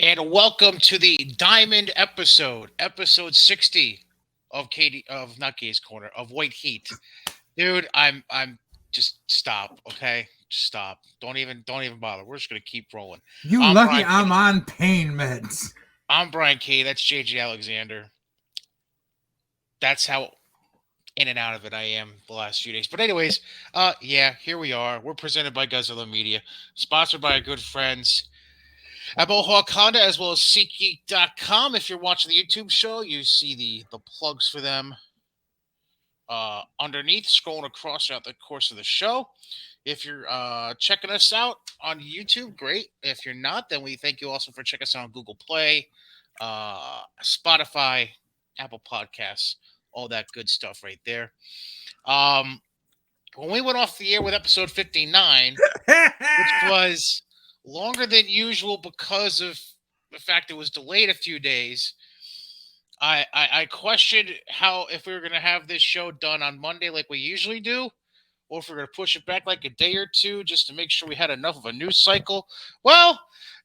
And welcome to the Diamond episode 60 of Katie of not Katie's Corner of White Heat. Dude, I'm just stop, okay? Just stop. Don't even bother. We're just gonna keep rolling. You I'm lucky Brian I'm Katie. on pain meds. I'm Brian Katie. That's JJ Alexander. That's how in and out of it I am the last few days. But anyways, yeah, here we are. We're presented by Godzilla Media, sponsored by our good friends at Mohawk Honda as well as SeatGeek.com. If you're watching the YouTube show, you see the plugs for them underneath, scrolling across throughout the course of the show. If you're checking us out on YouTube, great. If you're not, then we thank you also for checking us out on Google Play, Spotify, Apple Podcasts, all that good stuff right there. When we went off the air with episode 59, which was longer than usual because of the fact it was delayed a few days. I questioned how if we were going to have this show done on Monday like we usually do, or if we're going to push it back like a day or two just to make sure we had enough of a news cycle. Well,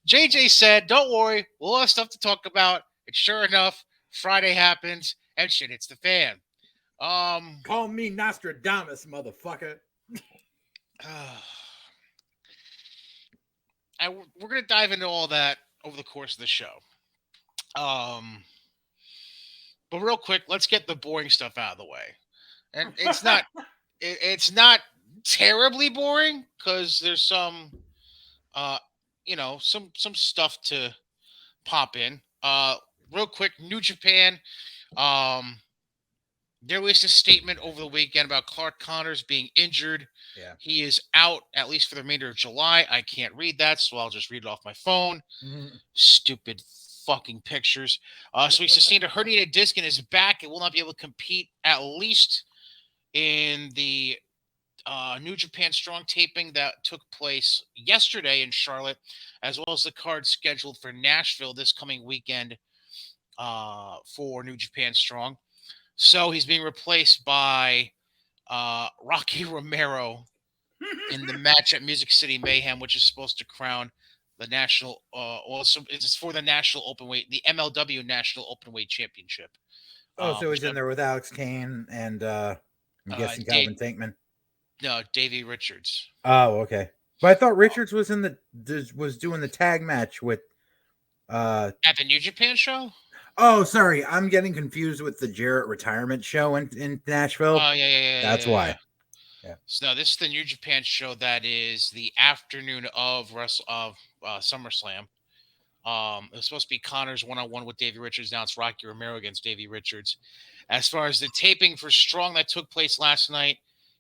JJ said, "Don't worry, we'll have stuff to talk about." And sure enough, Friday happens and shit hits the fan. Call me Nostradamus, motherfucker. We're going to dive into all that over the course of the show. But real quick, let's get the boring stuff out of the way. And it's not terribly boring because there's some some stuff to pop in. Real quick, New Japan. There was a statement over the weekend about Clark Connors being injured. Yeah. He is out at least for the remainder of July. I can't read that, so I'll just read it off my phone. Mm-hmm. Stupid fucking pictures. So he sustained a herniated disc in his back and will not be able to compete at least in the New Japan Strong taping that took place yesterday in Charlotte, as well as the card scheduled for Nashville this coming weekend for New Japan Strong. So he's being replaced by Rocky Romero in the match at Music City Mayhem, which is supposed to crown the national. It's for the national openweight, the MLW National Openweight Championship. So he's in there with Alex Kane and I'm guessing Calvin Tankman. No, Davey Richards. Oh, okay. But I thought Richards was was doing the tag match with at the New Japan show. Oh, sorry. I'm getting confused with the Jarrett retirement show in Nashville. Oh, yeah. That's why. Yeah. So this is the New Japan show that is the afternoon of SummerSlam. It was supposed to be Connors one-on-one with Davey Richards. Now it's Rocky Romero against Davey Richards. As far as the taping for Strong that took place last night,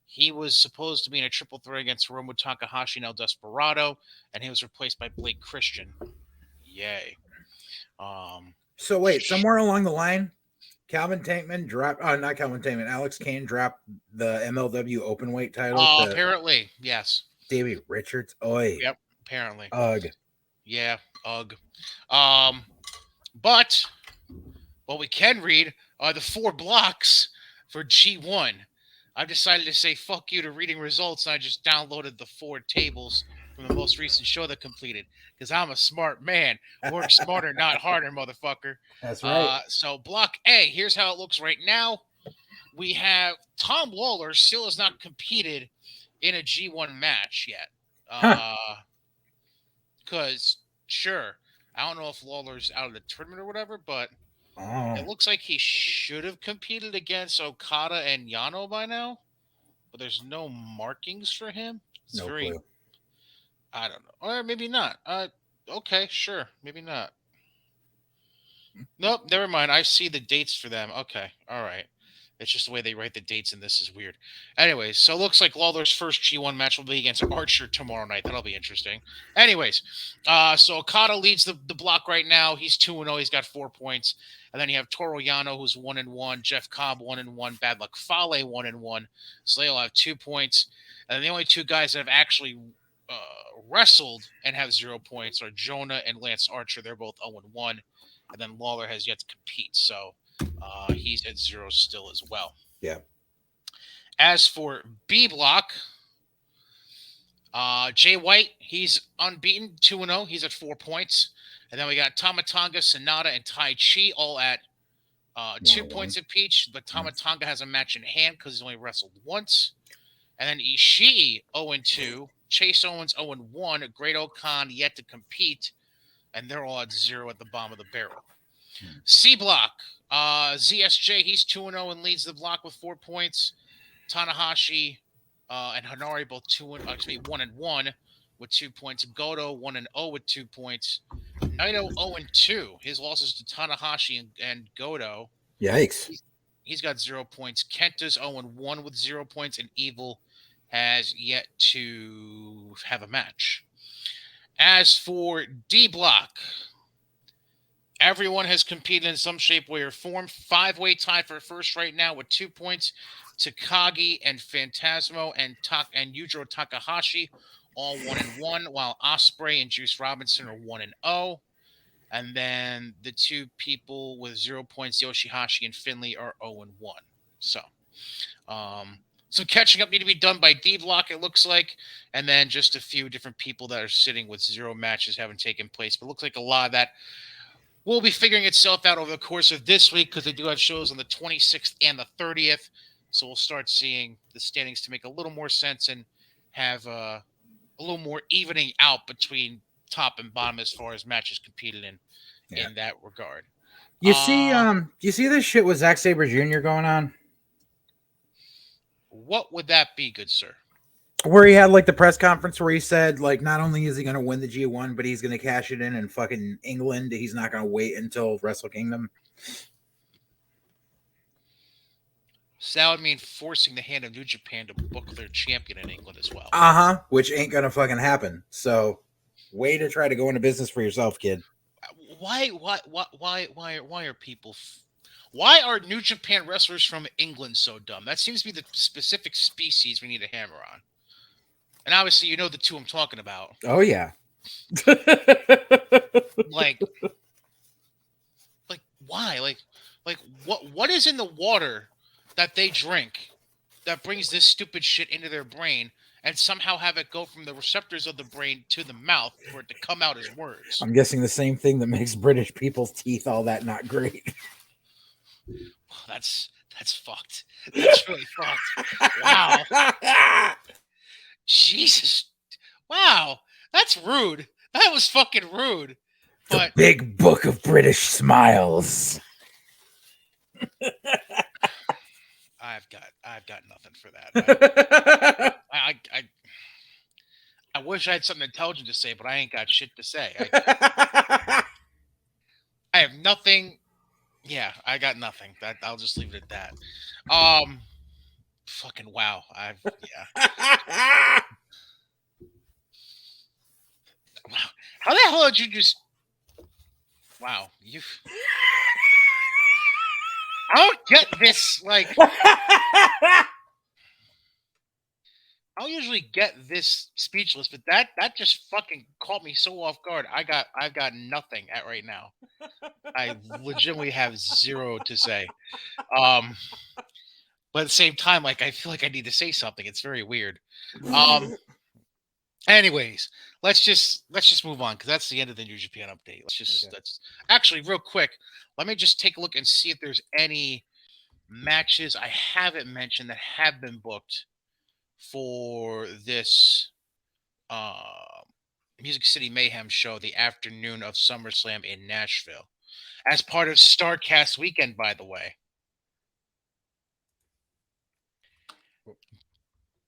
he was supposed to be in a triple threat against Hiromu Takahashi and El Desperado, and he was replaced by Blake Christian. Yay. So wait, somewhere along the line, Calvin Tankman dropped. Oh, not Calvin Tankman. Alex Kane dropped the MLW Openweight title. Apparently, yes. Davey Richards. Oi. Yep. Apparently. Ugh. Yeah. Ugh. But what we can read are the 4 blocks for G1. I've decided to say fuck you to reading results, and I just downloaded the 4 tables from the most recent show that completed because I'm a smart man. Work smarter, not harder, motherfucker. That's right. So block A, here's how it looks right now. We have Tom Lawler still has not competed in a G1 match yet. Because, sure, I don't know if Lawler's out of the tournament or whatever, but it looks like he should have competed against Okada and Yano by now. But there's no markings for him. It's no clue. I don't know. Or maybe not. Okay, sure. Maybe not. Nope, never mind. I see the dates for them. Okay, all right. It's just the way they write the dates in this is weird. Anyways, so it looks like Lawler's first G1 match will be against Archer tomorrow night. That'll be interesting. Anyways, so Okada leads the block right now. He's 2-0. He's got 4 points. And then you have Toru Yano, who's 1-1. Jeff Cobb, 1-1. Bad Luck Fale, 1-1. So they'll have 2 points. And the only 2 guys that have actually wrestled and have 0 points are Jonah and Lance Archer. They're both 0-1. And then Lawler has yet to compete. So he's at 0 still as well. Yeah. As for B block, Jay White, he's unbeaten, 2-0. He's at 4 points. And then we got Tama Tonga, Sonata, and Tai Chi all at 2 points apiece. But Tama Tonga has a match in hand because he's only wrestled once. And then Ishii 0-2, Chase Owens 0-1, Great Okan yet to compete, and they're all at 0 at the bottom of the barrel. C block, ZSJ, he's 2-0 and leads the block with 4 points. Tanahashi and Hanari both 1-1 with 2 points. Goto 1-0 with 2 points. Naito 0-2. His losses to Tanahashi and Goto. Yikes. He's got 0 points. Kenta's 0-1 with 0 points, and Evil has yet to have a match. As for D block, everyone has competed in some shape, way, or form. 5-way tie for first right now with 2 points. Takagi and Phantasmo and Yujiro Takahashi all 1-1, while Ospreay and Juice Robinson are 1-0. And then the 2 people with 0 points, Yoshihashi and Finley, are 0-1. So, some catching up need to be done by D Block, it looks like, and then just a few different people that are sitting with 0 matches haven't taken place. But it looks like a lot of that will be figuring itself out over the course of this week because they do have shows on the 26th and the 30th. So we'll start seeing the standings to make a little more sense and have a little more evening out between top and bottom as far as matches competed in that regard. You see this shit with Zack Sabre Jr. going on? What would that be, good sir? Where he had like the press conference where he said like not only is he going to win the G1, but he's going to cash it in fucking England. He's not going to wait until Wrestle Kingdom. So that would mean forcing the hand of New Japan to book their champion in England as well. Which ain't gonna fucking happen. So, way to try to go into business for yourself, kid. Why are people? Why are New Japan wrestlers from England so dumb? That seems to be the specific species we need to hammer on. And obviously, you know the 2 I'm talking about. Oh yeah. like why? Like what is in the water that they drink that brings this stupid shit into their brain and somehow have it go from the receptors of the brain to the mouth for it to come out as words? I'm guessing the same thing that makes British people's teeth all that not great. That's fucked. That's really fucked. Wow. Jesus. Wow. That's rude. That was fucking rude. The big book of British smiles. I've got nothing for that. I wish I had something intelligent to say, but I ain't got shit to say. I have nothing. Yeah, I got nothing. I'll just leave it at that. Fucking wow. Wow. How the hell did you just? Wow, you. I don't get this. Like, I don't usually get this speechless, but that just fucking caught me so off guard. I've got nothing at right now. I legitimately have 0 to say. But at the same time, like I feel like I need to say something. It's very weird. Anyways, let's just move on because that's the end of the New Japan update. Let's actually real quick. Let me just take a look and see if there's any matches I haven't mentioned that have been booked for this Music City Mayhem show, the afternoon of SummerSlam in Nashville, as part of StarCast weekend, by the way.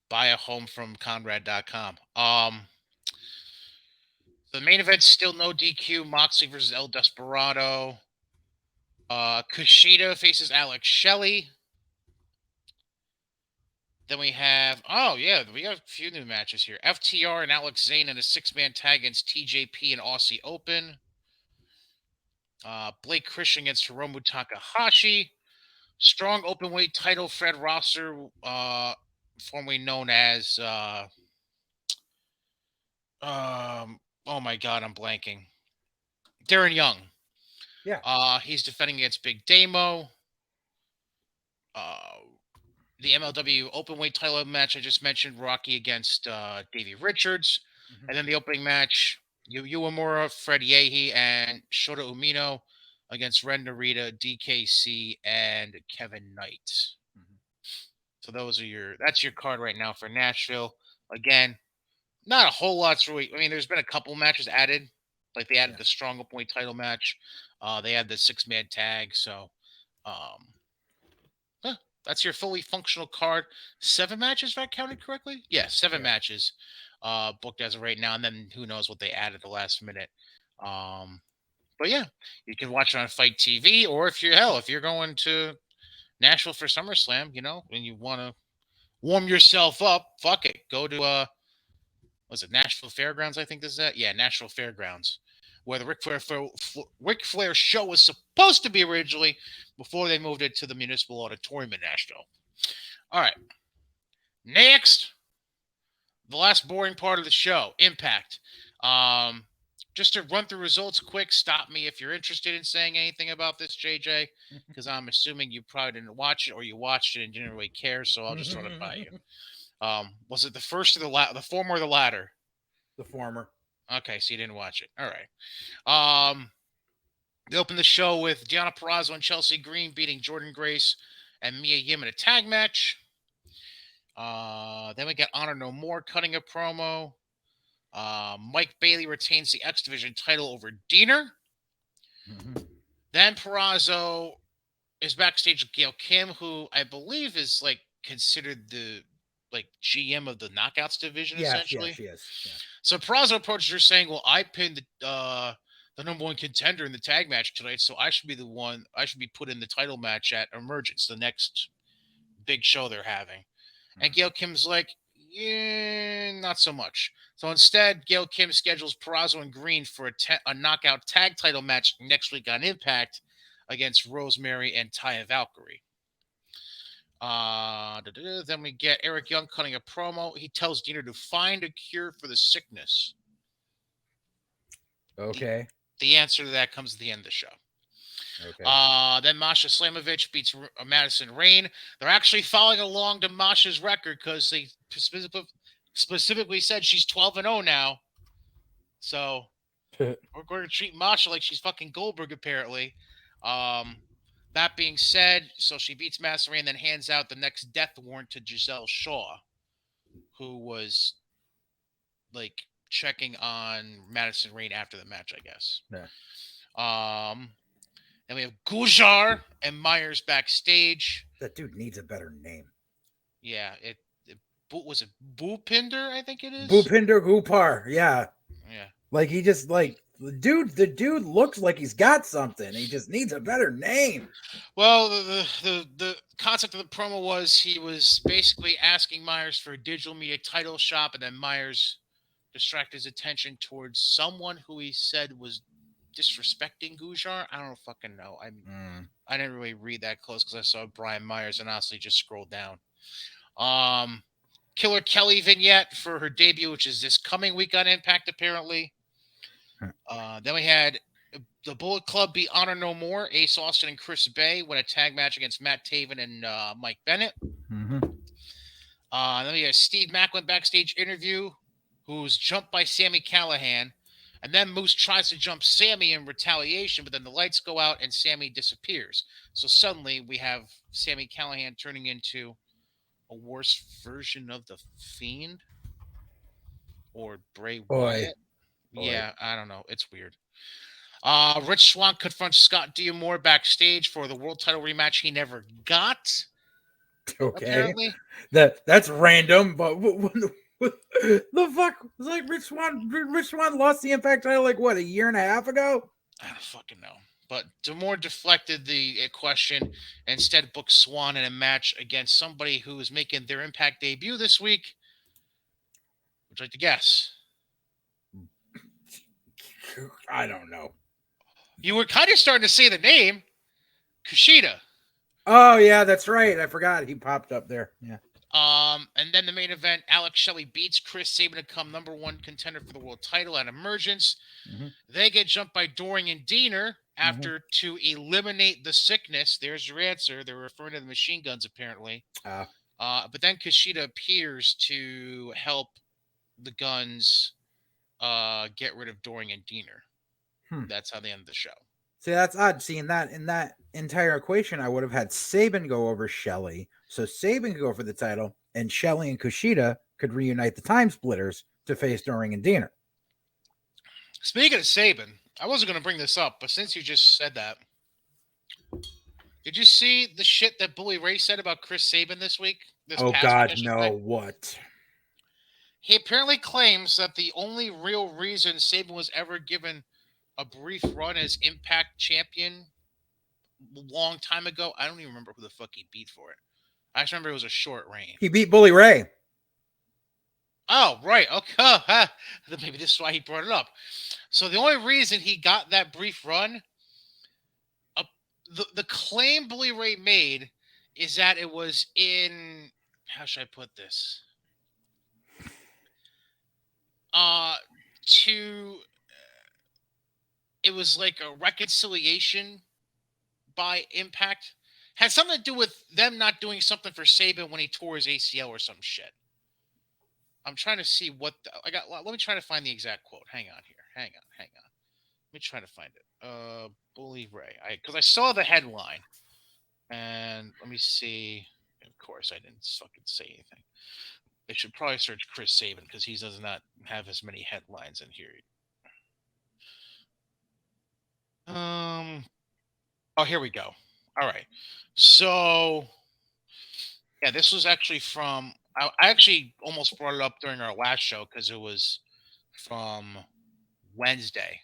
Buy a home from Conrad.com. The main event's still no DQ. Moxley versus El Desperado. Kushida faces Alex Shelley. Then we have, we have a few new matches here. FTR and Alex Zane in a 6-man tag against TJP and Aussie Open. Blake Christian against Hiromu Takahashi. Strong openweight title, Fred Rosser, formerly known as, oh my God, I'm blanking. Darren Young. Yeah. He's defending against Big Damo. the MLW openweight title match I just mentioned, Rocky against Davey Richards. Mm-hmm. And then the opening match, Yu Uemura, Fred Yehi, and Shota Umino against Ren Narita, DKC, and Kevin Knight. Mm-hmm. So that's your card right now for Nashville. Again, not a whole lot's really. I mean, there's been a couple matches added, like they added the strong openweight title match. They had the 6-man tag. So, um, that's your fully functional card. 7 matches, if I counted correctly. Yeah, 7 matches booked as of right now, and then who knows what they add at the last minute. But yeah, you can watch it on Fight TV, or if you're going to Nashville for SummerSlam, and you want to warm yourself up, fuck it, go to was it Nashville Fairgrounds? I think this is that. Yeah, Nashville Fairgrounds, where the Ric Flair show was supposed to be originally before they moved it to the Municipal Auditorium in Nashville. All right. Next, the last boring part of the show, Impact. Just to run through results quick, stop me if you're interested in saying anything about this, JJ, because I'm assuming you probably didn't watch it, or you watched it and didn't really care, so I'll just run it by you. Was it the first or the former or the latter? The former. Okay, so you didn't watch it. All right. They opened the show with Deonna Purrazzo and Chelsea Green beating Jordynne Grace and Mia Yim in a tag match. Then we got Honor No More cutting a promo. Mike Bailey retains the X Division title over Diener. Mm-hmm. Then Purrazzo is backstage with Gail Kim, who I believe is considered the GM of the Knockouts division, essentially. Yeah, she is. Yeah. So Purrazzo approaches her saying, "Well, I pinned the number one contender in the tag match tonight, so I should be the one. I should be put in the title match at Emergence, the next big show they're having." Mm-hmm. And Gail Kim's like, "Yeah, not so much." So instead, Gail Kim schedules Purrazzo and Green for a knockout tag title match next week on Impact against Rosemary and Taya Valkyrie. Then we get Eric Young cutting a promo. He tells Diener to find a cure for the sickness. Okay. The answer to that comes at the end of the show. Okay. Then Masha Slamovich beats Madison Rayne. They're actually following along to Masha's record because they specifically said she's 12-0 now. So we're going to treat Masha like she's fucking Goldberg, apparently. That being said, so she beats Madison Rayne and then hands out the next death warrant to Giselle Shaw, who was checking on Madison Rayne after the match, I guess. Yeah. Then we have Gujar and Myers backstage. That dude needs a better name. Yeah, was it Bhupinder, I think it is? Bhupinder Gupar, yeah. Yeah. He just the dude looks like he's got something. He just needs a better name. Well, the concept of the promo was he was basically asking Myers for a digital media title shop, and then Myers distracted his attention towards someone who he said was disrespecting Gujar. I don't fucking know. I didn't really read that close because I saw Brian Myers and honestly just scrolled down. Killer Kelly vignette for her debut, which is this coming week on Impact, apparently. Then we had the Bullet Club beat Honor No More. Ace Austin and Chris Bay win a tag match against Matt Taven and Mike Bennett. Mm-hmm. Then we had Steve Macklin backstage interview, who's jumped by Sami Callihan. And then Moose tries to jump Sami in retaliation, but then the lights go out and Sami disappears. So suddenly we have Sami Callihan turning into a worse version of the Fiend or Bray Wyatt. Yeah, I don't know. It's weird. Rich Swann confronts Scott D'Amore backstage for the world title rematch he never got. Okay. Apparently. That's random, but the fuck was Rich Swann lost the Impact title a year and a half ago? I don't fucking know. But D'Amore deflected the question and instead booked Swann in a match against somebody who is making their Impact debut this week. Would you like to guess? I don't know. You were kind of starting to say the name. Kushida. Oh, yeah, that's right. I forgot. He popped up there. Yeah. And then the main event, Alex Shelley beats Chris Sabin to become number one contender for the world title at Emergence. Mm-hmm. They get jumped by Doring and Diener after to eliminate the sickness. There's your answer. They're referring to the machine guns, apparently. But then Kushida appears to help the Guns get rid of Doring and Diener. That's how they end the show. See, that's odd. See, in that entire equation, I would have had Sabin go over Shelley, so Sabin could go for the title, and Shelley and Kushida could reunite the Time Splitters to face Doring and Diener. Speaking of Sabin, I wasn't going to bring this up, but since you just said that, did you see the shit that Bully Ray said about Chris Sabin this week? Oh God, no! What? He apparently claims that the only real reason Sabin was ever given a brief run as Impact champion a long time ago. I don't even remember who the fuck he beat for it. I just remember it was a short reign. He beat Bully Ray. Oh, right. Okay. Maybe this is why he brought it up. So the only reason he got that brief run, the claim Bully Ray made is that it was in, how should I put this? It was like a reconciliation by Impact. Had something to do with them not doing something for Sabin when he tore his ACL or some shit. I'm trying to see what let me try to find the exact quote. Hang on here. Hang on. Let me try to find it. Bully Ray. Because I saw the headline. And let me see. Of course, I didn't fucking say anything. They should probably search Chris Sabin because he does not have as many headlines in here. Oh, here we go. All right. So, yeah, this was actually from. I actually almost brought it up during our last show because it was from Wednesday.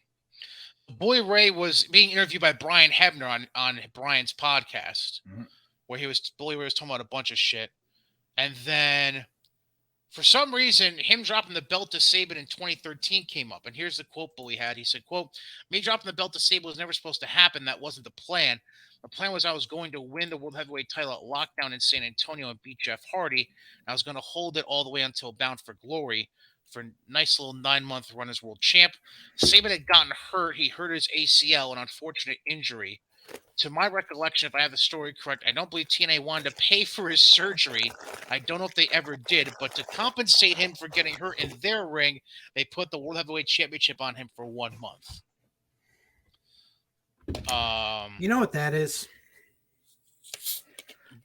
Bully Ray was being interviewed by Brian Hebner on Brian's podcast, where Bully Ray was talking about a bunch of shit, and then for some reason, him dropping the belt to Sabin in 2013 came up. And here's the quote Bully had. He said, quote, "Me dropping the belt to Sabin was never supposed to happen. That wasn't the plan. The plan was I was going to win the World Heavyweight title at Lockdown in San Antonio and beat Jeff Hardy. I was going to hold it all the way until Bound for Glory for a nice little 9-month run as world champ. Sabin had gotten hurt. He hurt his ACL, an unfortunate injury. To my recollection, if I have the story correct, I don't believe TNA wanted to pay for his surgery. I don't know if they ever did, but to compensate him for getting hurt in their ring, they put the World Heavyweight Championship on him for 1 month." You know what that is?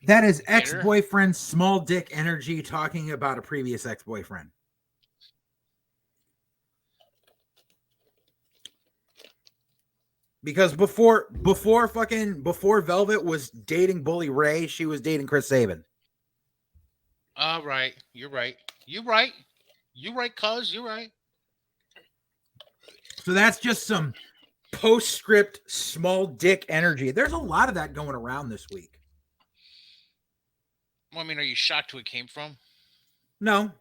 That is ex-boyfriend small dick energy talking about a previous ex-boyfriend. Because before Velvet was dating Bully Ray, she was dating Chris Sabin. All right. You're right, cuz. You're right. So that's just some postscript small dick energy. There's a lot of that going around this week. Well, I mean, are you shocked who it came from? No.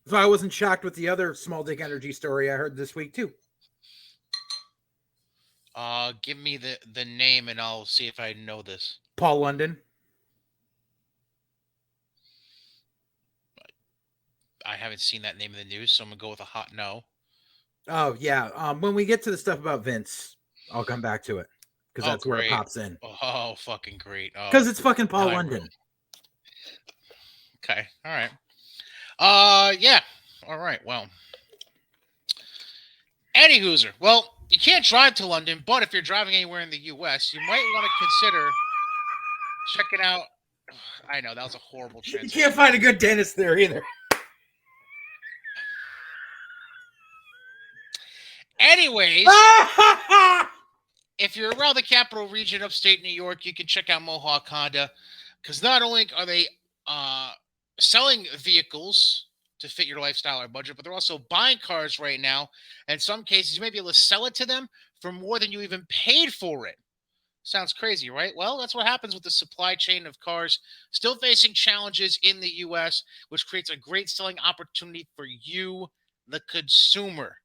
So I wasn't shocked with the other small dick energy story I heard this week too. Give me the name and I'll see if I know this. Paul London. I haven't seen that name in the news, so I'm gonna go with a hot no. Oh yeah. When we get to the stuff about Vince, I'll come back to it because that's where it pops in. Oh, fucking great! Because it's fucking Paul London. Okay. All right. Yeah. All right. Well. Eddie Hooser. Well, you can't drive to London, but if you're driving anywhere in the U.S., you might want to consider checking out. I know that was a horrible transition. You can't find a good dentist there either. Anyways, if you're around the capital region, upstate New York, you can check out Mohawk Honda because not only are they selling vehicles to fit your lifestyle or budget, but they're also buying cars right now. And in some cases, you may be able to sell it to them for more than you even paid for it. Sounds crazy, right? Well, that's what happens with the supply chain of cars still facing challenges in the U.S., which creates a great selling opportunity for you, the consumer.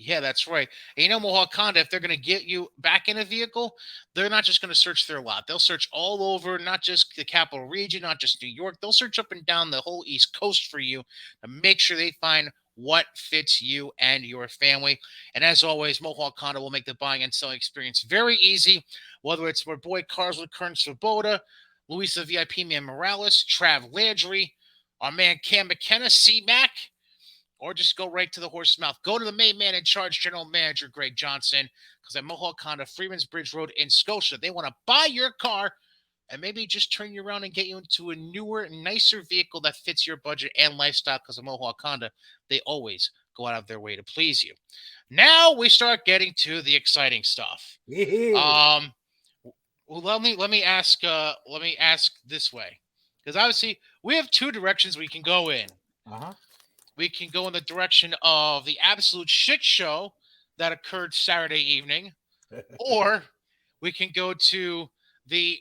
Yeah, that's right. And you know, Mohawk Honda, if they're going to get you back in a vehicle, they're not just going to search their lot. They'll search all over, not just the capital region, not just New York. They'll search up and down the whole East Coast for you to make sure they find what fits you and your family. And as always, Mohawk Honda will make the buying and selling experience very easy, whether it's my boy Cars with Kern Swoboda, Luis the VIP Man Morales, Trav Landry, our man Cam McKenna, C-Mac, or just go right to the horse's mouth. Go to the main man in charge, General Manager Greg Johnson, because at Mohawk Honda, Freeman's Bridge Road in Scotia, they want to buy your car and maybe just turn you around and get you into a newer, nicer vehicle that fits your budget and lifestyle, because at Mohawk Honda, they always go out of their way to please you. Now we start getting to the exciting stuff. Yeah. Well, let me ask this way, because obviously we have two directions we can go in. Uh-huh. We can go in the direction of the absolute shit show that occurred Saturday evening, or we can go to the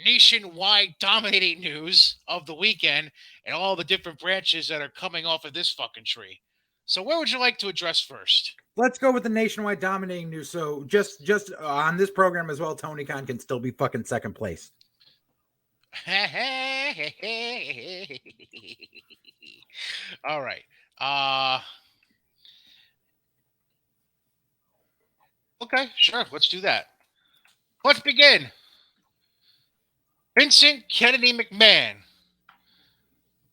nationwide dominating news of the weekend and all the different branches that are coming off of this fucking tree. So where would you like to address first? Let's go with the nationwide dominating news. So just on this program as well, Tony Khan can still be fucking second place. All right. Okay, sure. Let's do that. Let's begin. Vincent Kennedy McMahon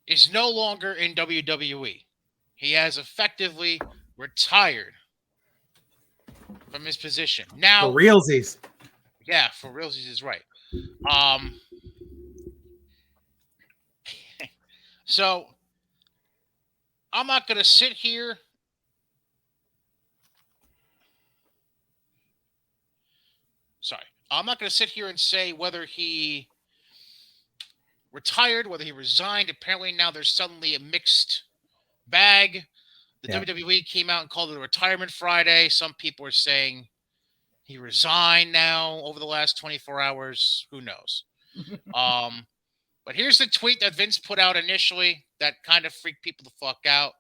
is no longer in WWE. He has effectively retired from his position. Now, For realsies. yeah, for realsies is right. So I'm not going to sit here. Sorry. I'm not going to sit here and say whether he retired, whether he resigned. Apparently now there's suddenly a mixed bag. The WWE came out and called it a retirement Friday. Some people are saying he resigned now over the last 24 hours. Who knows? But here's the tweet that Vince put out initially that kind of freaked people the fuck out.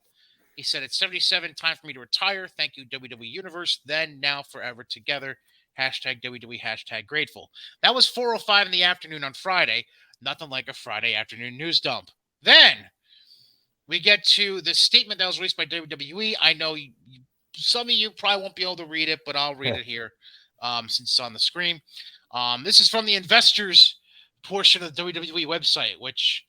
He said, "It's 77, time for me to retire. Thank you, WWE Universe. Then, now, forever together. Hashtag WWE, hashtag grateful." That was 4:05 in the afternoon on Friday. Nothing like a Friday afternoon news dump. Then we get to the statement that was released by WWE. I know some of you probably won't be able to read it, but I'll read it here since it's on the screen. This is from the investors portion of the WWE website, which,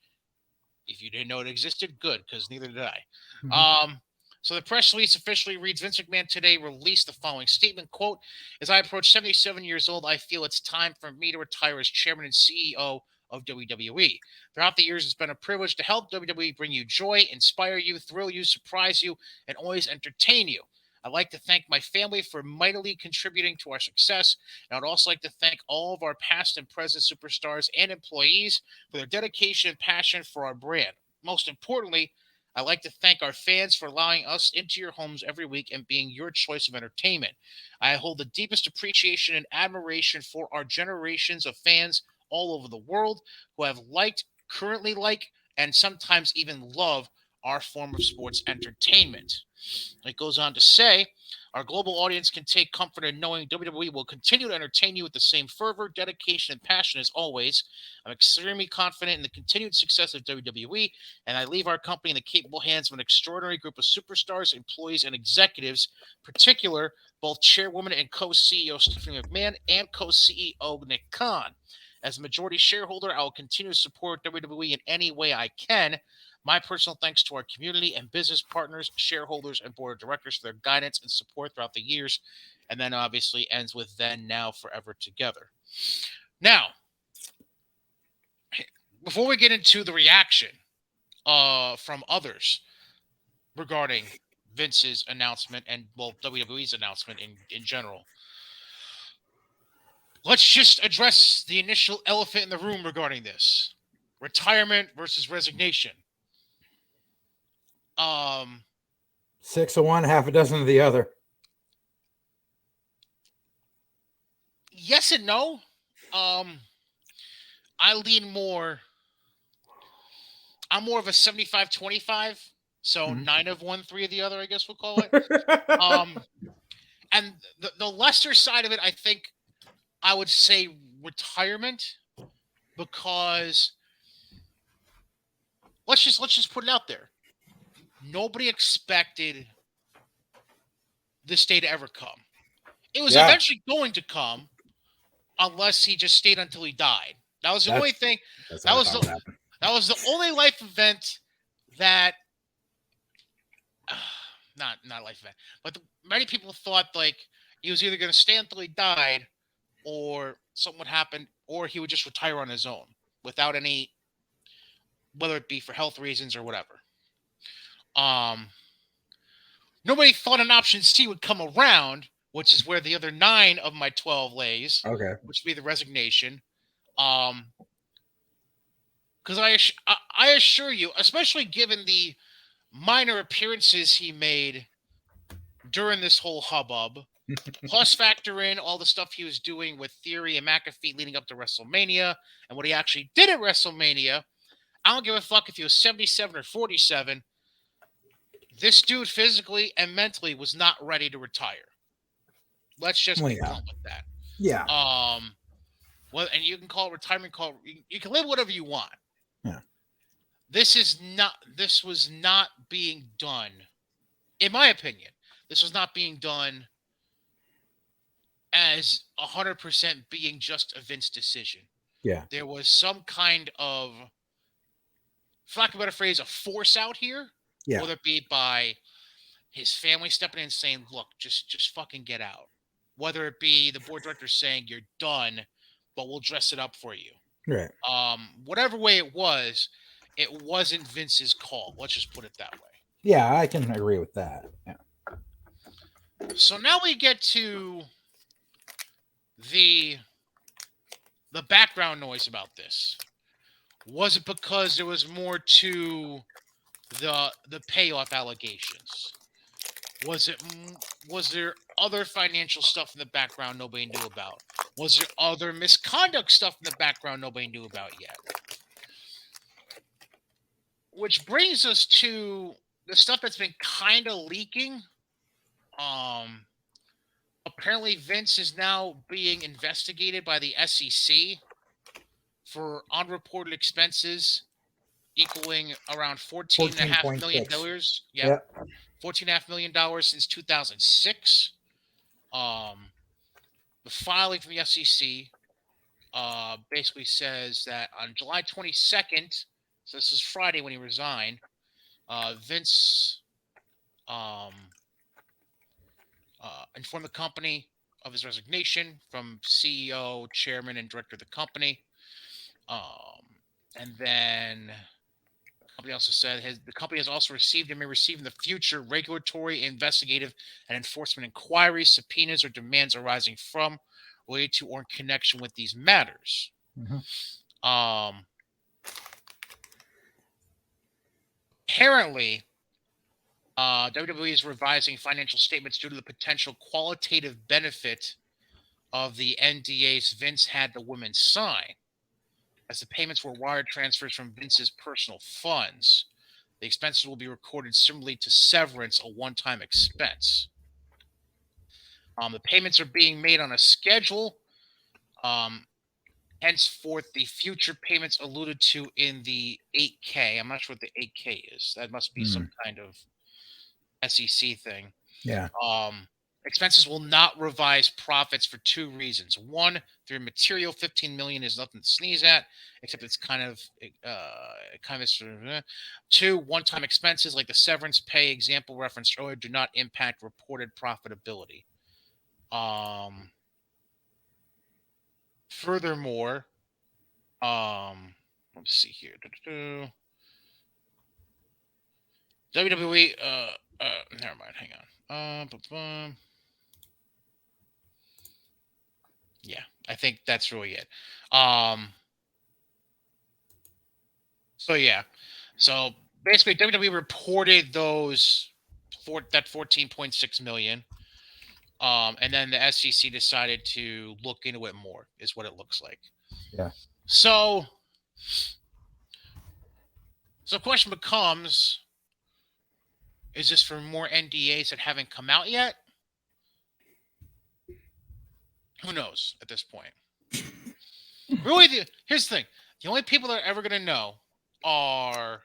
if you didn't know it existed, good, because neither did I. Mm-hmm. So the press release officially reads, Vince McMahon today released the following statement, quote, "As I approach 77 years old, I feel it's time for me to retire as chairman and CEO of WWE. Throughout the years, it's been a privilege to help WWE bring you joy, inspire you, thrill you, surprise you, and always entertain you. I'd like to thank my family for mightily contributing to our success, and I'd also like to thank all of our past and present superstars and employees for their dedication and passion for our brand. Most importantly, I'd like to thank our fans for allowing us into your homes every week and being your choice of entertainment. I hold the deepest appreciation and admiration for our generations of fans all over the world who have liked, currently like, and sometimes even love our form of sports entertainment." It goes on to say, "Our global audience can take comfort in knowing WWE will continue to entertain you with the same fervor, dedication, and passion as always. I'm extremely confident in the continued success of WWE, and I leave our company in the capable hands of an extraordinary group of superstars, employees, and executives, particular both chairwoman and co-CEO Stephanie McMahon and co-CEO Nick Khan. As a majority shareholder, I will continue to support WWE in any way I can. My personal thanks to our community and business partners, shareholders, and board of directors for their guidance and support throughout the years." And then obviously ends with "then, now, forever together." Now, before we get into the reaction from others regarding Vince's announcement and, well, WWE's announcement in general, let's just address the initial elephant in the room regarding this. Retirement versus resignation. 6 of one, half a dozen of the other. Yes and no. I lean more. I'm more of a 75-25. So 9 of one, 3 of the other, I guess we'll call it. And the lesser side of it, I think I would say retirement, because let's just put it out there. Nobody expected this day to ever come. It was eventually going to come, unless he just stayed until he died. That was the only thing. That's That what I was thought the would happen. that was the only life event that not life event, but many people thought like he was either going to stay until he died, or something would happen, or he would just retire on his own without any, whether it be for health reasons or whatever. Nobody thought an option C would come around, which is where the other 9 of my 12 lays, Okay. which would be the resignation. Because I assure you, especially given the minor appearances he made during this whole hubbub, plus factor in all the stuff he was doing with Theory and McAfee leading up to WrestleMania and what he actually did at WrestleMania, I don't give a fuck if he was 77 or 47. This dude physically and mentally was not ready to retire. Let's just be blunt with that. Yeah. Well, and you can call it retirement, you can live whatever you want. Yeah. This was not being done, in my opinion. This was not being done as 100% being just a Vince decision. Yeah. There was some kind of, for lack of a better phrase, a force out here. Yeah. Whether it be by his family stepping in and saying, look, just fucking get out. Whether it be the board director saying you're done, but we'll dress it up for you. Right. Whatever way it wasn't Vince's call. Let's just put it that way. Yeah, I can agree with that. Yeah. So now we get to the background noise about this. Was it because there was more to the payoff allegations? Was there other financial stuff in the background nobody knew about? Was there other misconduct stuff in the background nobody knew about yet? Which brings us to the stuff that's been kind of leaking. Apparently Vince is now being investigated by the SEC for unreported expenses equaling around $14.5 million. Yep. $14.5 million since 2006. The filing from the SEC basically says that on July 22nd, so this is Friday when he resigned, Vince informed the company of his resignation from CEO, chairman, and director of the company. And then the company also said the company has also received and may receive in the future regulatory, investigative, and enforcement inquiries, subpoenas, or demands arising from, related to, or in connection with these matters. Mm-hmm. Apparently, WWE is revising financial statements due to the potential qualitative benefit of the NDAs Vince had the women sign, as the payments were wire transfers from Vince's personal funds. The expenses will be recorded similarly to severance, a one-time expense. The payments are being made on a schedule. Henceforth, the future payments alluded to in the 8K. I'm not sure what the 8K is. That must be some kind of SEC thing. Yeah. Expenses will not revise profits for 2 reasons. One, their material $15 million is nothing to sneeze at, except it's kind of 2, one-time expenses like the severance pay example referenced earlier do not impact reported profitability. Furthermore, let's see here. WWE, never mind, hang on. Yeah, I think that's really it. So basically WWE reported that 14.6 million. And then the SEC decided to look into it more, is what it looks like. Yeah. So the question becomes, is this for more NDAs that haven't come out yet? Who knows at this point? Really, here's the thing. The only people that are ever going to know are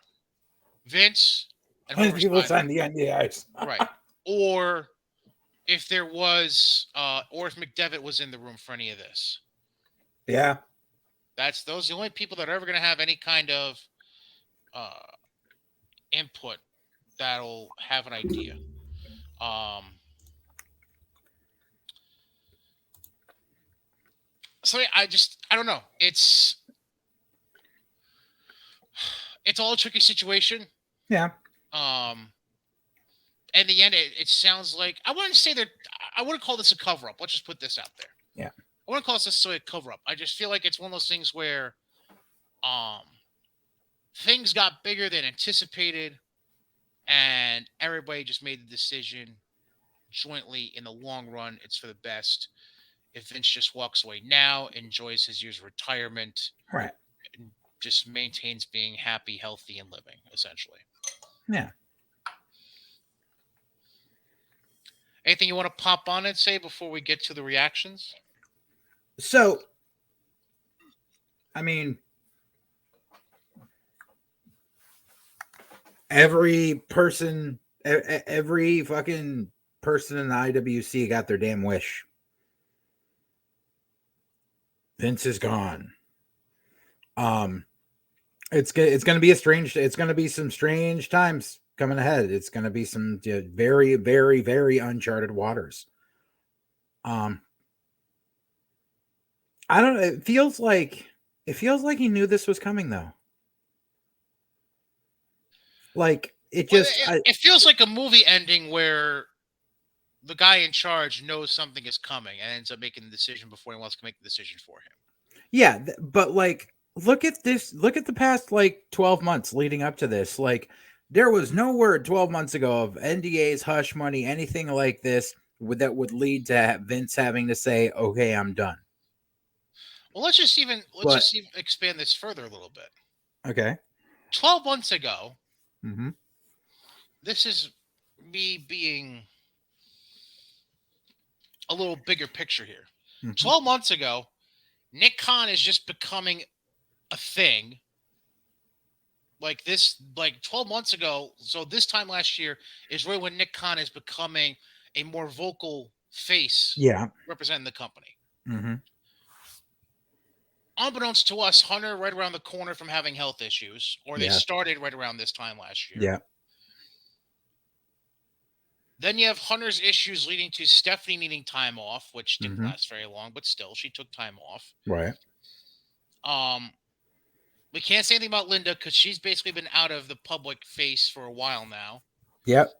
Vince and whoever people signed the NDAs. Right. Or if there was, or if McDevitt was in the room for any of this. Yeah. Those are the only people that are ever going to have any kind of uh, input that'll have an idea. Um, so I don't know. It's all a tricky situation. Yeah. Um, in the end, it sounds like I wouldn't say that I wouldn't call this a cover up. Let's just put this out there. Yeah. I wouldn't call this necessarily a cover up. I just feel like it's one of those things where um things got bigger than anticipated, and everybody just made the decision jointly in the long run. It's for the best. If Vince just walks away now, enjoys his year's retirement, Right. and just maintains being happy, healthy, and living, essentially. Yeah. Anything you want to pop on and say before we get to the reactions? So, I mean, every fucking person in the IWC got their damn wish. Vince is gone. It's going to be it's going to be some strange times coming ahead. It's going to be some very, very, very uncharted waters. I don't know. It feels like he knew this was coming, though. Like it feels like a movie ending where the guy in charge knows something is coming and ends up making the decision before he wants to make the decision for him. Yeah, but like look at this. Look at the past like 12 months leading up to this. Like there was no word 12 months ago of NDAs, hush money, anything like this that would lead to Vince having to say, "Okay, I'm done." Well, let's just expand this further a little bit. Okay. 12 months ago, mm-hmm. This is me being a little bigger picture here. Mm-hmm. 12 months ago, Nick Khan is just becoming a thing. Like 12 months ago, so this time last year is really when Nick Khan is becoming a more vocal face representing the company. Mm-hmm. Unbeknownst to us, Hunter right around the corner from having health issues, or they started right around this time last year. Yeah. Then you have Hunter's issues leading to Stephanie needing time off, which didn't last very long, but still, she took time off. Right. We can't say anything about Linda because she's basically been out of the public face for a while now. Yep.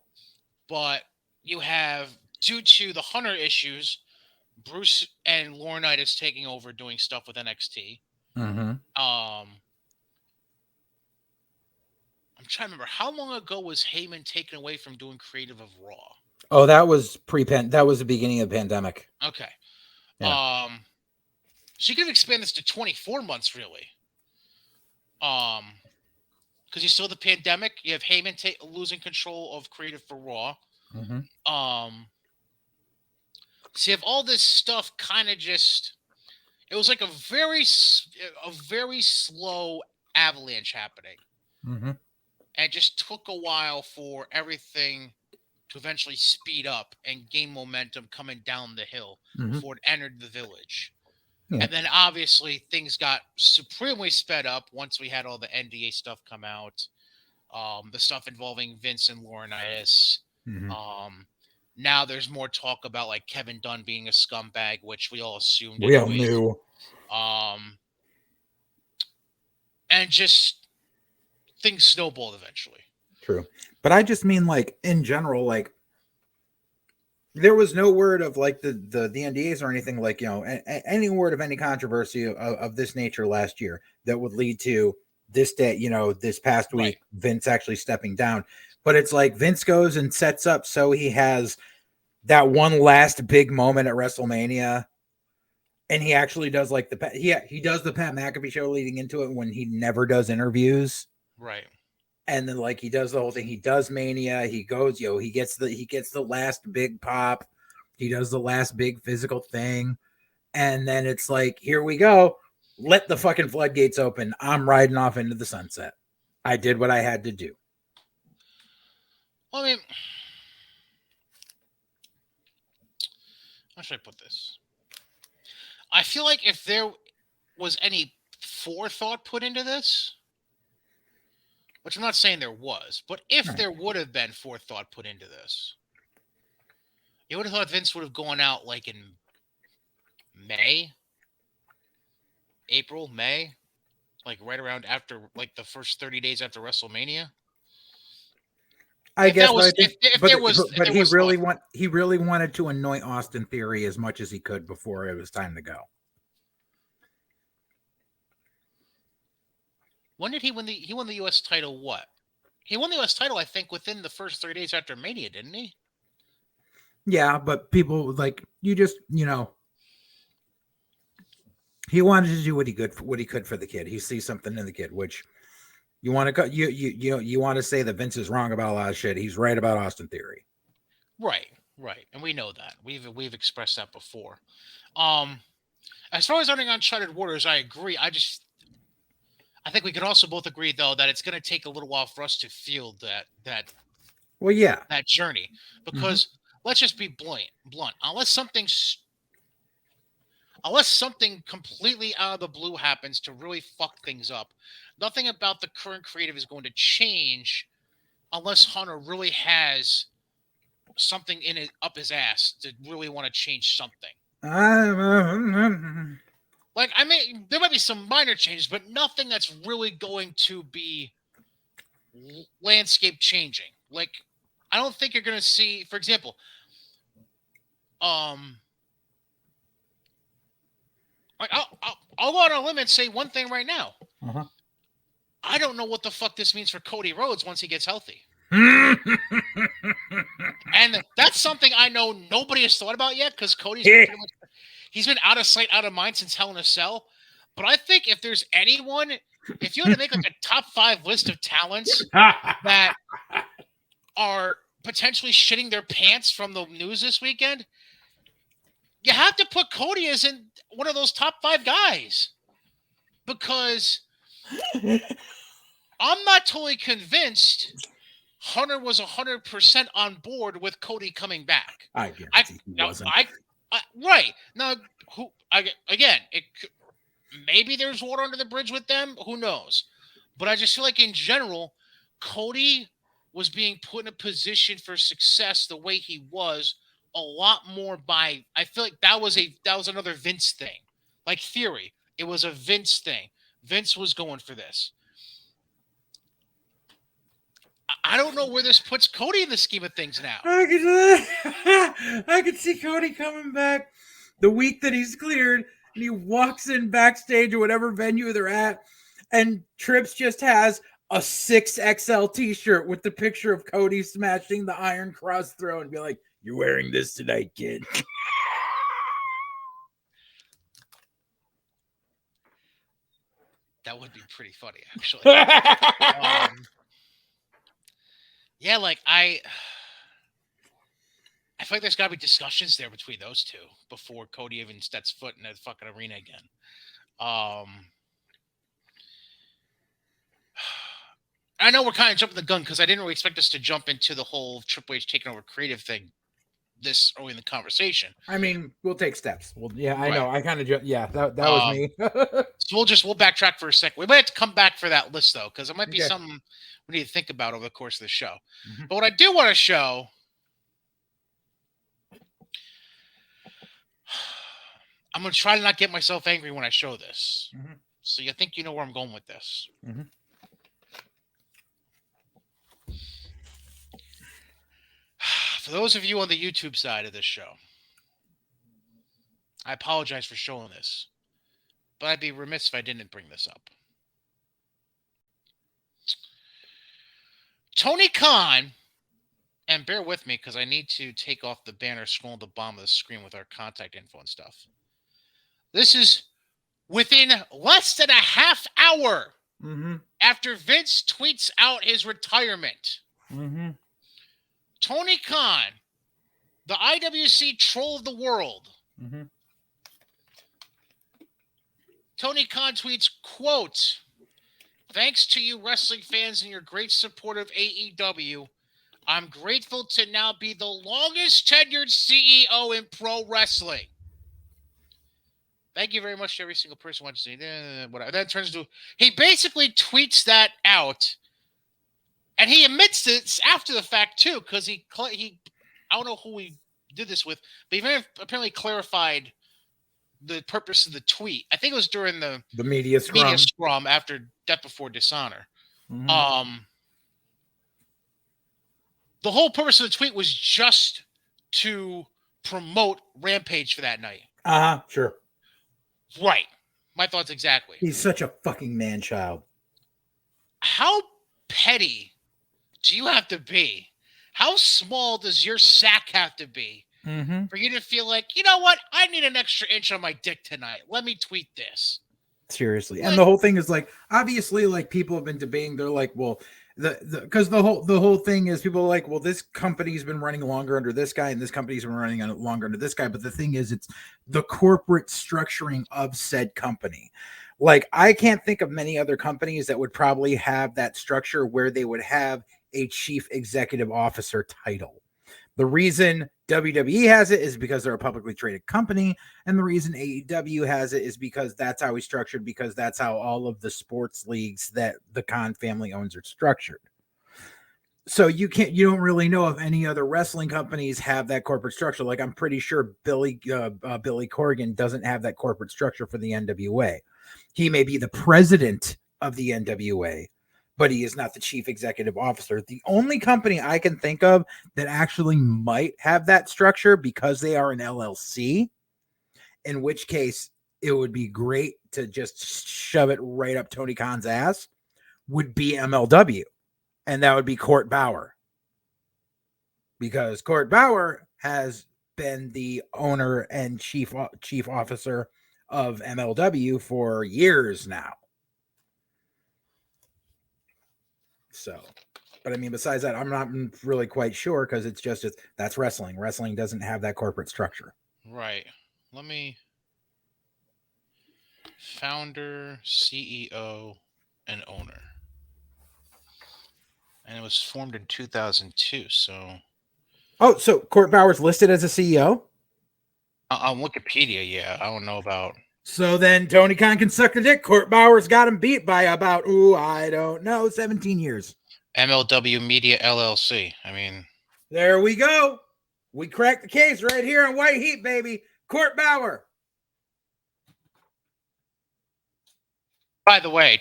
But you have, due to the Hunter issues, Bruce and Laurinaitis taking over doing stuff with NXT. Mm-hmm. I'm trying to remember, how long ago was Heyman taken away from doing creative of Raw? Oh, that was that was the beginning of the pandemic. Okay. Yeah. So you could expand this to 24 months, really. Because you still have the pandemic, you have Heyman losing control of creative for Raw. Mm-hmm. So you have all this stuff kind of just. It was like a very slow avalanche happening. Mm-hmm. And it just took a while for everything to eventually speed up and gain momentum coming down the hill before it entered the village. Yeah. And then obviously things got supremely sped up once we had all the NDA stuff come out. The stuff involving Vince and Laurinaitis. Mm-hmm. Now there's more talk about like Kevin Dunn being a scumbag, which we all assumed. We all knew. And just things snowballed eventually. True. But I just mean like in general, like there was no word of like the NDAs or anything like, you know, any word of any controversy of this nature last year that would lead to this day, you know, this past week, Vince actually stepping down. But it's like Vince goes and sets up so he has that one last big moment at WrestleMania. And he actually does like he does the Pat McAfee show leading into it when he never does interviews. Right. And then like he does the whole thing. He does Mania. He goes, he gets the last big pop. He does the last big physical thing. And then it's like, here we go. Let the fucking floodgates open. I'm riding off into the sunset. I did what I had to do. Well, I mean, how should I put this? I feel like if there was any forethought put into this, which I'm not saying there was, but if Right. there would have been forethought put into this, you would have thought Vince would have gone out like in April, May, like right around after, like the first 30 days after WrestleMania. I If that guess, but I was, think, if there was, if but there was thought, he really wanted to anoint Austin Theory as much as he could before it was time to go. when did he win the U.S. title? What? He won the U.S. title, I think, within the first 3 days after Mania, didn't he? Yeah, but people like you just he wanted to do what he could for the kid. He sees something in the kid, which you want to go. You want to say that Vince is wrong about a lot of shit. He's right about Austin Theory. Right, and we know that we've expressed that before. As far as running Uncharted Waters, I agree. I think we could also both agree though that it's going to take a little while for us to feel that journey, because let's just be blunt. Unless something completely out of the blue happens to really fuck things up, nothing about the current creative is going to change unless Hunter really has something in it up his ass to really want to change something. Like, I mean, there might be some minor changes, but nothing that's really going to be landscape changing. Like, I don't think you're going to see, for example, like I'll go out on a limb and say one thing right now. I don't know what the fuck this means for Cody Rhodes once he gets healthy. And that's something I know nobody has thought about yet, because Cody's he's been out of sight, out of mind since Hell in a Cell. But I think if there's anyone, if you had to make like a top 5 list of talents that are potentially shitting their pants from the news this weekend, you have to put Cody as in one of those top 5 guys. Because I'm not totally convinced Hunter was 100% on board with Cody coming back. I guarantee he wasn't. Right. Now, maybe there's water under the bridge with them. Who knows? But I just feel like in general, Cody was being put in a position for success the way he was a lot more by, I feel like that was another Vince thing. Like Theory. It was a Vince thing. Vince was going for this. I don't know where this puts Cody in the scheme of things now. I could see Cody coming back the week that he's cleared, and he walks in backstage or whatever venue they're at, and Trips just has a 6XL t-shirt with the picture of Cody smashing the Iron Cross throne, and be like, "You're wearing this tonight, kid." That would be pretty funny, actually. Yeah, like I feel like there's got to be discussions there between those two before Cody even steps foot in that fucking arena again. I know we're kind of jumping the gun because I didn't really expect us to jump into the whole Triple H taking over creative thing this early in the conversation. I mean, we'll take steps. Well, yeah, I Right. know. I kind of that was me. So we'll backtrack for a second. We might have to come back for that list though, because it might be something we need to think about over the course of the show. But what I do want to show, I'm going to try to not get myself angry when I show this. So you think you know where I'm going with this. For those of you on the YouTube side of this show, I apologize for showing this, but I'd be remiss if I didn't bring this up. Tony Khan, and bear with me because I need to take off the banner scrolling to the bottom of the screen with our contact info and stuff. This is within less than a half hour after Vince tweets out his retirement. Tony Khan, the IWC troll of the world. Tony Khan tweets, quote, "Thanks to you wrestling fans and your great support of AEW, I'm grateful to now be the longest tenured CEO in pro wrestling." Thank you very much to every single person watching. Whatever. That turns into he basically tweets that out, and he admits this after the fact too, because he I don't know who he did this with, but he apparently clarified the purpose of the tweet. I think it was during the media scrum after Death Before Dishonor. Mm-hmm. The whole purpose of the tweet was just to promote Rampage for that night. Sure. Right. My thoughts exactly. He's such a fucking man-child. How petty do you have to be? How small does your sack have to be for you to feel like, you know what? I need an extra inch on my dick tonight. Let me tweet this. Seriously. And the whole thing is like, obviously, like people have been debating. They're like, well, because the whole thing is people are like, well, this company's been running longer under this guy, and this company's been running longer under this guy. But the thing is, it's the corporate structuring of said company. Like, I can't think of many other companies that would probably have that structure where they would have a chief executive officer title. The reason WWE has it is because they're a publicly traded company, and the reason AEW has it is because that's how he's structured, because that's how all of the sports leagues that the Khan family owns are structured. So you don't really know if any other wrestling companies have that corporate structure. Like, I'm pretty sure Billy Corgan doesn't have that corporate structure for the NWA. He may be the president of the NWA, but he is not the chief executive officer. The only company I can think of that actually might have that structure, because they are an LLC, in which case it would be great to just shove it right up Tony Khan's ass, would be MLW. And that would be Court Bauer. Because Court Bauer has been the owner and chief officer of MLW for years now. So, but I mean, besides that, I'm not really quite sure, because it's just that's wrestling. Wrestling doesn't have that corporate structure. Right. Let me. Founder, CEO, and owner. And it was formed in 2002. So. Oh, so Court Bauer's listed as a CEO? On Wikipedia, yeah. I don't know about. So then Tony Khan can suck the dick. Court Bauer's got him beat by about, I don't know, 17 years. MLW Media LLC. I mean. There we go. We cracked the case right here on White Heat, baby. Court Bauer. By the way,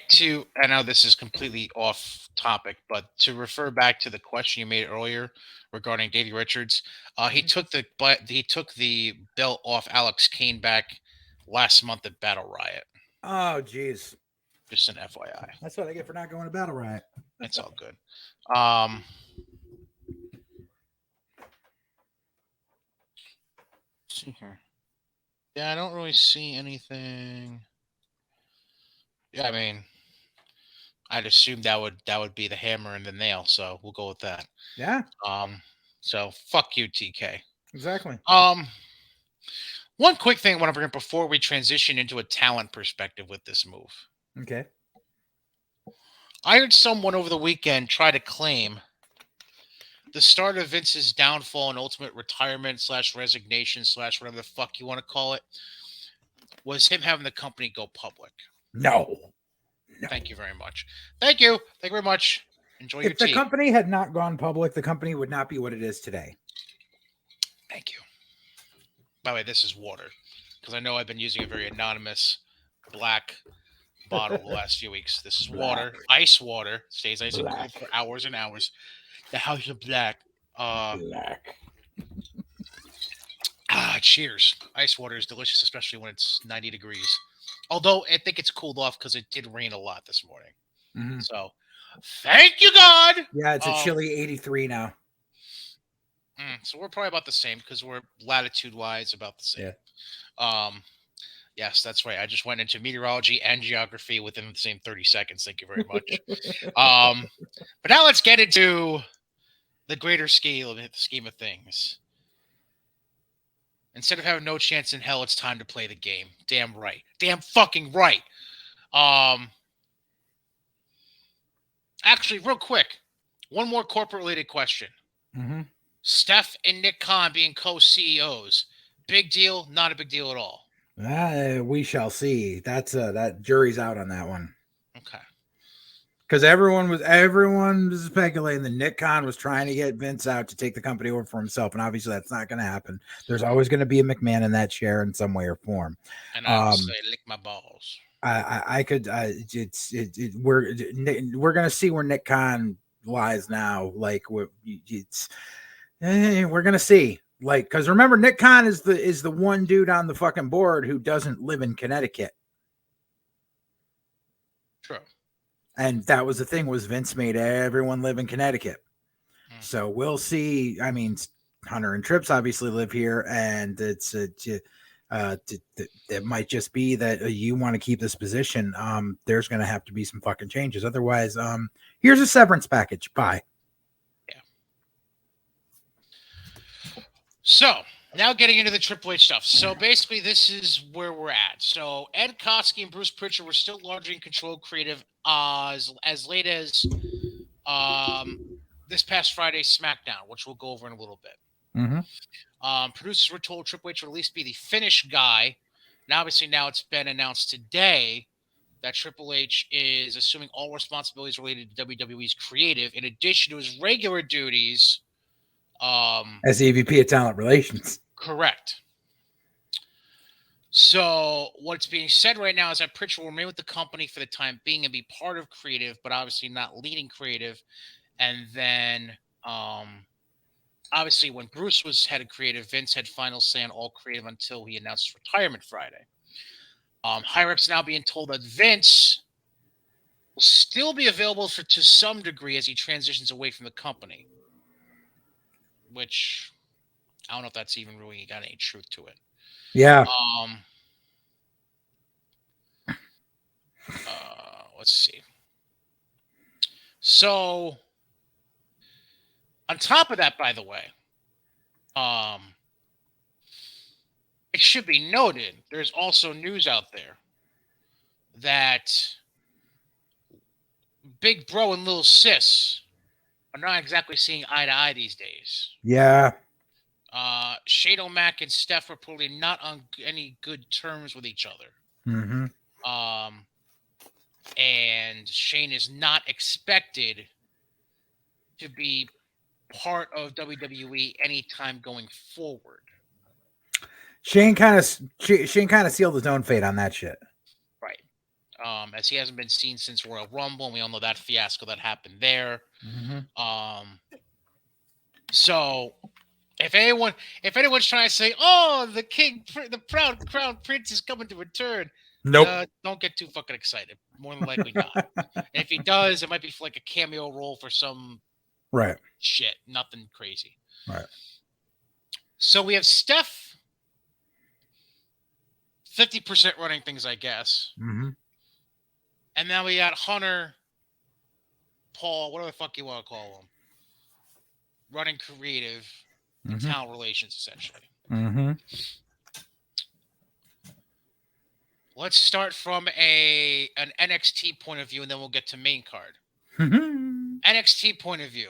I know this is completely off topic, but to refer back to the question you made earlier regarding Davey Richards, he took the belt off Alex Kane back last month at Battle Riot. Oh, geez. Just an FYI. That's what I get for not going to Battle Riot. It's all good. Let's see here. Yeah, I don't really see anything. Yeah, I mean, I'd assume that would be the hammer and the nail, so we'll go with that. Yeah. So fuck you, TK. Exactly. One quick thing I want to bring up before we transition into a talent perspective with this move. Okay. I heard someone over the weekend try to claim the start of Vince's downfall and ultimate retirement / resignation / whatever the fuck you want to call it was him having the company go public. No. Thank you very much. Thank you very much. Enjoy your tea. If the company had not gone public, the company would not be what it is today. Thank you. By the way, this is water, because I know I've been using a very anonymous black bottle the last few weeks. This is water, ice water, stays ice and cool for hours and hours. The house of black. Cheers. Ice water is delicious, especially when it's 90 degrees. Although I think it's cooled off because it did rain a lot this morning. Mm-hmm. So, thank you, God. Yeah, it's a chilly 83 now. So we're probably about the same, because we're latitude-wise about the same. Yeah. Yes, that's right. I just went into meteorology and geography within the same 30 seconds. Thank you very much. But now let's get into the greater scheme of things. Instead of having no chance in hell, it's time to play the game. Damn right. Damn fucking right. Actually, real quick, one more corporate-related question. Mm-hmm. Steph and Nick Khan being co-CEOs. Big deal, not a big deal at all. We shall see. That's that jury's out on that one. Okay. Because everyone was speculating that Nick Khan was trying to get Vince out to take the company over for himself, and obviously that's not going to happen. There's always going to be a McMahon in that chair in some way or form. And I will say, lick my balls. I could. We're going to see where Nick Khan lies now. Like we're going to see. Like, because remember, Nick Khan is the one dude on the fucking board who doesn't live in Connecticut. True. And that was the thing, was Vince made everyone live in Connecticut. So we'll see. I mean, Hunter and Trips obviously live here, and it might just be that you want to keep this position. There's going to have to be some fucking changes. Otherwise, here's a severance package. Bye. Yeah. So now getting into the Triple H stuff. So basically, this is where we're at. So Ed Koskey and Bruce Pritchard were still largely in control of creative as late as this past Friday's SmackDown, which we'll go over in a little bit. Mm-hmm. Producers were told Triple H would at least be the finish guy. And obviously now it's been announced today that Triple H is assuming all responsibilities related to WWE's creative, in addition to his regular duties. As EVP of Talent Relations. Correct. So what's being said right now is that Pritchard will remain with the company for the time being and be part of creative, but obviously not leading creative. And then obviously when Bruce was head of creative, Vince had final say on all creative until he announced his retirement Friday. Higher-ups now being told that Vince will still be available to some degree as he transitions away from the company, which I don't know if that's even really got any truth to it. Yeah. Let's see. So, on top of that, by the way, it should be noted, there's also news out there that Big Bro and Little Sis are not exactly seeing eye to eye these days. Yeah. Shane O'Mac and Steph are probably not on any good terms with each other. Mm-hmm. And Shane is not expected to be part of WWE anytime going forward. Shane kind of sealed his own fate on that shit. Right. As he hasn't been seen since Royal Rumble, and we all know that fiasco that happened there. Mm-hmm. So if anyone's trying to say, "Oh, the proud crown prince is coming to return," nope. Don't get too fucking excited. More than likely not. And if he does, it might be for like a cameo role for some shit. Nothing crazy. Right. So we have Steph 50% running things, I guess. Mm-hmm. And then we got Hunter, Paul, whatever the fuck you want to call him, running creative and talent relations, essentially. Mm-hmm. Let's start from an NXT point of view, and then we'll get to main card. NXT point of view.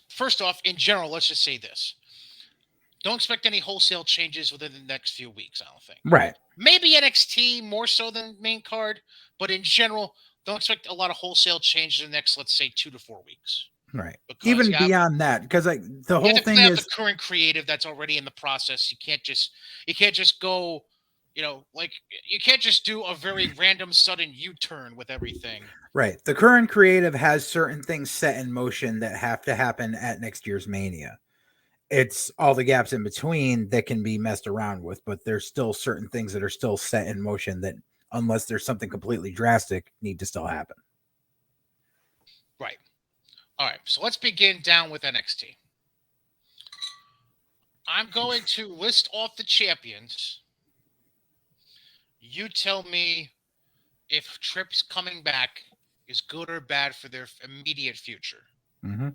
First off, in general, let's just say this. Don't expect any wholesale changes within the next few weeks, I don't think. Right. Maybe NXT more so than main card, but in general, don't expect a lot of wholesale changes in the next, let's say, 2 to 4 weeks. Right. Even beyond that, because like the whole thing is the current creative that's already in the process. You can't just go, you can't just do a very random sudden U-turn with everything. Right. The current creative has certain things set in motion that have to happen at next year's Mania. It's all the gaps in between that can be messed around with, but there's still certain things that are still set in motion that, unless there's something completely drastic, need to still happen. Right. All right. So let's begin down with NXT. I'm going to list off the champions. You tell me if Tripp's coming back is good or bad for their immediate future. Mm-hmm.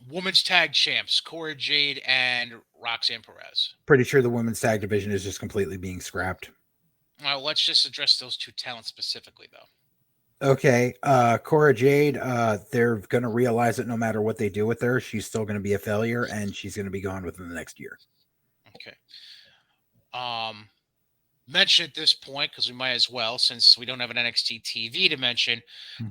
Women's tag champs, Cora Jade and Roxanne Perez. Pretty sure the women's tag division is just completely being scrapped. All right, let's just address those two talents specifically, though. Okay, Cora Jade, they're gonna realize that no matter what they do with her, she's still gonna be a failure, and she's gonna be gone within the next year. Okay. Mention at this point, because we might as well, since we don't have an NXT TV to mention,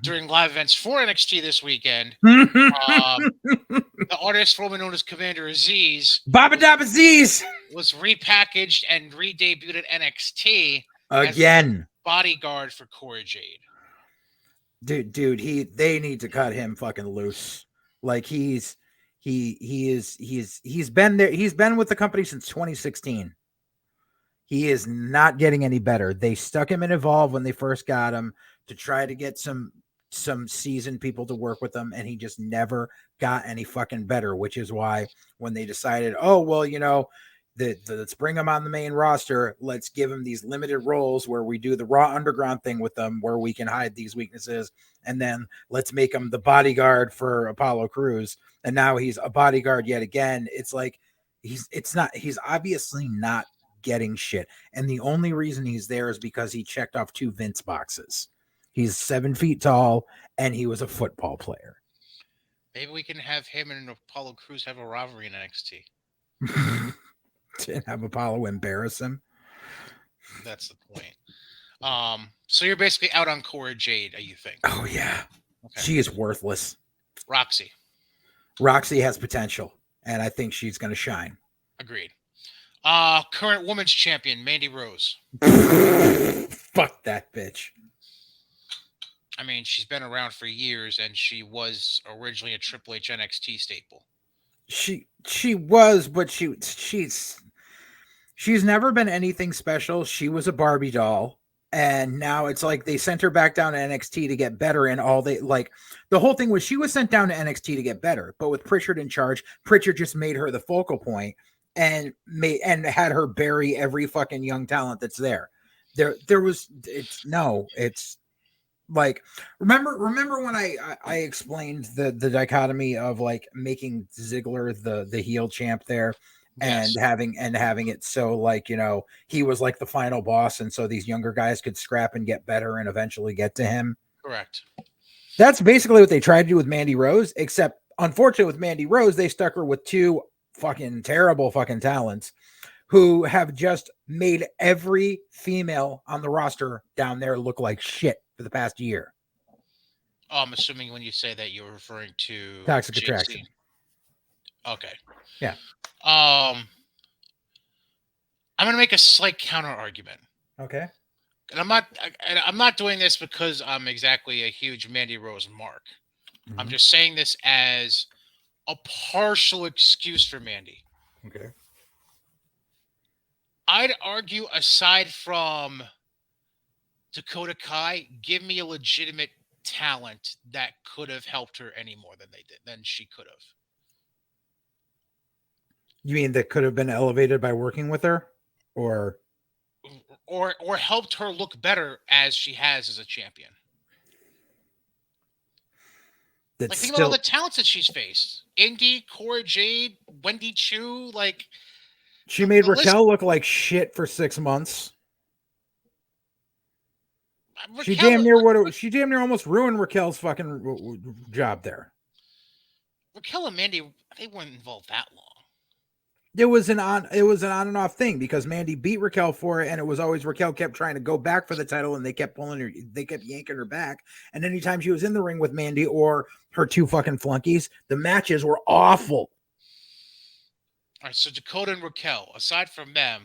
during live events for NXT this weekend, the artist formerly known as Commander Aziz Baba Dabba Z's was repackaged and re-debuted at NXT as again. bodyguard for Cora Jade. Dude, they need to cut him fucking loose. Like he's been there. He's been with the company since 2016. He is not getting any better. They stuck him in Evolve when they first got him to try to get some seasoned people to work with him, and he just never got any fucking better, which is why when they decided, oh, well, you know, let's bring him on the main roster, let's give him these limited roles where we do the Raw Underground thing with them, where we can hide these weaknesses, and then let's make him the bodyguard for Apollo Crews. And now he's a bodyguard yet again. It's like he's obviously not getting shit, and the only reason he's there is because he checked off 2 Vince boxes. He's 7 feet tall, and he was a football player. Maybe we can have him and Apollo Crews have a rivalry in NXT. To have Apollo embarrass him. That's the point. So you're basically out on Cora Jade, you think? Oh yeah, okay. She is worthless. Roxy has potential, and I think she's going to shine. Agreed. Current women's champion, Mandy Rose. Fuck that bitch. I mean, she's been around for years, and she was originally a Triple H NXT staple. She was, but she's never been anything special. She was a Barbie doll, and now it's like they sent her back down to NXT to get better, and all they like the whole thing was she was sent down to NXT to get better, but with Pritchard in charge, Pritchard just made her the focal point and had her bury every fucking young talent that's there. It's like remember when I explained the dichotomy of like making Ziggler the heel champ there, and having it so like, you know, he was like the final boss, and so these younger guys could scrap and get better and eventually get to him. Correct. That's basically what they tried to do with Mandy Rose, except unfortunately with Mandy Rose they stuck her with 2 fucking terrible fucking talents who have just made every female on the roster down there look like shit for the past year. Oh, I'm assuming when you say that you're referring to Toxic Attraction. Okay. Yeah. I'm going to make a slight counter argument. Okay. And I'm not doing this because I'm exactly a huge Mandy Rose mark. Mm-hmm. I'm just saying this as a partial excuse for Mandy. Okay. I'd argue, aside from Dakota Kai, give me a legitimate talent that could have helped her any more than she could have. You mean that could have been elevated by working with her, or helped her look better as she has as a champion? Like, think about all the talents that she's faced. Indy, Cora Jade, Wendy Chu, like... She made Raquel look like shit for 6 months. She damn near almost ruined Raquel's fucking job there. Raquel and Mandy, they weren't involved that long. It was an on and off thing because Mandy beat Raquel for it, and it was always Raquel kept trying to go back for the title, and they kept yanking her back. And anytime she was in the ring with Mandy or her 2 fucking flunkies, the matches were awful. All right, so Dakota and Raquel, aside from them,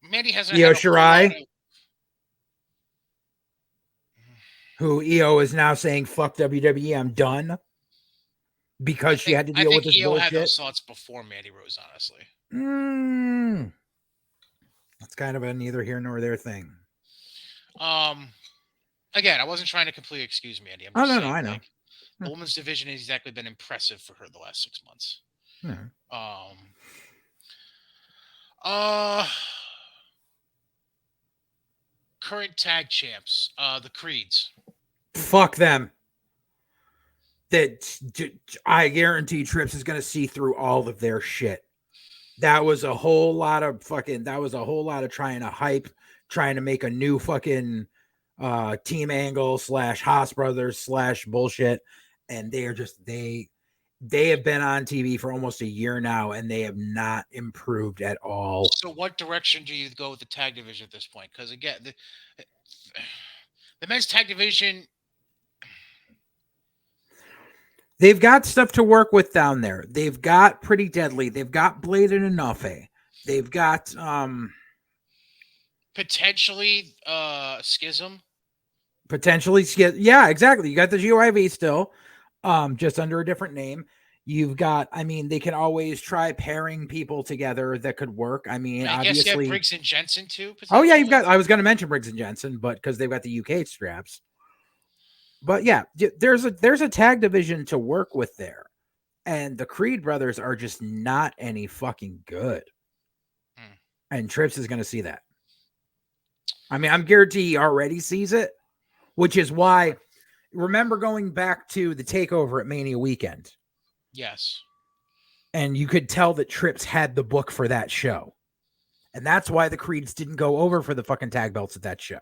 Mandy hasn't Io Shirai, who Io is now saying, fuck WWE, I'm done. Because she had to deal with this Io bullshit. Had those thoughts before Mandy Rose, honestly. That's kind of a neither here nor there thing. Again, I wasn't trying to completely excuse Mandy. I'm just saying, I know. Like, the women's division has exactly been impressive for her the last 6 months. Current tag champs, the Creeds. Fuck them. I guarantee Trips is going to see through all of their shit. That was a whole lot of trying to hype, trying to make a new fucking Team Angle / Haas Brothers / bullshit, and they are just they have been on TV for almost a year now, and they have not improved at all. So, what direction do you go with the tag division at this point? Because again, the men's tag division, they've got stuff to work with down there. They've got Pretty Deadly. They've got Blade and Enough. They've got potentially Schism. potentially, yeah, exactly. You got the GOIV still, just under a different name. You've got, I mean, they can always try pairing people together that could work. I mean, I obviously, guess you have Briggs and Jensen too. Oh yeah, you've got. I was going to mention Briggs and Jensen, but because they've got the UK straps. But yeah, there's a tag division to work with there, and the Creed brothers are just not any fucking good. And Trips is going to see that. I mean, I'm guaranteed he already sees it, which is why. Remember going back to the takeover at Mania weekend? Yes. And you could tell that Trips had the book for that show. And that's why the Creeds didn't go over for the fucking tag belts at that show.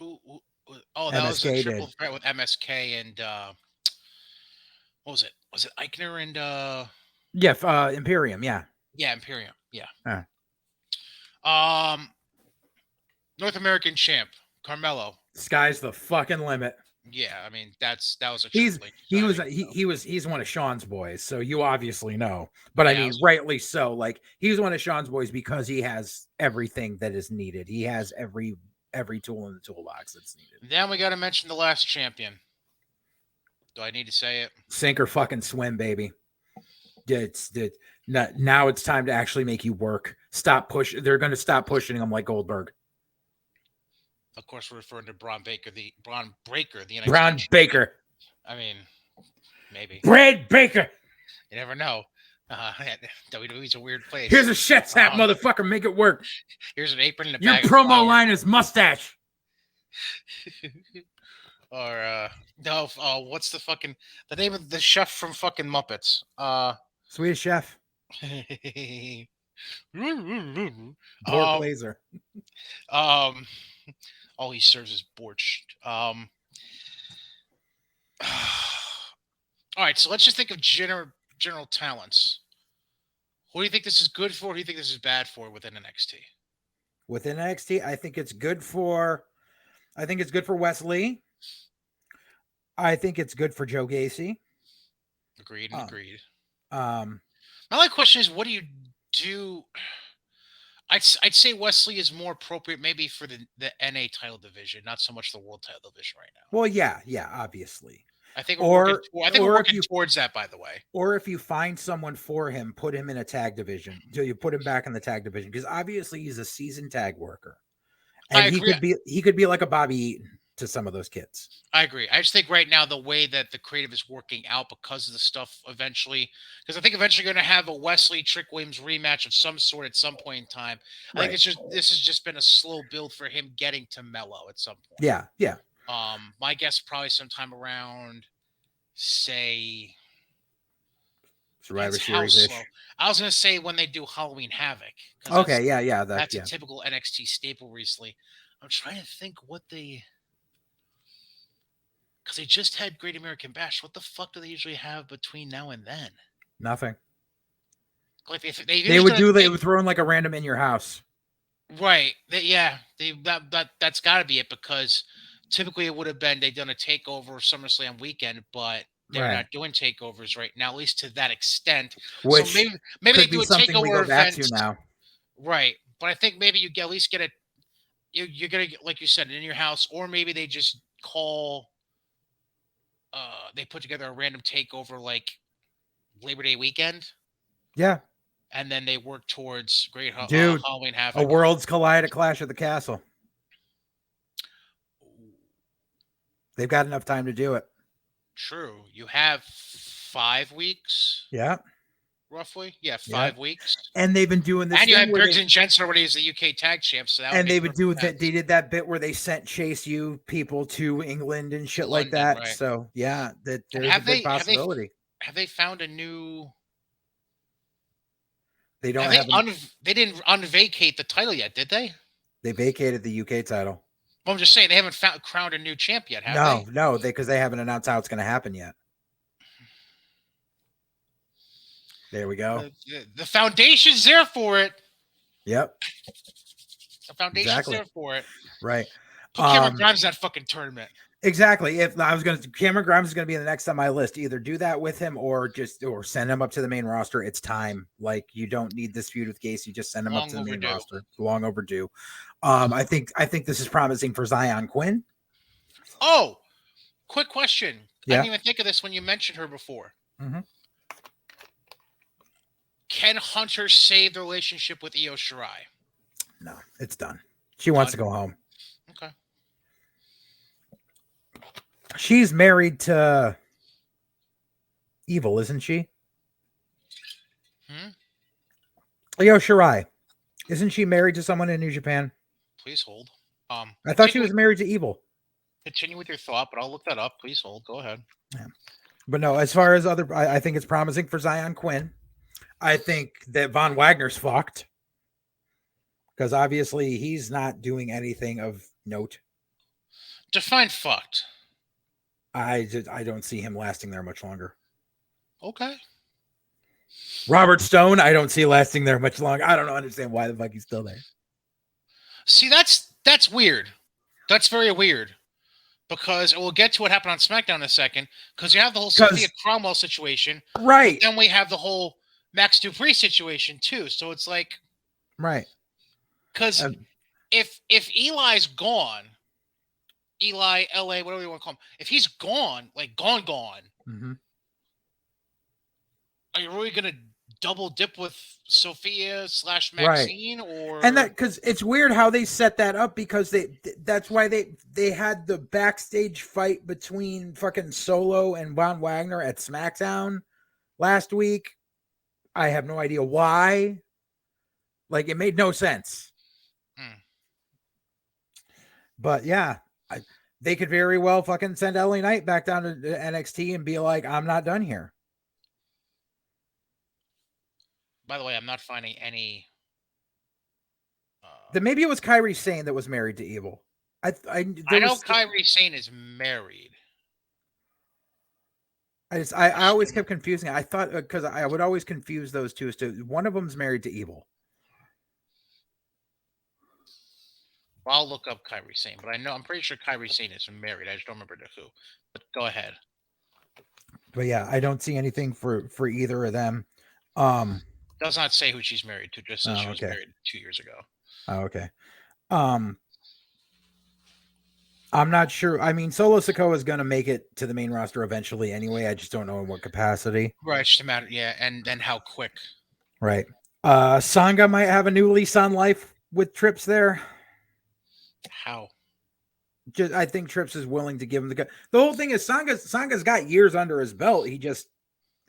Oh, that was a triple threat with MSK and what was it? Was it Eichner and yeah, Imperium, yeah. Yeah, Imperium, yeah. North American champ, Carmelo. Sky's the fucking limit. Yeah, I mean that was a he's one of Sean's boys, so you obviously know. But I mean, rightly so. Like, he's one of Sean's boys because he has everything that is needed. He has every tool in the toolbox that's needed. Then we got to mention the last champion. Do I need to say it? Sink or fucking swim, baby. Now it's time to actually make you work. Stop push. They're going to stop pushing him like Goldberg. Of course, we're referring to Braun Breaker, the NXT Braun Baker. I mean, maybe. Brad Baker. You never know. WWE's a weird place. Here's a chef's hat, motherfucker. Make it work. Here's an apron and a Your bag promo line is mustache. Or no, what's the name of the chef from fucking Muppets? Swedish Chef. Bork Laser. All he serves is borscht. All right, so let's just think of general talents. Who do you think this is good for? Who do you think this is bad for within NXT? Within NXT, I think it's good for Wesley. I think it's good for Joe Gacy. Agreed. My only question is, what do you do? I'd say Wesley is more appropriate maybe for the NA title division, not so much the world title division right now. Well, yeah, obviously. I think we're working towards that, by the way. Or if you find someone for him, put him in a tag division. So you put him back in the tag division, because obviously he's a seasoned tag worker, and he could be like a Bobby Eaton to some of those kids. I agree. I just think right now the way that the creative is working out because of the stuff eventually, because I think eventually going to have a Wesley Trick Williams rematch of some sort at some point in time. I think this has just been a slow build for him getting to Mello at some point. Yeah. My guess probably sometime around, say, Survivor Series-ish. I was going to say when they do Halloween Havoc. Okay, yeah. That's a typical NXT staple recently. I'm trying to think what they... Because they just had Great American Bash. What the fuck do they usually have between now and then? Nothing. Like they would throw in like a random in your house. Right. That's got to be it, because typically it would have been they've done a takeover SummerSlam weekend, but they're not doing takeovers right now, at least to that extent. Which so maybe they do a takeover event now. Right. But I think maybe you at least get you're gonna get, like you said, in your house, or maybe they just call. They put together a random takeover like Labor Day weekend. Yeah. And then they work towards Halloween Havoc. A Worlds Collide, a Clash at the Castle. They've got enough time to do it. True. You have 5 weeks. Yeah. Roughly. Yeah, 5 weeks. And they've been doing this. And you have Briggs and Jensen already as the UK tag champs. So they've been doing that. They did that bit where they sent Chase U people to England and shit like that. Right. So yeah, there's a big possibility. Have they found a new? They don't they didn't unvacate the title yet, did they? They vacated the UK title. Well, I'm just saying they haven't crowned a new champ yet, have they? No, because they haven't announced how it's going to happen yet. There we go. The foundation's there for it. Yep. The foundation's there for it. Right. Put Cameron Grimes in that fucking tournament. Exactly. If I was going to, Cameron Grimes is going to be the next on my list. Either do that with him or send him up to the main roster. It's time. Like, you don't need this feud with Gacy. Just send him up to the main roster. Long overdue. I think this is promising for Zion Quinn. Oh, quick question. Yeah. I didn't even think of this when you mentioned her before. Mm-hmm. Can Hunter save the relationship with Io Shirai? No, it's done. She wants to go home. Okay. She's married to Evil, isn't she? Io Shirai. Isn't she married to someone in New Japan? Please hold. I thought she was married to Evil. Continue with your thought, but I'll look that up. Please hold. Go ahead. Yeah. But no, as far as I think it's promising for Zion Quinn. I think that Von Wagner's fucked because obviously he's not doing anything of note. Define fucked. I don't see him lasting there much longer. Okay. Robert Stone, I don't see lasting there much longer. I don't understand why the fuck he's still there. See, that's weird. That's very weird. Because we'll get to what happened on SmackDown in a second. Because you have the whole Sophia Cromwell situation. Right. Then we have the whole Max Dupree situation too. So it's like. Right. Because if Eli's gone, Eli, LA, whatever you want to call him, if he's gone, like gone, mm-hmm. Are you really going to double dip with Sophia / Maxine? Right. Or and that because it's weird how they set that up because that's why they had the backstage fight between fucking Solo and Von Wagner at SmackDown last week. I have no idea why. Like, it made no sense. But yeah, they could very well fucking send LA Knight back down to NXT and be like, I'm not done here. By the way, I'm not finding any. Then maybe it was Kairi Sane that was married to Evil. I know Kairi Sane is married. I always kept confusing. I thought because I would always confuse those two as to one of them's married to Evil. Well, I'll look up Kairi Sane, but I'm pretty sure Kairi Sane is married. I just don't remember to who. But go ahead. But yeah, I don't see anything for either of them. Does not say who she's married to. Just says she was married 2 years ago. Oh, okay. I'm not sure. I mean, Solo Sikoa is going to make it to the main roster eventually anyway. I just don't know in what capacity. Right. It's just a matter. Yeah. And how quick. Right. Sangha might have a new lease on life with Trips there. How? I think Trips is willing to give him the whole thing is Sanga's got years under his belt. They just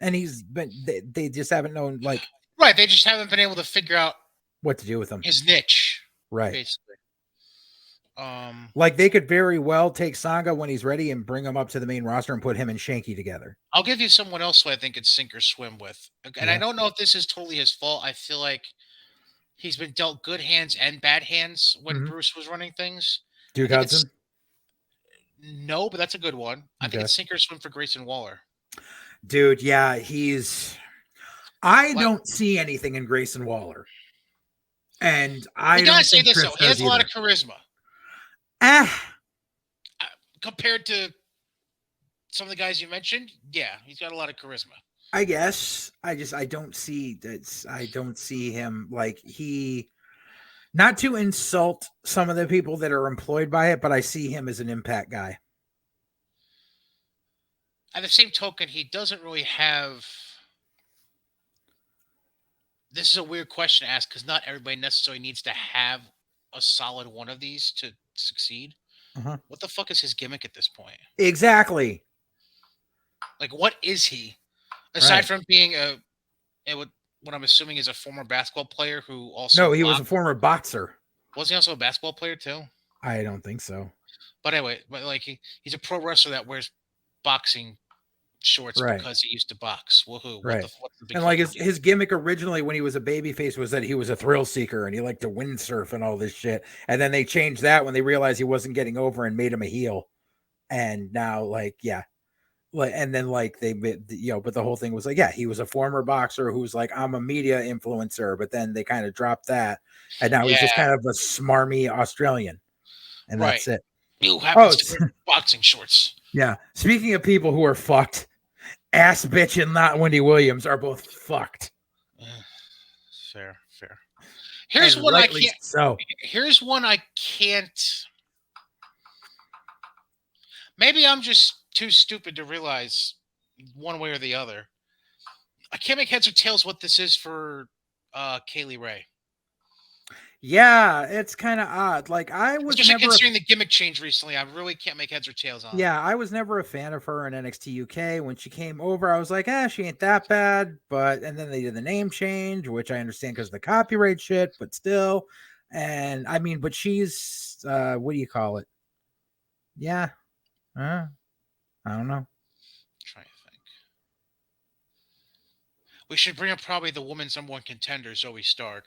haven't known, like, right. They just haven't been able to figure out what to do with him. His niche. Right. Basically. Like, they could very well take Sangha when he's ready and bring him up to the main roster and put him and Shanky together. I'll give you someone else who I think it's sink or swim with. And I don't know if this is totally his fault. I feel like he's been dealt good hands and bad hands when Bruce was running things. Duke Hudson? No, but that's a good one. I think it's sink or swim for Grayson Waller. Dude, yeah, I don't see anything in Grayson Waller. And I gotta say this, though. He has a lot of charisma. Compared to some of the guys you mentioned, yeah, he's got a lot of charisma. I guess. I don't see that. I don't see him like not to insult some of the people that are employed by it, but I see him as an Impact guy. At the same token, he doesn't really have. This is a weird question to ask because not everybody necessarily needs to have a solid one of these to succeed. What the fuck is his gimmick at this point? Exactly. Like, what is he? Aside from being what I'm assuming is a former basketball player who also... No, he was a former boxer. Was he also a basketball player too? I don't think so. But anyway, he's a pro wrestler that wears boxing shorts Right. because he used to box. Woohoo! Right. What's the big And like fucking his gimmick originally when he was a babyface was that he was a thrill seeker and he liked to windsurf and all this shit. And then they changed that when they realized he wasn't getting over and made him a heel. And now, like, yeah, like, and then like they, but the whole thing was like, yeah, he was a former boxer who's like, I'm a media influencer, but then they kind of dropped that, and now he's just Yeah, kind of a smarmy Australian, and right. that's it. Who Oh, happens to wear boxing shorts? yeah. Speaking of people who are fucked, ass bitch and not Wendy Williams are both fucked, Fair, fair. and Here's one I rightly can't. so. Here's one I can't. Maybe I'm just too stupid to realize one way or the other. I can't make heads or tails what this is for Kaylee Ray. Yeah, it's kind of odd. Like I was Especially never considering the gimmick change recently, I really can't make heads or tails on it. Yeah, I was never a fan of her in NXT UK. When she came over, I was like, she ain't that bad. But and then they did the name change, which I understand because of the copyright shit, but still. And I mean, but she's what do you call it? Yeah. I don't know. Trying to think. We should bring up probably the women's number one contender, Zoe Stark.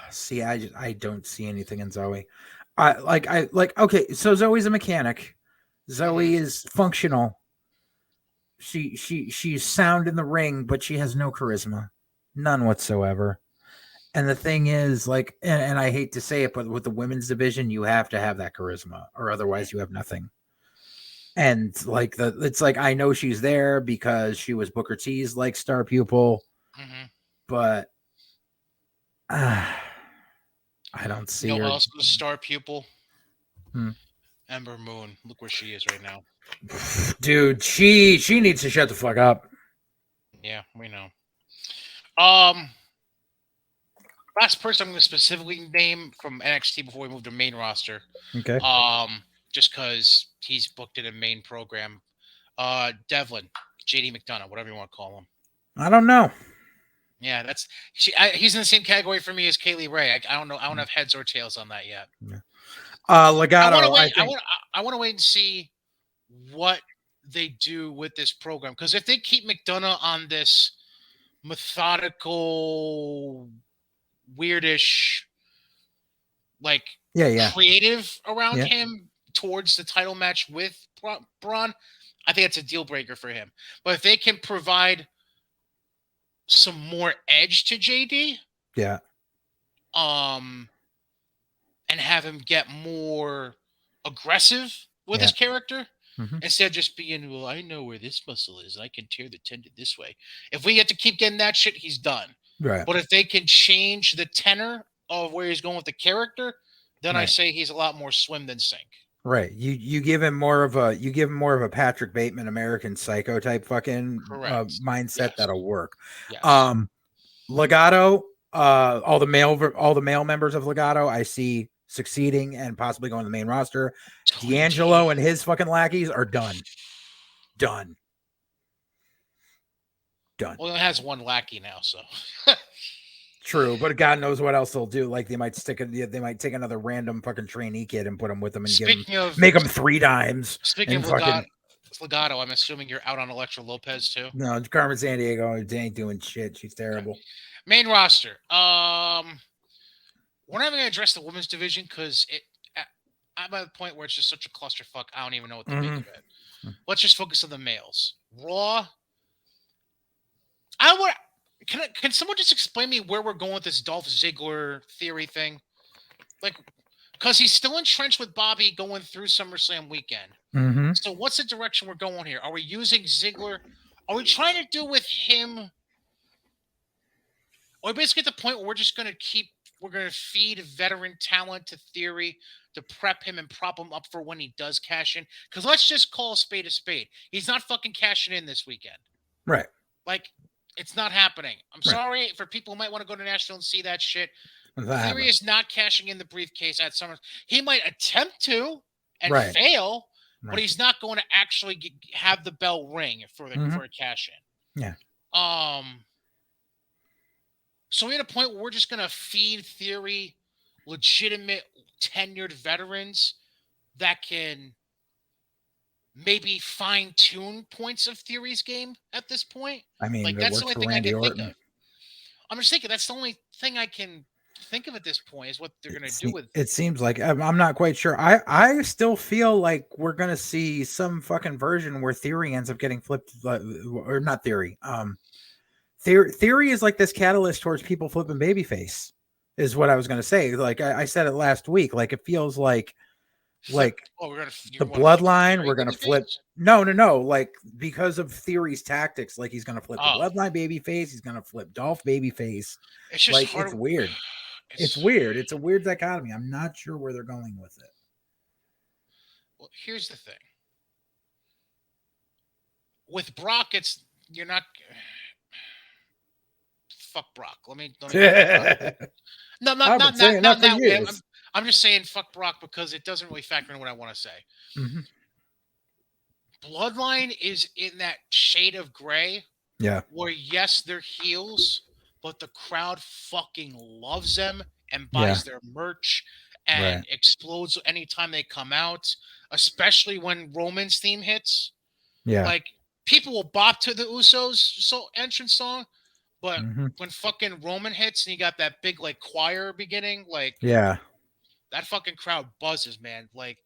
See, I don't see anything in Zoe. I like okay, so Zoe's a mechanic. Zoe is functional. She's sound in the ring, but she has no charisma. None whatsoever. And the thing is, like, and I hate to say it, but with the women's division, you have to have that charisma, or otherwise you have nothing. And like it's like I know she's there because she was Booker T's like star pupil, but I don't see You know her. who else was a star pupil? Hmm. Ember Moon. Look where she is right now. Dude, she needs to shut the fuck up. Yeah, we know. Last person I'm going to specifically name from NXT before we move to main roster. Okay. Just because he's booked in a main program. Devlin, JD McDonough, whatever you want to call him. I don't know. Yeah, he's in the same category for me as Kaylee Ray. I don't know. I don't have heads or tails on that yet. Yeah. Legato. I want to wait and see what they do with this program, because if they keep McDonough on this methodical, weirdish, like creative around him towards the title match with Braun, I think it's a deal breaker for him. But if they can provide some more edge to JD, and have him get more aggressive with his character, instead of just being, well, I know where this muscle is, I can tear the tendon this way. If we get to keep getting that shit, he's done. Right. But if they can change the tenor of where he's going with the character, then I say he's a lot more swim than sink. Right. You give him more of a Patrick Bateman American Psycho type fucking mindset that'll work. Yes. Legato, all the male members of Legato, I see succeeding and possibly going to the main roster. D'Angelo and his fucking lackeys are done. Well, he has one lackey now, so true, but God knows what else they'll do. Like they might take another random fucking trainee kid and put him with them and make him 3 times. Speaking of Legato, I'm assuming you're out on Elektra Lopez too. No, Carmen Sandiego ain't doing shit. She's terrible. Okay. Main roster. We're not even gonna address the women's division because I'm at a point where it's just such a clusterfuck. I don't even know what to make of it. Let's just focus on the males. Raw. Can someone just explain me where we're going with this Dolph Ziggler theory thing? Like, because he's still entrenched with Bobby going through SummerSlam weekend. So what's the direction we're going here? Are we using Ziggler? Are we trying to do with him? Or basically at the point where we're going to feed veteran talent to Theory to prep him and prop him up for when he does cash in? Because let's just call a spade a spade. He's not fucking cashing in this weekend. Right. Like, it's not happening. I'm sorry for people who might want to go to Nashville and see that shit. Theory is not cashing in the briefcase at SummerSlam. He might attempt to and fail, but he's not going to actually have the bell ring for a cash in. Yeah. So we're at a point where we're just going to feed Theory legitimate tenured veterans that can maybe fine-tune points of Theory's game at this point. I mean, Like, it that's the works only for thing I Randy can think Orton. of. I'm just thinking that's the only thing I can think of at this point is what they're going to do with. It seems like I'm not quite sure. I still feel like we're gonna see some fucking version where Theory ends up getting flipped, or not Theory. Theory is like this catalyst towards people flipping babyface, is what I was gonna say. Like I said it last week. Like it feels like Flip. like Oh, the you want to flip bloodline. Theory We're gonna flip. babyface? No. Like because of Theory's tactics, like he's gonna flip the Oh, bloodline babyface. He's gonna flip Dolph babyface. it's just Like hard. it's weird. It's It's weird. It's a weird dichotomy. I'm not sure where they're going with it. well, here's the thing. With Brock, it's you're not. Fuck Brock. Let me put it. No, I've been saying not that in for that way. years. I'm just saying fuck Brock because it doesn't really factor in what I want to say. Mm-hmm. Bloodline is in that shade of gray Yeah. where yes, they're heels, but the crowd fucking loves them and Yeah. buys their merch and Right. explodes anytime they come out, especially when Roman's theme hits. Yeah. Like people will bop to the Usos entrance song, but Mm-hmm. when fucking Roman hits and you got that big like choir beginning, like Yeah. that fucking crowd buzzes, man. Like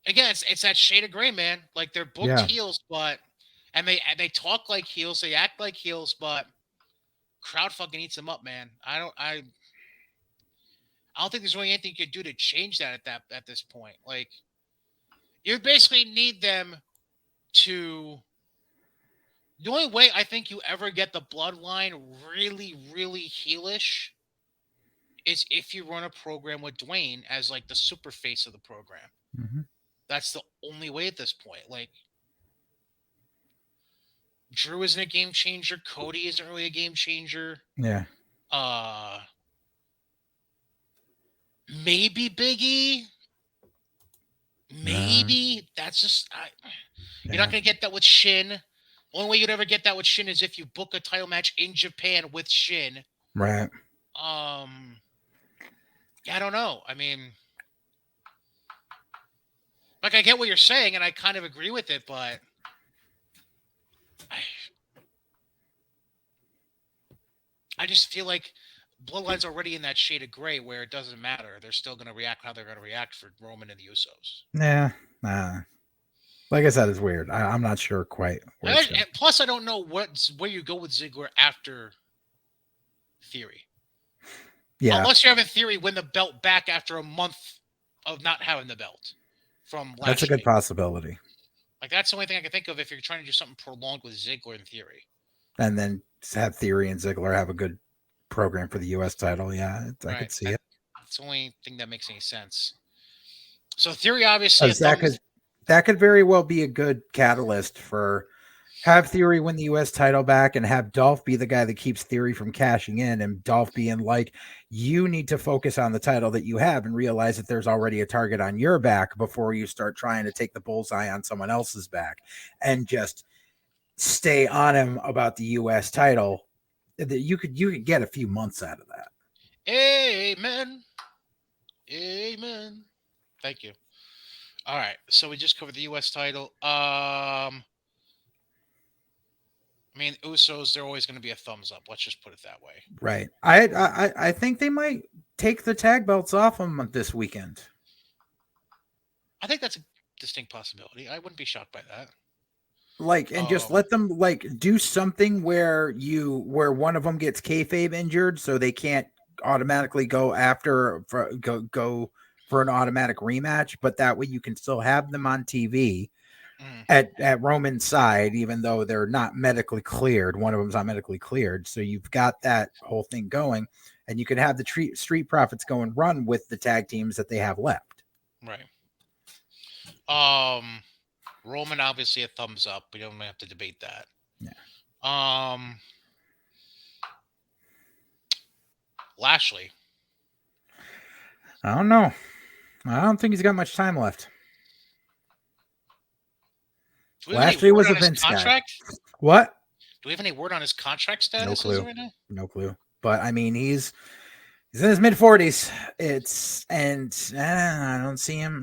again, it's that shade of gray, man. Like they're booked Yeah. heels, but and they talk like heels, they act like heels, but crowd fucking eats them up, man. I don't think there's really anything you could do to change that at this point. Like you basically need them to. The only way I think you ever get the bloodline really, really heelish is if you run a program with Dwayne as like the super face of the program. Mm-hmm. That's the only way at this point. Like Drew isn't a game changer. Cody isn't really a game changer. Yeah. Uh maybe Biggie. Maybe that's just you're not gonna get that with Shin. The only way you'd ever get that with Shin is if you book a title match in Japan with Shin. Right. I don't know. I mean, like I get what you're saying, and I kind of agree with it, but I just feel like Bloodline's already in that shade of gray where it doesn't matter. They're still going to react how they're going to react for Roman and the Usos. Yeah. Like I said, it's weird. I'm not sure quite. And plus, I don't know where you go with Ziggler after Theory. Yeah. Unless you have a Theory win the belt back after a month of not having the belt from last That's a good possibility. Like, that's the only thing I can think of if you're trying to do something prolonged with Ziggler and Theory. And then have Theory and Ziggler have a good program for the U.S. title. Yeah, I could see it. That's the only thing that makes any sense. So Theory, obviously, that could very well be a good catalyst for have Theory win the U.S. title back and have Dolph be the guy that keeps Theory from cashing in, and Dolph being like, you need to focus on the title that you have and realize that there's already a target on your back before you start trying to take the bullseye on someone else's back, and just stay on him about the U.S. title. That you could get a few months out of that. Amen. Amen. Thank you. All right, so we just covered the U.S. title. I mean, Usos, they're always going to be a thumbs up. Let's just put it that way. Right. I think they might take the tag belts off them this weekend. I think that's a distinct possibility. I wouldn't be shocked by that. Like, and just let them like do something where one of them gets kayfabe injured, so they can't automatically go for an automatic rematch, but that way you can still have them on TV at Roman's side, even though they're not medically cleared. One of them's not medically cleared. So you've got that whole thing going, and you can have the Street Profits go and run with the tag teams that they have left. Right. Roman, obviously a thumbs up. We don't have to debate that. Yeah. Lashley. I don't know. I don't think he's got much time left. Lashley was a Vince contract. What? Do we have any word on his contract status? No clue. Right now? No clue. But I mean, he's He's in his mid 40s. I don't see him.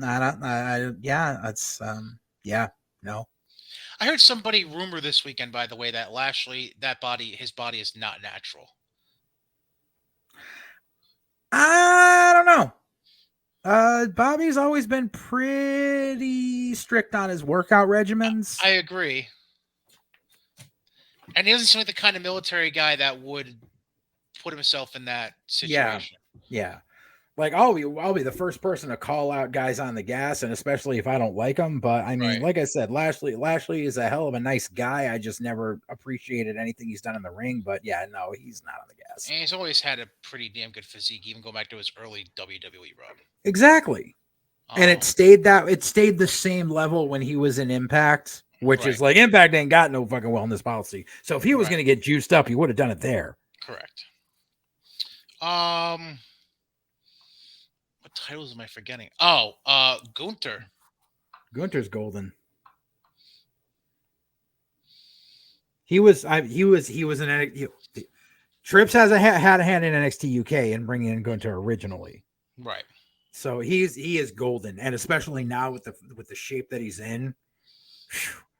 No. I heard somebody rumor this weekend, by the way, that Lashley, his body is not natural. I don't know. Bobby's always been pretty strict on his workout regimens. I agree. And he doesn't seem like the kind of military guy that would put himself in that situation. Yeah. Like I'll be the first person to call out guys on the gas, and especially if I don't like them. But I mean, like I said, Lashley is a hell of a nice guy. I just never appreciated anything he's done in the ring. But yeah, no, he's not on the gas. And he's always had a pretty damn good physique, even going back to his early WWE run. Exactly. And it stayed the same level when he was in Impact, which is like Impact ain't got no fucking wellness policy. So if he was going to get juiced up, he would have done it there. Correct. What titles am I forgetting? Oh, Gunther. Gunther's golden. He was an NXT. Trips had a hand in NXT UK and bringing in Gunther originally. Right. So he is golden, and especially now with the shape that he's in,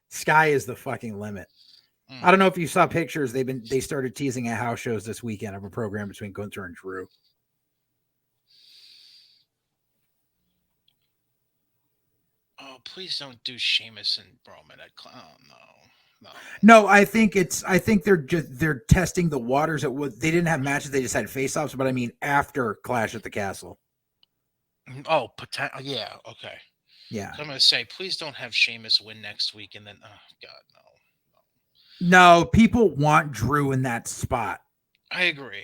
sky is the fucking limit. I don't know if you saw pictures. They started teasing at house shows this weekend of a program between Gunther and Drew. Oh, please don't do Sheamus and Roman. No, I think they're testing the waters. They didn't have matches; they just had face-offs. But I mean, after Clash at the Castle. Oh, yeah, okay. Yeah. So I'm gonna say, please don't have Sheamus win next week, and then God, no. No, people want Drew in that spot. I agree.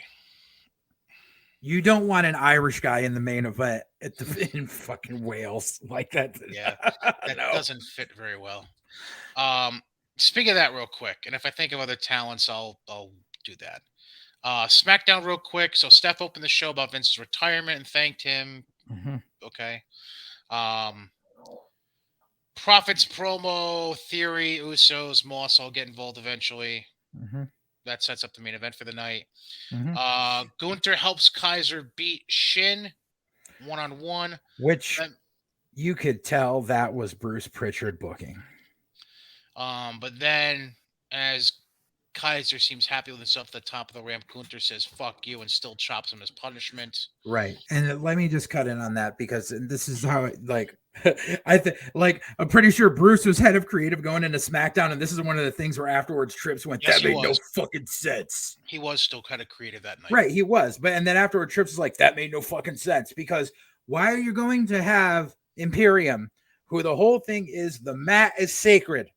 You don't want an Irish guy in the main event in fucking Wales like that. Yeah, that doesn't fit very well. Speaking of that real quick, and if I think of other talents, I'll do that. SmackDown real quick. So Steph opened the show about Vince's retirement and thanked him. Mm-hmm. Okay. Profits promo, Theory, Usos, Moss all get involved eventually. Mm-hmm. That sets up the main event for the night. Mm-hmm. Gunther helps Kaiser beat Shin one-on-one. Which you could tell that was Bruce Pritchard booking. But then as Kaiser seems happy with himself at the top of the ramp, Gunther says, fuck you, and still chops him as punishment. Right. And let me just cut in on that because this is how I'm pretty sure Bruce was head of creative going into SmackDown, and this is one of the things where afterwards Trips went, that made no fucking sense. He was still kind of creative that night. Right, he was. And then afterward Trips was like, that made no fucking sense because why are you going to have Imperium, who the whole thing is the mat is sacred,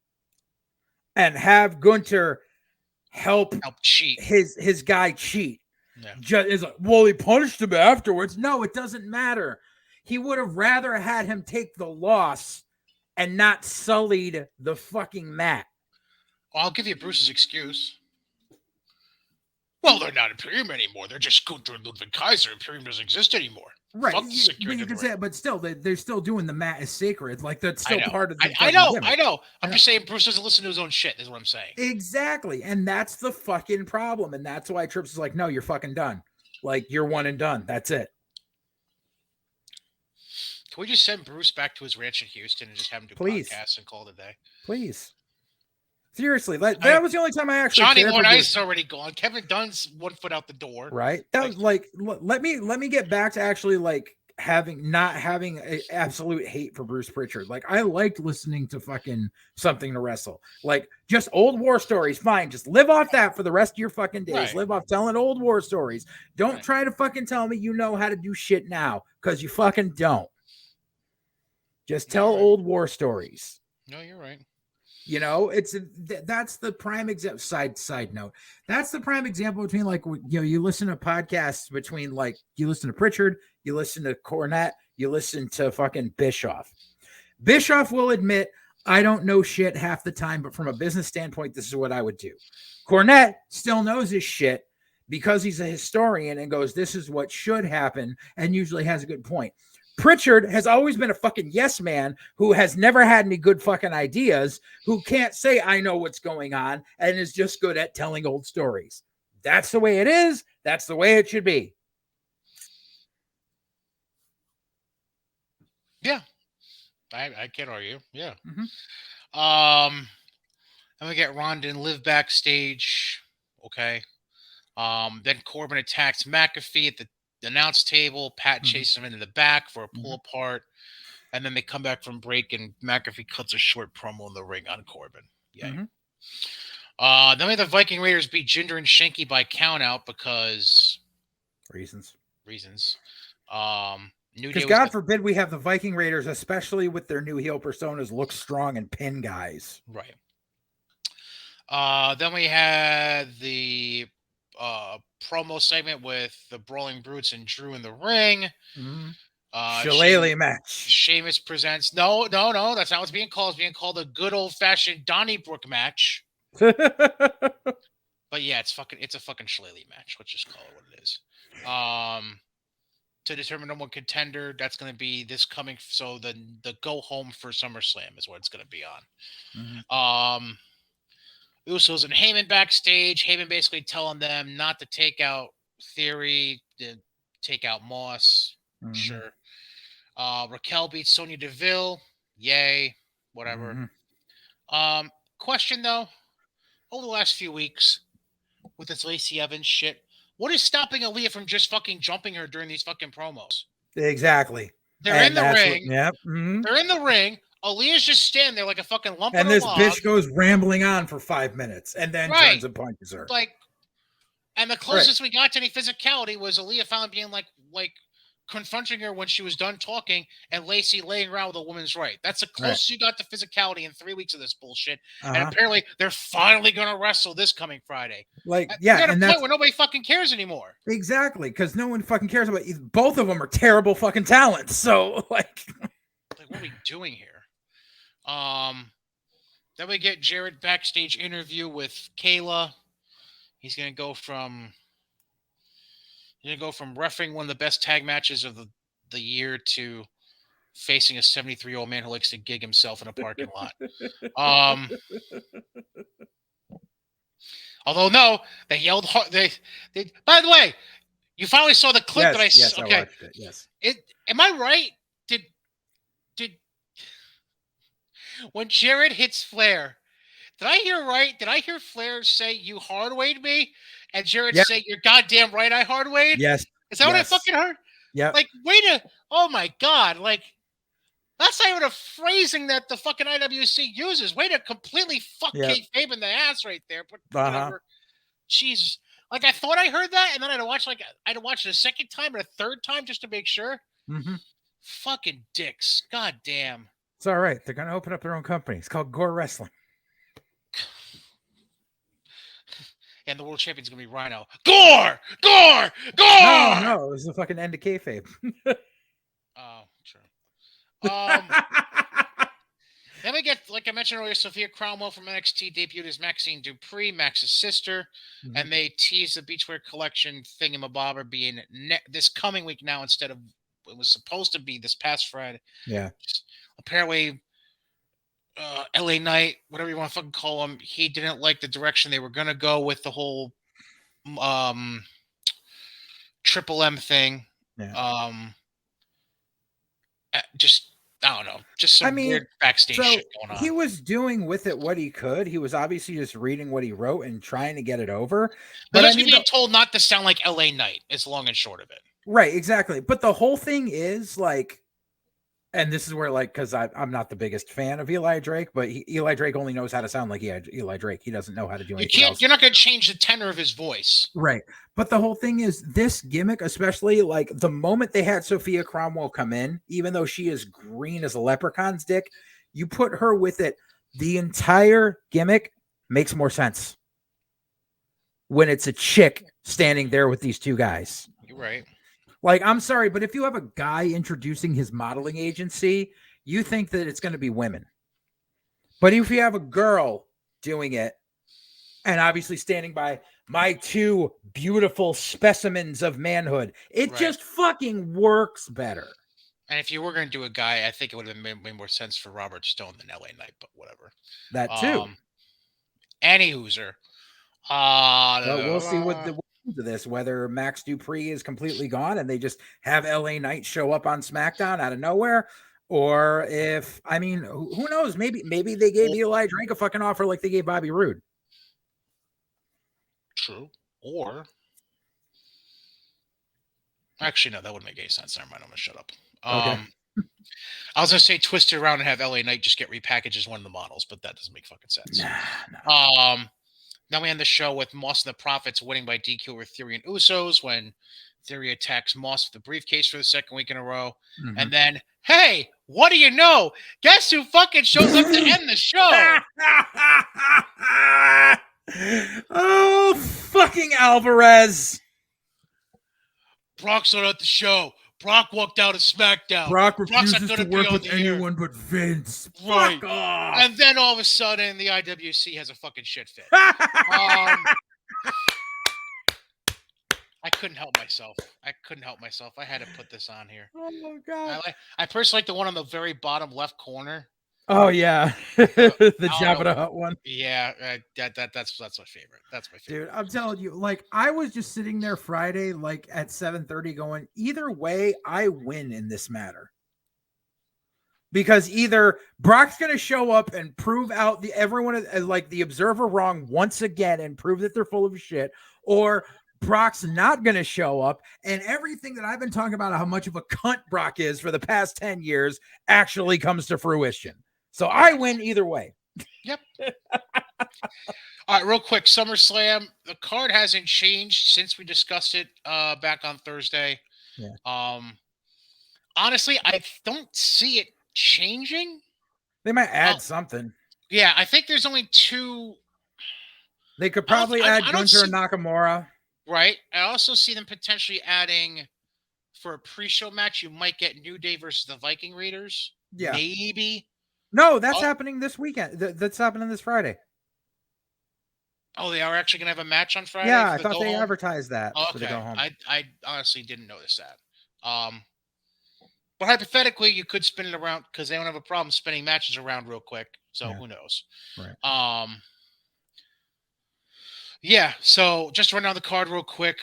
and have Gunther help cheat his guy cheat? Just is like, well, he punished him afterwards. No, it doesn't matter. He would have rather had him take the loss and not sullied the fucking mat. Well, I'll give you Bruce's excuse. Well, they're not Imperium anymore. They're just Gunther and Ludwig Kaiser. Imperium doesn't exist anymore. Right. But still, they're still doing the mat is sacred. Like that's still part of the I know. I'm just saying Bruce doesn't listen to his own shit, is what I'm saying. Exactly. And that's the fucking problem. And that's why Trips is like, no, you're fucking done. Like, you're one and done. That's it. Can we just send Bruce back to his ranch in Houston and just have him do podcasts and call it a day? Please. Seriously, that was the only time I actually. Johnny Laurinaitis is already gone. Kevin Dunn's 1 foot out the door. Right. That was like, let me get back to actually like not having an absolute hate for Bruce Pritchard. Like I liked listening to fucking Something to Wrestle. Like just old war stories. Fine. Just live off that for the rest of your fucking days. Right. Live off telling old war stories. Don't try to fucking tell me you know how to do shit now because you fucking don't. Just tell old war stories. No, you're right. You know, that's the prime example. Side note, that's the prime example between like, you know, you listen to podcasts between like you listen to Pritchard, you listen to Cornette, you listen to fucking Bischoff. Bischoff will admit I don't know shit half the time, but from a business standpoint, this is what I would do. Cornette still knows his shit because he's a historian and goes, this is what should happen, and usually has a good point. Pritchard has always been a fucking yes man who has never had any good fucking ideas, who can't say, I know what's going on, and is just good at telling old stories. That's the way it is. That's the way it should be. Yeah, I can't argue. Yeah. Mhm. And we get Ronda and Liv backstage. Okay. Then Corbin attacks McAfee at the announce table. Pat Mhm. chases him into the back for a pull Mhm. apart. And then they come back from break, and McAfee cuts a short promo in the ring on Corbin. Yay. Mhm. Then we have the Viking Raiders beat Jinder and Shanky by countout because Reasons. reasons. New Because Day was God forbid we have the Viking Raiders, especially with their new heel personas, look strong and pin guys. right. Then we had the promo segment with the Brawling Brutes and Drew in the ring. Mhm. Sheamus, Shillelagh match. Sheamus presents. No, no, no. That's not what's being called. It's being called a good old fashioned Donnybrook match. But yeah, it's a fucking shillelagh match. Let's just call it what it is. To determine number one contender, that's going to be this coming. So the go home for SummerSlam is what it's going to be Mhm. on. Usos and Heyman backstage. Heyman basically telling them not to take out Theory, to take out Moss. Mhm. Sure. Raquel beats Sonya Deville. Yay. Whatever. Mhm. Question though, over the last few weeks with this Lacey Evans shit, what is stopping Aaliyah from just fucking jumping her during these fucking promos? Exactly. They're in And the that's what, ring. yep. Mhm. They're in the ring. Aaliyah's just standing there like a fucking lump in And a this log. bitch goes rambling on for 5 minutes and then Right. turns and punches her. Like, and the closest we got to any physicality was Aaliyah finally being like confronting her when she was done talking, and Lacey laying around with a woman's right. That's the closest you got to physicality in 3 weeks of this bullshit. And apparently, they're finally gonna wrestle this coming Friday. Like, We're yeah, at a and point that's where nobody fucking cares anymore. exactly because no one fucking cares about either. Both of them are terrible fucking talents. So, like, what are we doing here? Then we get Jared backstage interview with Kayla. He's gonna go from refereeing one of the best tag matches of the year to facing a 73-year-old man who likes to gig himself in a parking lot. Although no, they yelled hard. They. By the way, you finally saw the clip that I. yes, Okay. I watched it. Yes. Am I right? Did when Jared hits Flair? Did I hear right? Did I hear Flair say you hardwayed me, and Jared Yep. say you're goddamn right I hardwayed? Yes. Is that what I fucking heard? Yeah. Like, way to. Oh my god! Like. That's not even a phrasing that the fucking IWC uses. Way to completely fuck kayfabe in the ass right there. But whatever. Jesus. Like, I thought I heard that, and then I had to watch it a second time and a third time just to make sure. Mm-hmm. Fucking dicks. God damn. It's all right. They're going to open up their own company. It's called Gore Wrestling. And the world champion's going to be Rhino. Gore! Gore! Gore! No. It was the fucking end of kayfabe. Oh, true. Then we get, like I mentioned earlier, Sophia Cromwell from NXT debuted as Maxine Dupree, Max's sister, and they teased the Beachwear collection thingamabobber being this coming week now instead of it was supposed to be this past Friday. Yeah. Apparently, LA Knight, whatever you want to fucking call him, he didn't like the direction they were going to go with the whole Triple M thing. Yeah. Just I don't know, just some weird backstage shit going on. He was doing with it what he could. He was obviously just reading what he wrote and trying to get it over. But I mean, being told not to sound like LA Knight is long and short of it. Right, exactly. But the whole thing is like, and this is where, like, because I'm not the biggest fan of Eli Drake, but Eli Drake only knows how to sound like Eli Drake. He doesn't know how to do anything else. You're not going to change the tenor of his voice. Right. But the whole thing is this gimmick, especially like the moment they had Sophia Cromwell come in, even though she is green as a leprechaun's dick, you put her with it. The entire gimmick makes more sense when it's a chick standing there with these two guys. You're right. Like, I'm sorry, but if you have a guy introducing his modeling agency, you think that it's going to be women. But if you have a girl doing it, and obviously standing by my two beautiful specimens of manhood, it just fucking works better. And if you were going to do a guy, I think it would have made more sense for Robert Stone than LA Knight, but whatever. That too. Any hooser. We'll see what the to this, whether Max Dupree is completely gone and they just have LA Knight show up on SmackDown out of nowhere, Or if, I mean, who knows? Maybe they gave Eli Drake a fucking offer like they gave Bobby Roode. True. Or actually, no, that wouldn't make any sense. Never mind. I'm gonna shut up. Okay. I was gonna say twist it around and have LA Knight just get repackaged as one of the models, but that doesn't make fucking sense. Nah. Then we end the show with Moss and the Profits winning by DQ over Theory and Usos when Theory attacks Moss with the briefcase for the second week in a row. Mm-hmm. And then, hey, what do you know? Guess who fucking shows up to end the show? Oh, fucking Alvarez. Brock's not at the show. Brock walked out of SmackDown. Brock refuses to work with anyone but Vince. Right. Fuck off. And then all of a sudden, the IWC has a fucking shit fit. I couldn't help myself. I had to put this on here. Oh, my God. I personally like the one on the very bottom left corner. Oh, yeah. The Jabba the Hutt one. Yeah, that's my favorite. That's my favorite. Dude, I'm telling you, like, I was just sitting there Friday, like, at 7:30 going, either way, I win in this matter. Because either Brock's going to show up and prove out everyone, like, the Observer wrong once again and prove that they're full of shit, or Brock's not going to show up and everything that I've been talking about how much of a cunt Brock is for the past 10 years actually comes to fruition. So I win either way. Yep. All right, real quick, SummerSlam. The card hasn't changed since we discussed it back on Thursday. Yeah. Honestly, I don't see it changing. They might add something. Yeah, I think there's only two. They could probably add Gunther and Nakamura. Right. I also see them potentially adding for a pre-show match. You might get New Day versus the Viking Raiders. Yeah. Maybe. No, that's happening this weekend. That's happening this Friday. Oh, they are actually going to have a match on Friday? Yeah, I thought they advertised that for the go home. I honestly didn't notice that. But hypothetically, you could spin it around because they don't have a problem spinning matches around real quick. So who knows? Right. Yeah, so just run down the card real quick.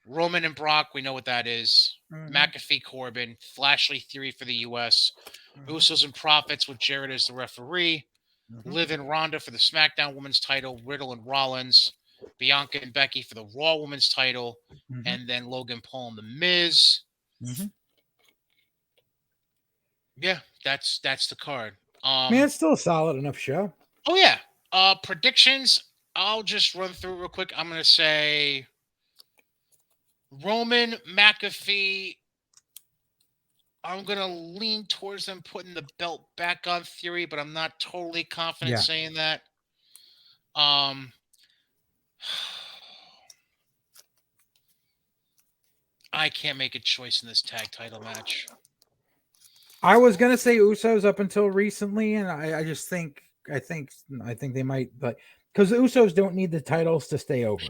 Roman and Brock, we know what that is. Mm-hmm. McAfee, Corbin, Lashley, Theory for the U.S. Mm-hmm. Usos and Profits with Jarrett as the referee. Mm-hmm. Liv and Ronda for the SmackDown Women's title. Riddle and Rollins. Bianca and Becky for the Raw Women's title. Mm-hmm. And then Logan Paul and The Miz. Mm-hmm. Yeah, that's the card. Man, it's still a solid enough show. Oh, yeah. Predictions, I'll just run through real quick. I'm going to say Roman, McAfee. I'm going to lean towards them putting the belt back on Theory, but I'm not totally confident saying that. I can't make a choice in this tag title match. I was going to say Usos up until recently, and I just think they might, like, because the Usos don't need the titles to stay over.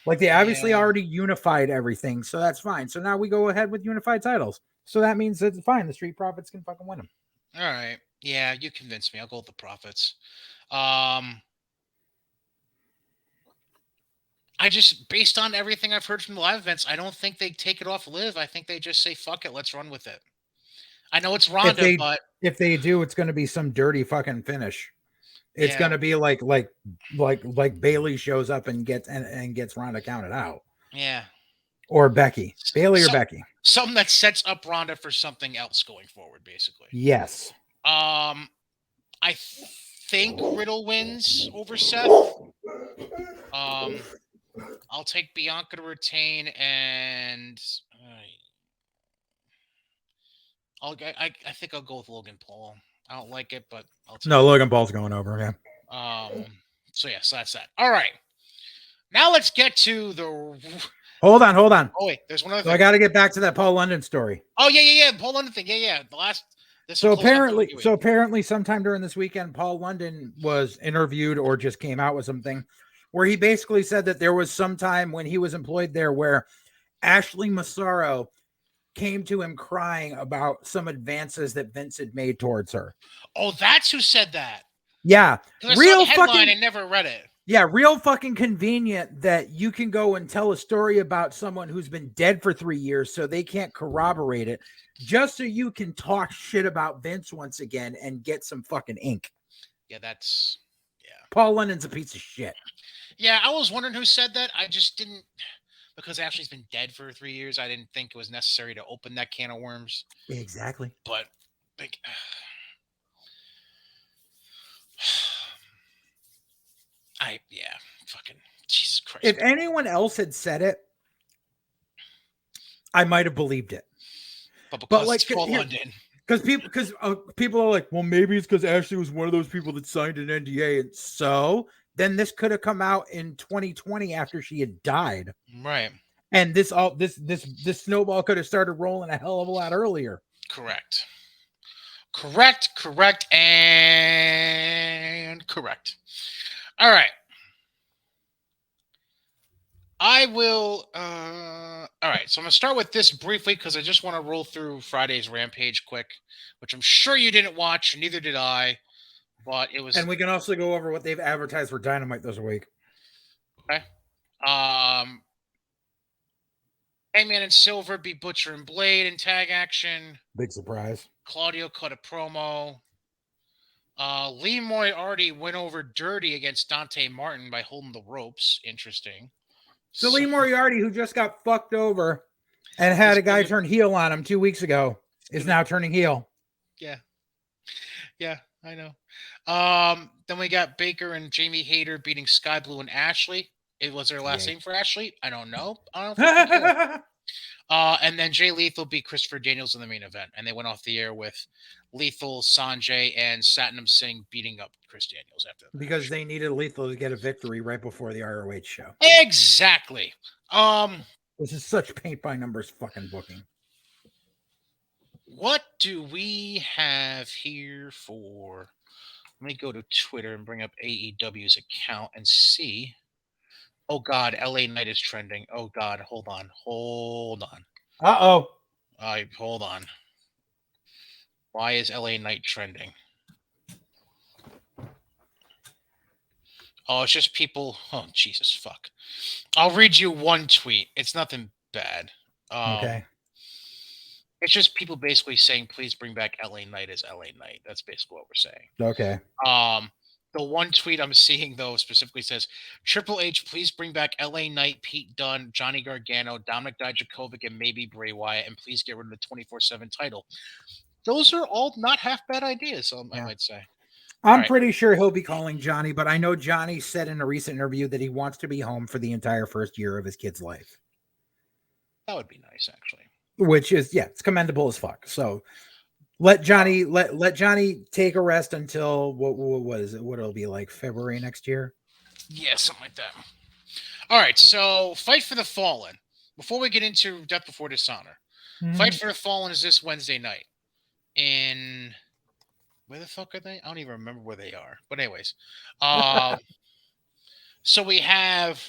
Like, they obviously already unified everything, so that's fine. So now we go ahead with unified titles. So that means it's fine. The Street Profits can fucking win them. All right. Yeah, you convinced me. I'll go with the Profits. I just, based on everything I've heard from the live events, I don't think they take it off Liv. I think they just say, fuck it, let's run with it. I know it's Ronda, but if they do, it's going to be some dirty fucking finish. It's going to be like Bailey shows up and gets Ronda counted out. Yeah. Or Becky. Bailey or Becky. Something that sets up Ronda for something else going forward, basically. Yes. I think Riddle wins over Seth. I'll take Bianca to retain, and I think I'll go with Logan Paul. I don't like it, but I'll take it. Logan Paul's going over, yeah. So that's that. All right. Now let's get to the Hold on. Oh wait, there's one other thing. I got to get back to that Paul London story. Oh yeah. Paul London thing. Yeah. The last So apparently sometime during this weekend, Paul London was interviewed or just came out with something where he basically said that there was some time when he was employed there where Ashley Massaro came to him crying about some advances that Vince had made towards her. Oh, that's who said that. Yeah. Real fucking. I never read it. Yeah, real fucking convenient that you can go and tell a story about someone who's been dead for 3 years so they can't corroborate it, just so you can talk shit about Vince once again and get some fucking ink. Yeah, that's Paul London's a piece of shit. Yeah, I was wondering who said that. I just didn't, because Ashley's been dead for 3 years. I didn't think it was necessary to open that can of worms. Exactly. But like, fucking Jesus Christ. If anyone else had said it, I might have believed it. But because like, it's Paul here- London. Because people are like, well, maybe it's because Ashley was one of those people that signed an NDA, and so then this could have come out in 2020 after she had died, Right. and this snowball could have started rolling a hell of a lot earlier. Correct, and correct. All right. I will. All right. So I'm gonna start with this briefly because I just want to roll through Friday's Rampage quick, which I'm sure you didn't watch, neither did I. But it was. And we can also go over what they've advertised for Dynamite this week. Okay. Hangman and Silver beat Butcher and Blade in tag action. Big surprise. Claudio cut a promo. Lee Moriarty went over dirty against Dante Martin by holding the ropes. Interesting. So Lee Moriarty, who just got fucked over and had a guy turn heel on him 2 weeks ago, is now turning heel. Yeah, I know. Then we got Baker and Jamie Hayter beating Sky Blue and Ashley. It was their last name for Ashley. I don't know. And then Jay Lethal beat Christopher Daniels in the main event, and they went off the air with Lethal, Sanjay, and Satnam Singh beating up Chris Daniels after that. Because they needed Lethal to get a victory right before the ROH show. Exactly. This is such paint by numbers fucking booking. What do we have here for? Let me go to Twitter and bring up AEW's account and see. Oh God, LA Knight is trending. Oh God, hold on. Hold on. Why is LA Knight trending? Oh, it's just people. Oh, Jesus, fuck. I'll read you one tweet. It's nothing bad. Okay. It's just people basically saying, please bring back LA Knight as LA Knight. That's basically what we're saying. Okay. The one tweet I'm seeing, though, specifically says, Triple H, please bring back LA Knight, Pete Dunne, Johnny Gargano, Dominic Dijakovic, and maybe Bray Wyatt, and please get rid of the 24/7 title. Those are all not half bad ideas, I might say. I'm pretty sure he'll be calling Johnny, but I know Johnny said in a recent interview that he wants to be home for the entire first year of his kid's life. That would be nice, actually. Which is, it's commendable as fuck. So let Johnny let Johnny take a rest until what is it? What it'll be like February next year? Yeah, something like that. All right, so Fight for the Fallen. Before we get into Death Before Dishonor, Fight for the Fallen is this Wednesday night in where the fuck are they? I don't even remember where they are. But anyways, so we have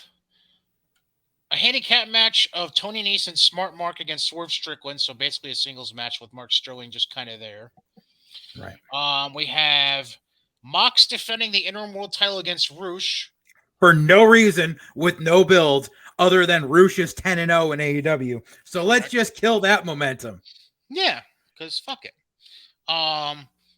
a handicap match of Tony Nese and Smart Mark against Swerve Strickland. So basically a singles match with Mark Sterling just kind of there. Right. We have Mox defending the interim world title against Roosh. For no reason, with no build, other than Roosh is 10-0 in AEW. So let's just kill that momentum. Yeah, because fuck it.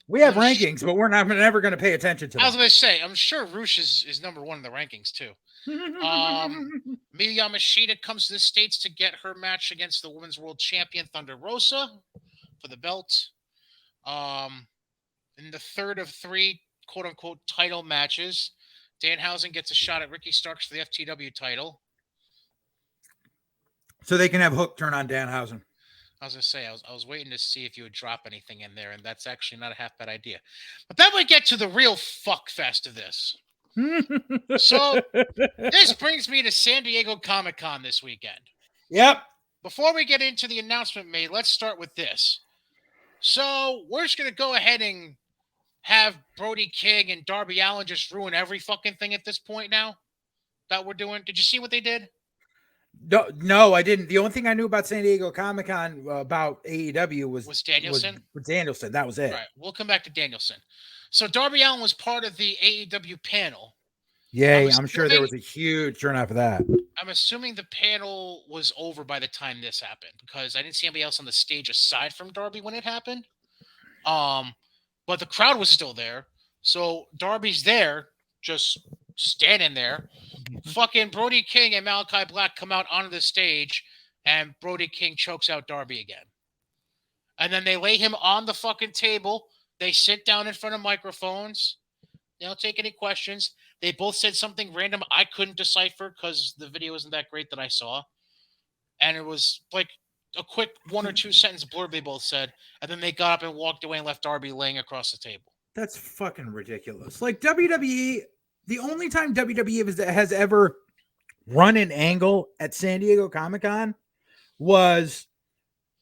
We have rankings, but we're never going to pay attention to them. I was going to say, I'm sure Roosh is number one in the rankings, too. Miyu Yamashita comes to the States to get her match against the Women's World Champion Thunder Rosa for the belt. In the third of three quote-unquote title matches, Danhausen gets a shot at Ricky Starks for the FTW title. So they can have Hook turn on Danhausen. I was going to say, I was waiting to see if you would drop anything in there, and that's actually not a half bad idea. But then we get to the real fuck fest of this. So this brings me to San Diego Comic-Con this weekend. Yep. Before we get into the announcement made, let's start with this. So we're just going to go ahead and have Brody King and Darby Allin just ruin every fucking thing at this point now that we're doing. Did you see what they did? No, I didn't. The only thing I knew about San Diego Comic-Con about AEW was Danielson. Was Danielson. That was it. Right. We'll come back to Danielson. So Darby Allin was part of the AEW panel. Yay! I'm sure there was a huge turnout for that. I'm assuming the panel was over by the time this happened because I didn't see anybody else on the stage aside from Darby when it happened. But the crowd was still there, so Darby's there, just standing there. Fucking Brody King and Malachi Black come out onto the stage, and Brody King chokes out Darby again. And then they lay him on the fucking table. They sit down in front of microphones. They don't take any questions. They both said something random I couldn't decipher because the video isn't that great that I saw. And it was like a quick 1 or 2 sentence blurb they both said. And then they got up and walked away and left Darby laying across the table. That's fucking ridiculous. Like WWE, the only time WWE has ever run an angle at San Diego Comic-Con was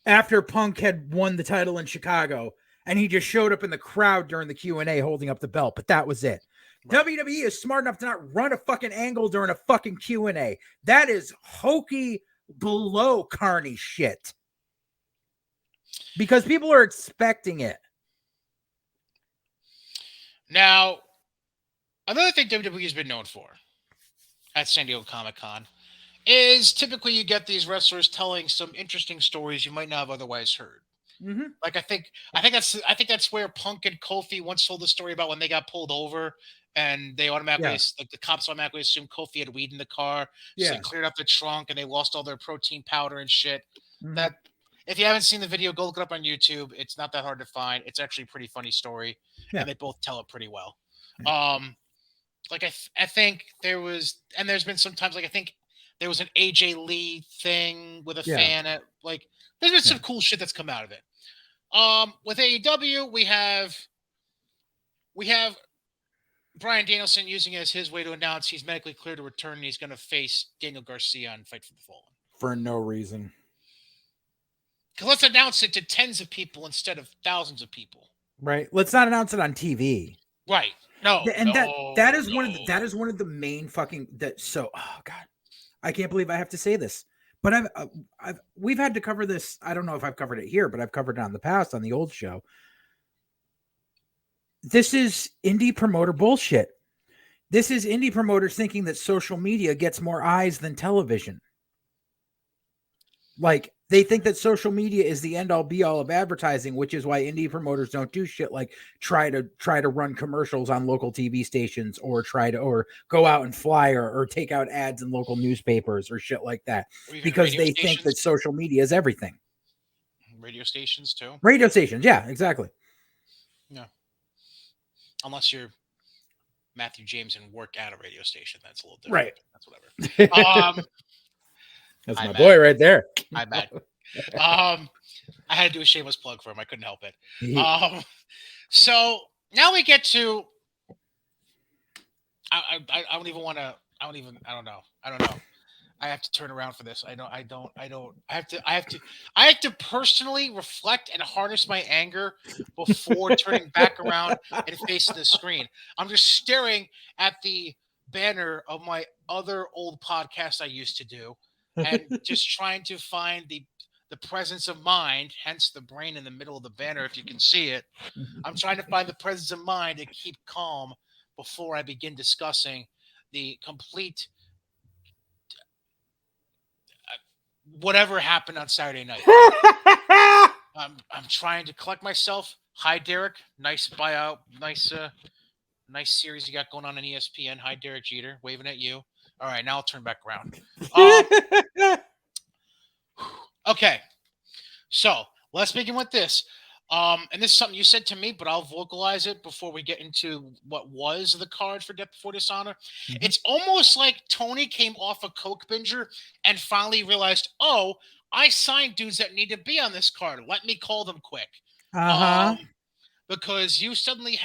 after Punk had won the title in Chicago, and he just showed up in the crowd during the Q&A holding up the belt, but that was it. Right. WWE is smart enough to not run a fucking angle during a fucking Q&A. That is hokey below Carney shit. Because people are expecting it. Now, another thing WWE has been known for at San Diego Comic-Con is typically you get these wrestlers telling some interesting stories you might not have otherwise heard. Mm-hmm. Like I think that's where Punk and Kofi once told the story about when they got pulled over and they automatically like the cops automatically assumed Kofi had weed in the car. So they cleared up the trunk and they lost all their protein powder and shit. Mm-hmm. That if you haven't seen the video, go look it up on YouTube. It's not that hard to find. It's actually a pretty funny story, and they both tell it pretty well. Yeah. Like I think there was, and there's been sometimes like I think there was an AJ Lee thing with a fan at like. There's been some cool shit that's come out of it. With AEW, we have Bryan Danielson using it as his way to announce he's medically cleared to return and he's going to face Daniel Garcia and Fight for the Fallen. For no reason. Because let's announce it to tens of people instead of thousands of people. Right. Let's not announce it on TV. Right. No. And that is one of the main fucking oh God. I can't believe I have to say this. But we've had to cover this. I don't know if I've covered it here, but I've covered it on the past on the old show. This is indie promoter bullshit. This is indie promoters thinking that social media gets more eyes than television. Like they think that social media is the end all be all of advertising, which is why indie promoters don't do shit like try to run commercials on local TV stations or go out and fly or take out ads in local newspapers or shit like that, because they think that social media is everything. Radio stations too. Radio stations, yeah, exactly. Yeah. Unless you're Matthew James and work at a radio station, that's a little different. Right. That's whatever. That's my boy right there. I'm mad. I had to do a shameless plug for him. I couldn't help it. So now we get to. I don't even want to. I don't know. I have to turn around for this. I have to personally reflect and harness my anger before turning back around and facing the screen. I'm just staring at the banner of my other old podcast I used to do and just trying to find the presence of mind, hence the brain in the middle of the banner, if you can see it. I'm trying to find the presence of mind to keep calm before I begin discussing the complete whatever happened on Saturday night. I'm trying to collect myself. Hi, Derek. Nice buyout. Nice series you got going on ESPN. Hi, Derek Jeter. Waving at you. All right, now I'll turn back around. Okay. So let's begin with this. And this is something you said to me, but I'll vocalize it before we get into what was the card for Death Before Dishonor. Mm-hmm. It's almost like Tony came off a Coke binger and finally realized, oh, I signed dudes that need to be on this card. Let me call them quick. Because you suddenly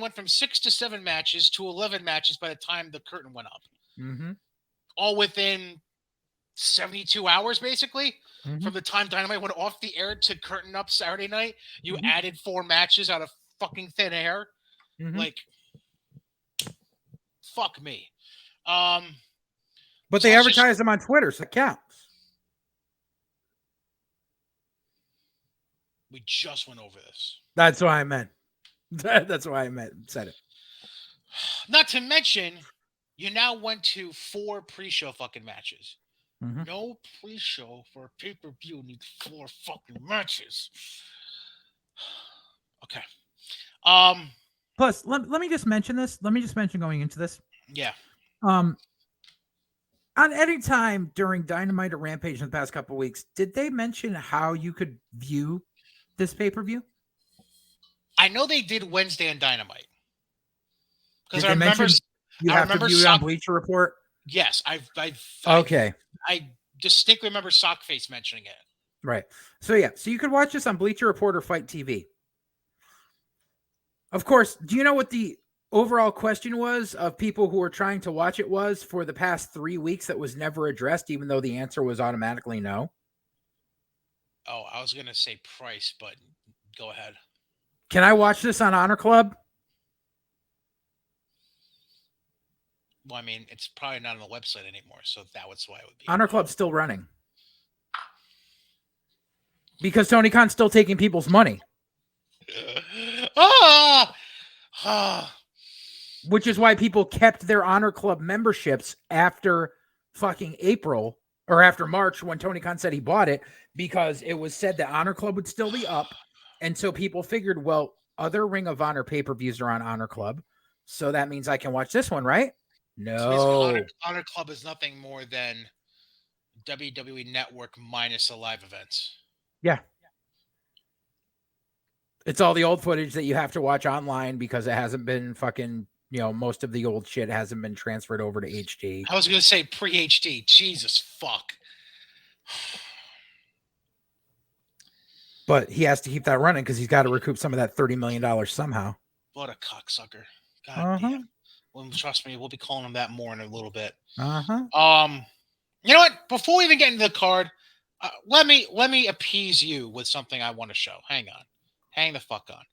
went from 6 to 7 matches to 11 matches by the time the curtain went up. Mm-hmm. All within 72 hours, basically. Mm-hmm. From the time Dynamite went off the air to curtain up Saturday night, you added 4 matches out of fucking thin air. Mm-hmm. Like, fuck me. But they advertise them on Twitter, so it counts. We just went over this. That's what I meant. That's why I said it. Not to mention, you now went to 4 pre-show fucking matches. Mm-hmm. No pre-show for a pay-per-view needs 4 fucking matches. Okay. Plus, let me just mention this. Let me just mention going into this. Yeah. On any time during Dynamite or Rampage in the past couple of weeks, did they mention how you could view this pay-per-view? I know they did Wednesday on Dynamite. Because I remember you have to view it on Bleacher Report. Yes, okay. I distinctly remember Sockface mentioning it. Right. So yeah, so you could watch this on Bleacher Report or Fight TV. Of course, do you know what the overall question was of people who were trying to watch it was for the past 3 weeks that was never addressed, even though the answer was automatically no? Oh, I was going to say price, but go ahead. Can I watch this on Honor Club? Well, I mean, it's probably not on the website anymore, so that was why it would be. Honor Club's still running. Because Tony Khan's still taking people's money. Which is why people kept their Honor Club memberships after fucking April or after March when Tony Khan said he bought it, because it was said that Honor Club would still be up. And so people figured, well, other Ring of Honor pay-per-views are on Honor Club, so that means I can watch this one, right? No. So Honor Club is nothing more than WWE Network minus the live events. Yeah. It's all the old footage that you have to watch online because it hasn't been fucking, most of the old shit hasn't been transferred over to HD. I was going to say pre-HD. Jesus fuck. But he has to keep that running because he's got to recoup some of that $30 million somehow. What a cocksucker. God damn. Well, trust me, we'll be calling him that more in a little bit. You know what? Before we even get into the card, let me appease you with something I want to show. Hang on. Hang the fuck on.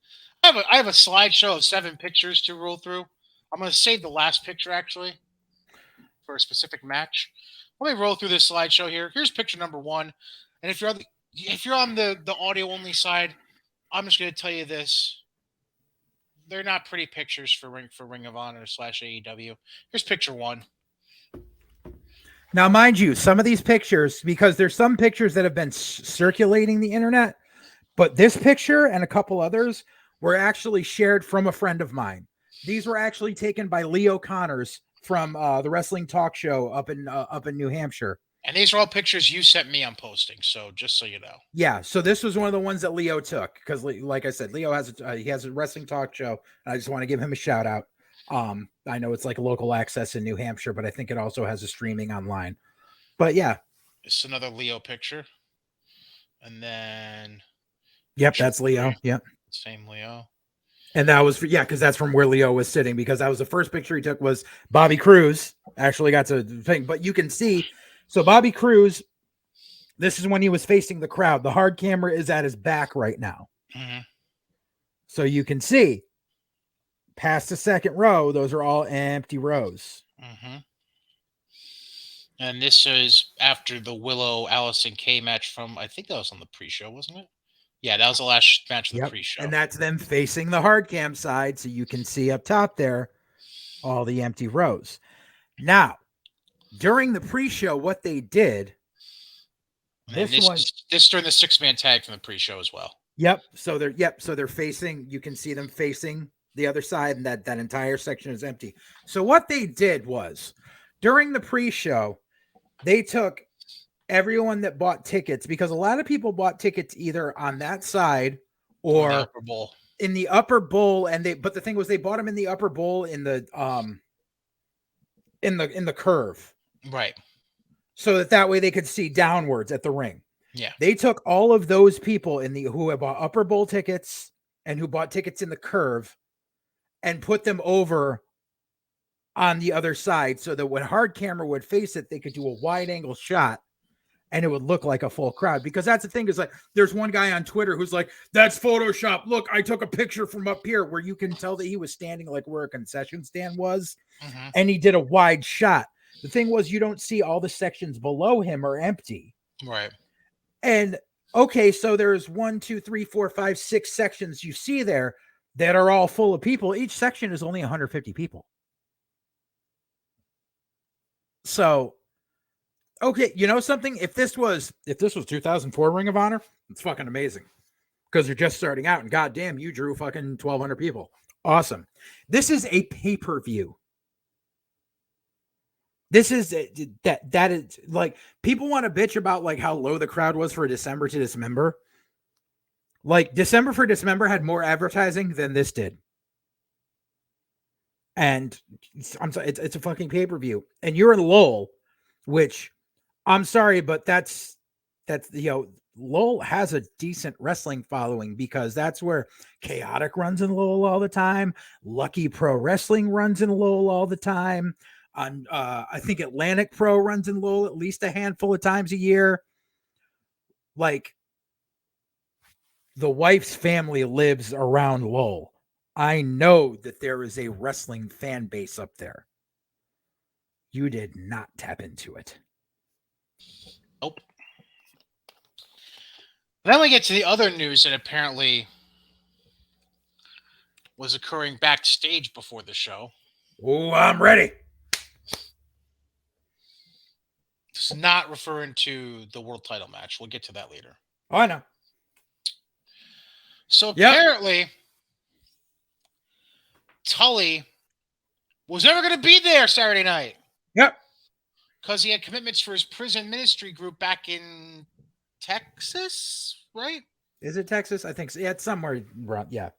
I have a slideshow of 7 pictures to roll through. I'm going to save the last picture, actually, for a specific match. Let me roll through this slideshow here. Here's picture number 1. And if you're on the audio only side, I'm just going to tell you this. They're not pretty pictures for Ring of Honor / AEW. Here's picture 1. Now, mind you, some of these pictures, because there's some pictures that have been circulating the internet, but this picture and a couple others were actually shared from a friend of mine. These were actually taken by Leo Connors from the Wrestling Talk Show up in New Hampshire. And these are all pictures you sent me on posting, so just so you know. Yeah, so this was one of the ones that Leo took because, like I said, Leo has a Wrestling Talk Show. And I just want to give him a shout out. I know it's like local access in New Hampshire, but I think it also has a streaming online. But yeah, it's another Leo picture, and then that's Leo. Yep, same Leo. And that was because that's from where Leo was sitting, because that was the first picture he took was Bobby Cruz actually got to thing, but you can see. So Bobby Cruz, this is when he was facing the crowd. The hard camera is at his back right now. Mm-hmm. So you can see past the second row, those are all empty rows. Mm-hmm. And this is after the Willow Allison K match from, I think that was on the pre-show, wasn't it? Yeah, that was the last match of the pre-show. And that's them facing the hard cam side. So you can see up top there, all the empty rows. Now, during the pre-show, what they did. This during the 6-man tag from the pre-show as well. So they're facing, you can see them facing the other side, and that entire section is empty. So what they did was during the pre-show, they took everyone that bought tickets, because a lot of people bought tickets either on that side or in the upper bowl. But the thing was, they bought them in the upper bowl in the curve. Right. So that way they could see downwards at the ring. Yeah. They took all of those people who had bought upper bowl tickets and who bought tickets in the curve and put them over on the other side, so that when hard camera would face it, they could do a wide angle shot and it would look like a full crowd. Because that's the thing, is like, there's one guy on Twitter who's like, that's Photoshop. Look, I took a picture from up here, where you can tell that he was standing like where a concession stand was. Mm-hmm. And he did a wide shot. The thing was, you don't see all the sections below him are empty. Right. And okay, so there's 1, 2, 3, 4, 5, 6 sections you see there. that are all full of people. Each section is only 150 people. So, okay, you know something? If this was 2004 Ring of Honor, it's fucking amazing because they're just starting out, and goddamn, you drew fucking 1,200 people. Awesome. This is a pay-per-view. This is that is like, people want to bitch about like how low the crowd was for December to Dismember. Like, December for Dismember had more advertising than this did. And I'm sorry, it's a fucking pay-per-view. And you're in Lowell, which, I'm sorry, but that's Lowell has a decent wrestling following because that's where Chaotic runs in Lowell all the time. Lucky Pro Wrestling runs in Lowell all the time. I think Atlantic Pro runs in Lowell at least a handful of times a year. Like, the wife's family lives around Lowell. I know that there is a wrestling fan base up there. You did not tap into it. Nope. Then we get to the other news that apparently was occurring backstage before the show. Oh, I'm ready. It's not referring to the world title match. We'll get to that later. Oh, I know. So apparently, Tully was never going to be there Saturday night. Yep. Because he had commitments for his prison ministry group back in Texas, right? Is it Texas? I think so. Yeah, it's somewhere around. Yeah.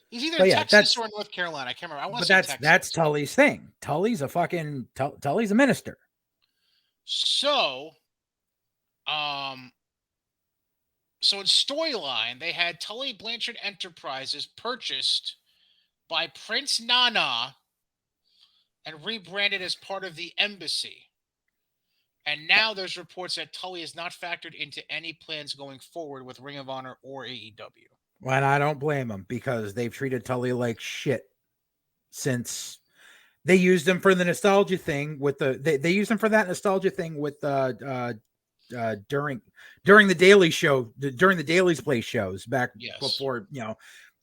He's either in Texas or North Carolina. I can't remember. I want to say Texas. That's Tully's thing. Tully's a fucking Tully's a minister. So, so in storyline, they had Tully Blanchard Enterprises purchased by Prince Nana and rebranded as part of the Embassy. And now there's reports that Tully is not factored into any plans going forward with Ring of Honor or AEW. Well, and I don't blame them because they've treated Tully like shit since they used him for the nostalgia thing with they used him for that nostalgia thing with during the Daily Show, during the Daily's Place shows back before,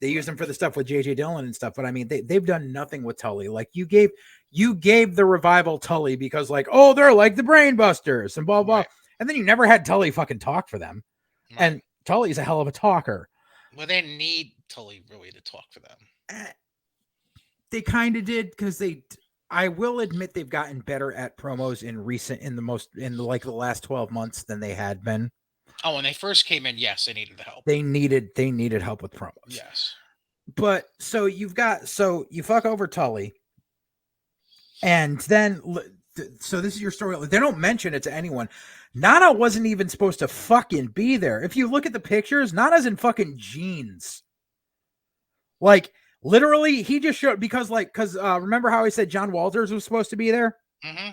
they used him for the stuff with JJ Dillon and stuff. But I mean, they've done nothing with Tully. Like, you gave the Revival Tully because, like, oh, they're like the Brain Busters and blah blah, right. And then you never had Tully fucking talk for them. Right. And Tully's a hell of a talker. Well, they need Tully really to talk for them. They kind of did because I will admit they've gotten better at promos in the last 12 months than they had been. Oh, when they first came in, yes, they needed the help. They needed help with promos. Yes. But so you fuck over Tully, and then so this is your story. They don't mention it to anyone. Nana wasn't even supposed to fucking be there. If you look at the pictures, Nana's in fucking jeans. Like, literally, he just showed because remember how I said John Walters was supposed to be there? Mm-hmm.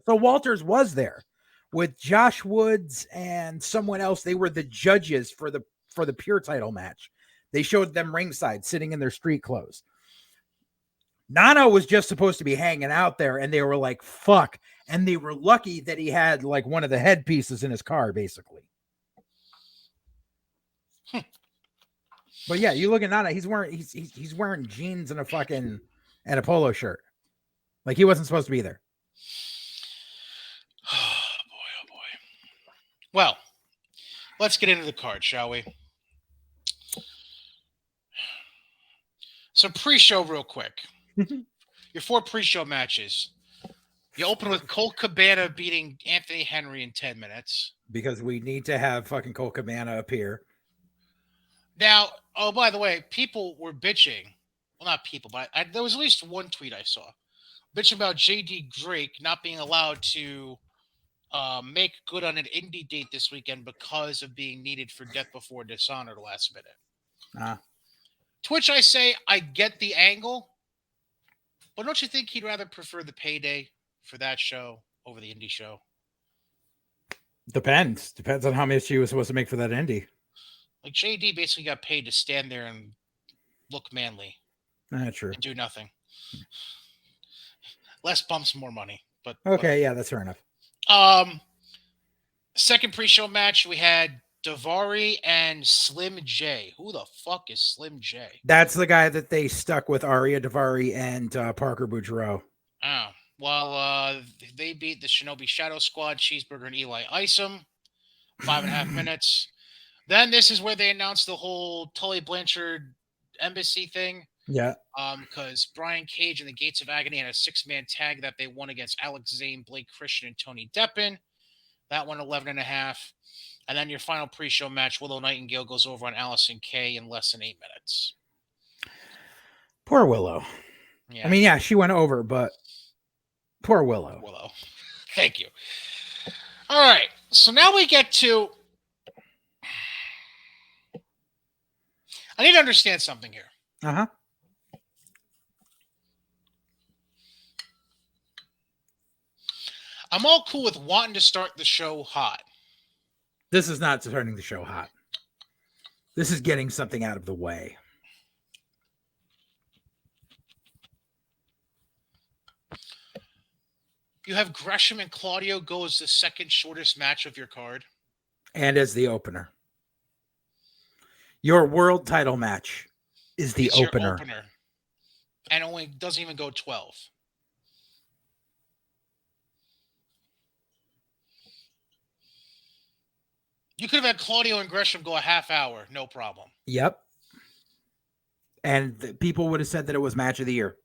So Walters was there with Josh Woods and someone else. They were the judges for the pure title match. They showed them ringside sitting in their street clothes. Nana was just supposed to be hanging out there, and they were like, fuck. And they were lucky that he had like one of the headpieces in his car, basically. But yeah, you look at Nana, he's wearing jeans and a polo shirt. Like, he wasn't supposed to be there. Oh boy. Well, let's get into the card, shall we? So pre-show real quick. Your 4 pre-show matches. You open with Colt Cabana beating Anthony Henry in 10 minutes. Because we need to have fucking Colt Cabana appear. Now, oh, by the way, people were bitching. Well, not people, but there was at least one tweet I saw. Bitching about J.D. Drake not being allowed to make good on an indie date this weekend because of being needed for Death Before Dishonor last minute. To which I say, I get the angle, but don't you think he'd rather prefer the payday for that show over the indie show? Depends on how much he was supposed to make for that indie. Like, JD basically got paid to stand there and look manly. True. And do nothing. Less bumps, more money. But okay, yeah, that's fair enough. Second pre-show match, we had Davari and Slim J. Who the fuck is Slim J? That's the guy that they stuck with Arya Davari and Parker Boudreaux. Oh, well, they beat the Shinobi Shadow Squad, Cheeseburger and Eli Isom, 5.5 minutes. Then this is where they announced the whole Tully Blanchard embassy thing. Yeah. Because Brian Cage and the Gates of Agony had a 6-man tag that they won against Alex Zane, Blake Christian, and Tony Deppen. That won 11.5. And then your final pre-show match, Willow Nightingale goes over on Allison Kay in less than 8 minutes. Poor Willow. Yeah. I mean, yeah, she went over, but poor Willow. Thank you. All right. So now we get to... I need to understand something here. Uh-huh. I'm all cool with wanting to start the show hot. This is not starting the show hot. This is getting something out of the way. You have Gresham and Claudio go as the second shortest match of your card. And as the opener. Your world title match is the opener. And only doesn't even go 12. You could have had Claudio and Gresham go a half hour, no problem. Yep. And people would have said that it was match of the year.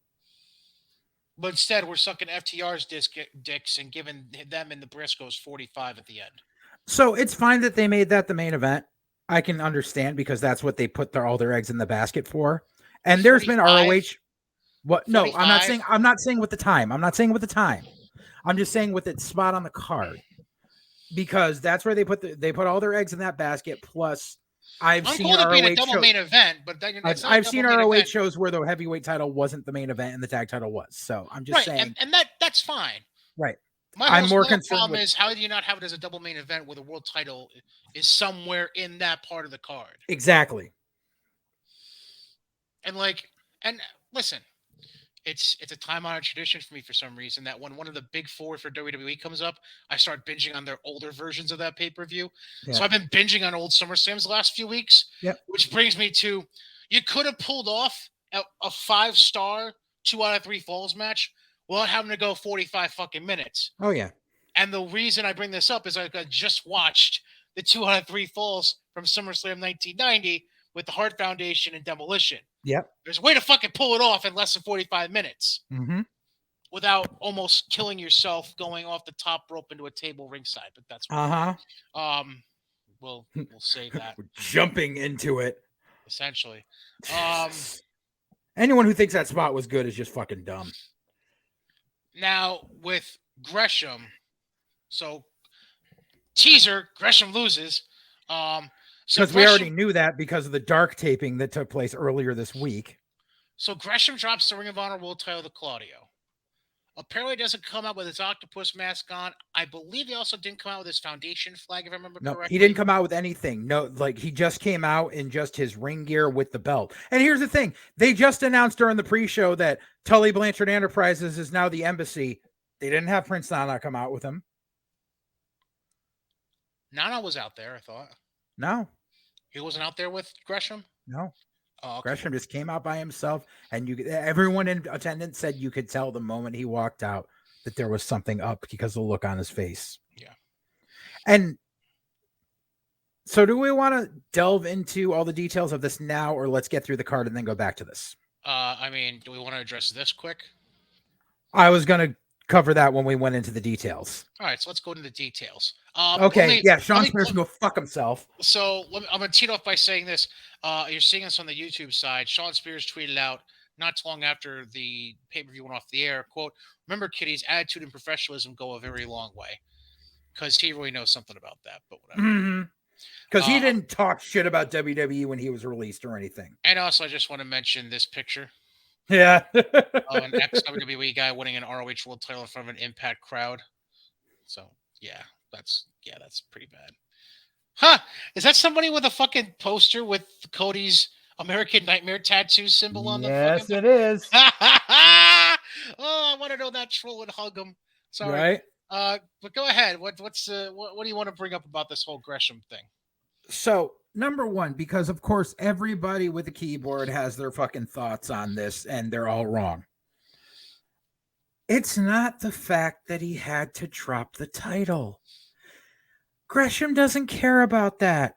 But instead, we're sucking FTR's dicks and giving them and the Briscoes 45 at the end. So it's fine that they made that the main event. I can understand because that's what they put all their eggs in the basket for. And there's 45? Been ROH. What? 45? No, I'm not saying with the time. I'm just saying with its spot on the card. Because that's where they put all their eggs in that basket. Plus, I've seen ROH being a double main event, but I've seen ROH shows where the heavyweight title wasn't the main event and the tag title was. So I'm just saying, and that's fine. Right. I'm more concerned. Problem is, how do you not have it as a double main event where the world title is somewhere in that part of the card? Exactly. And listen, it's a time-honored tradition for me for some reason that when one of the big four for WWE comes up, I start binging on their older versions of that pay-per-view. Yeah. So I've been binging on old SummerSlams the last few weeks, which brings me to, you could have pulled off a 5-star 2 out of 3 falls match without having to go 45 fucking minutes. Oh, yeah. And the reason I bring this up is I just watched the 2 out of 3 falls from SummerSlam 1990 with the Hart Foundation and Demolition. Yep. There's a way to fucking pull it off in less than 45 minutes without almost killing yourself going off the top rope into a table ringside. But that's we'll save that. Jumping into it. Essentially. Anyone who thinks that spot was good is just fucking dumb. Now with Gresham, so teaser, Gresham loses. Because we already knew that because of the dark taping that took place earlier this week. So Gresham drops the Ring of Honor World title to Claudio. Apparently doesn't come out with his octopus mask on. I believe he also didn't come out with his foundation flag, if I remember correctly. He didn't come out with anything. No, he just came out in just his ring gear with the belt. And here's the thing. They just announced during the pre-show that Tully Blanchard Enterprises is now the embassy. They didn't have Prince Nana come out with him. Nana was out there, I thought. No. He wasn't out there with Gresham? No. Oh, okay. Gresham just came out by himself, and everyone in attendance said you could tell the moment he walked out that there was something up because of the look on his face. Yeah. And so do we want to delve into all the details of this now, or let's get through the card and then go back to this? Do we want to address this quick? I was going to cover that when we went into the details. All right, so let's go into the details. Okay, Sean Spears can go fuck himself. So I'm going to tee it off by saying this. You're seeing us on the YouTube side. Sean Spears tweeted out not too long after the pay-per-view went off the air, quote, "Remember, kiddies, attitude and professionalism go a very long way." Because he really knows something about that, but whatever. Because he didn't talk shit about WWE when he was released or anything. And also, I just want to mention this picture. Yeah. Of an ex-WWE guy winning an ROH World title in front of an Impact crowd. So, that's pretty bad. Huh? Is that somebody with a fucking poster with Cody's American Nightmare tattoo symbol on the fucking... Yes, it is. Oh, I want to know that troll and hug him. Sorry. Right? But go ahead. What do you want to bring up about this whole Gresham thing? So, number one, because of course everybody with a keyboard has their fucking thoughts on this and they're all wrong. It's not the fact that he had to drop the title. Gresham doesn't care about that.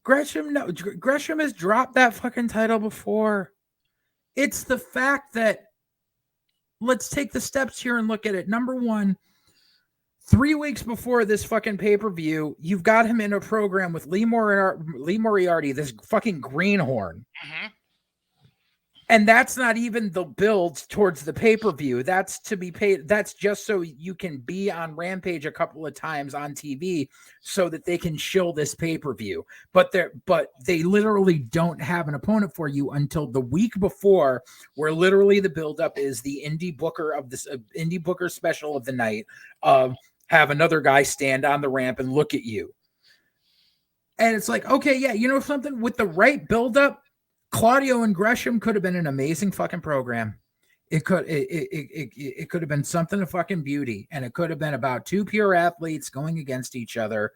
Gresham has dropped that fucking title before. It's the fact that, let's take the steps here and look at it. Number one, 3 weeks before this fucking pay-per-view, you've got him in a program with Lee Moriarty, this fucking greenhorn. Mm-hmm. And that's not even the build towards the pay-per-view. That's to be paid. That's just so you can be on Rampage a couple of times on TV so that they can shill this pay-per-view. But they literally don't have an opponent for you until the week before, where literally the build-up is the indie booker of this indie booker special of the night. Have another guy stand on the ramp and look at you. And it's like, okay, yeah, you know something? With the right build-up, Claudio and Gresham could have been an amazing fucking program. It could have been something of fucking beauty, and it could have been about two pure athletes going against each other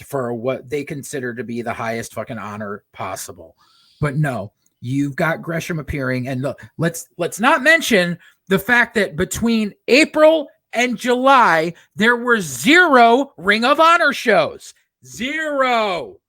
for what they consider to be the highest fucking honor possible. But no, you've got Gresham appearing, and look, let's not mention the fact that between April and July there were 0 Ring of Honor shows. 0.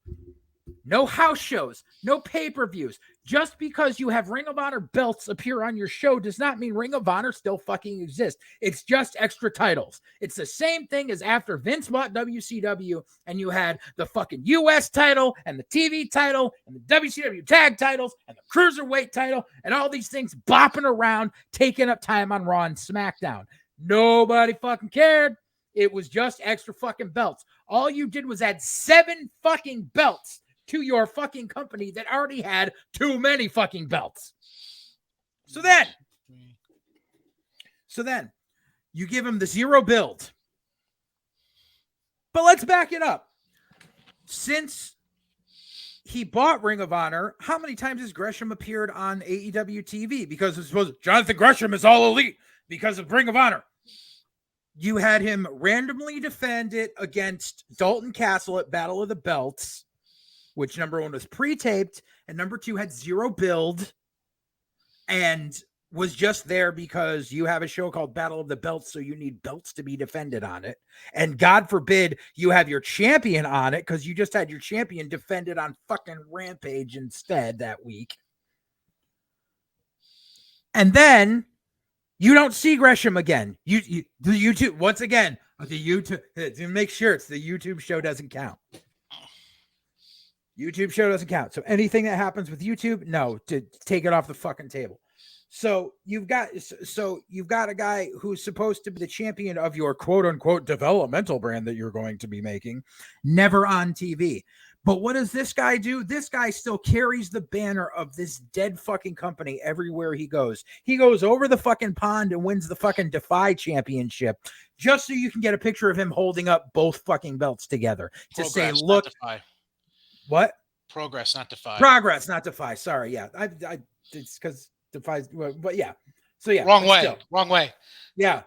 No house shows, no pay-per-views. Just because you have Ring of Honor belts appear on your show does not mean Ring of Honor still fucking exists. It's just extra titles. It's the same thing as after Vince bought WCW and you had the fucking US title and the TV title and the WCW tag titles and the Cruiserweight title and all these things bopping around, taking up time on Raw and SmackDown. Nobody fucking cared. It was just extra fucking belts. All you did was add 7 fucking belts to your fucking company that already had too many fucking belts. So then you give him the 0 build. But let's back it up. Since he bought Ring of Honor, how many times has Gresham appeared on AEW TV? Because it's supposed Jonathan Gresham is all elite because of Ring of Honor. You had him randomly defend it against Dalton Castle at Battle of the Belts, which number 1 was pre-taped, and number 2 had 0 build and was just there because you have a show called Battle of the Belts, so you need belts to be defended on it. And God forbid you have your champion on it because you just had your champion defended on fucking Rampage instead that week. And then you don't see Gresham again. The YouTube, once again, the YouTube, to make sure it's the YouTube show doesn't count. YouTube show doesn't count. So anything that happens with YouTube, no, to take it off the fucking table. So you've got a guy who's supposed to be the champion of your quote unquote developmental brand that you're going to be making, never on TV. But what does this guy do? This guy still carries the banner of this dead fucking company everywhere he goes. He goes over the fucking pond and wins the fucking Defy championship just so you can get a picture of him holding up both fucking belts together to say, look, what? Progress, not Defy. Progress, not Defy. Sorry, yeah. It's because Defy's, but yeah. So yeah. Wrong way. Yeah.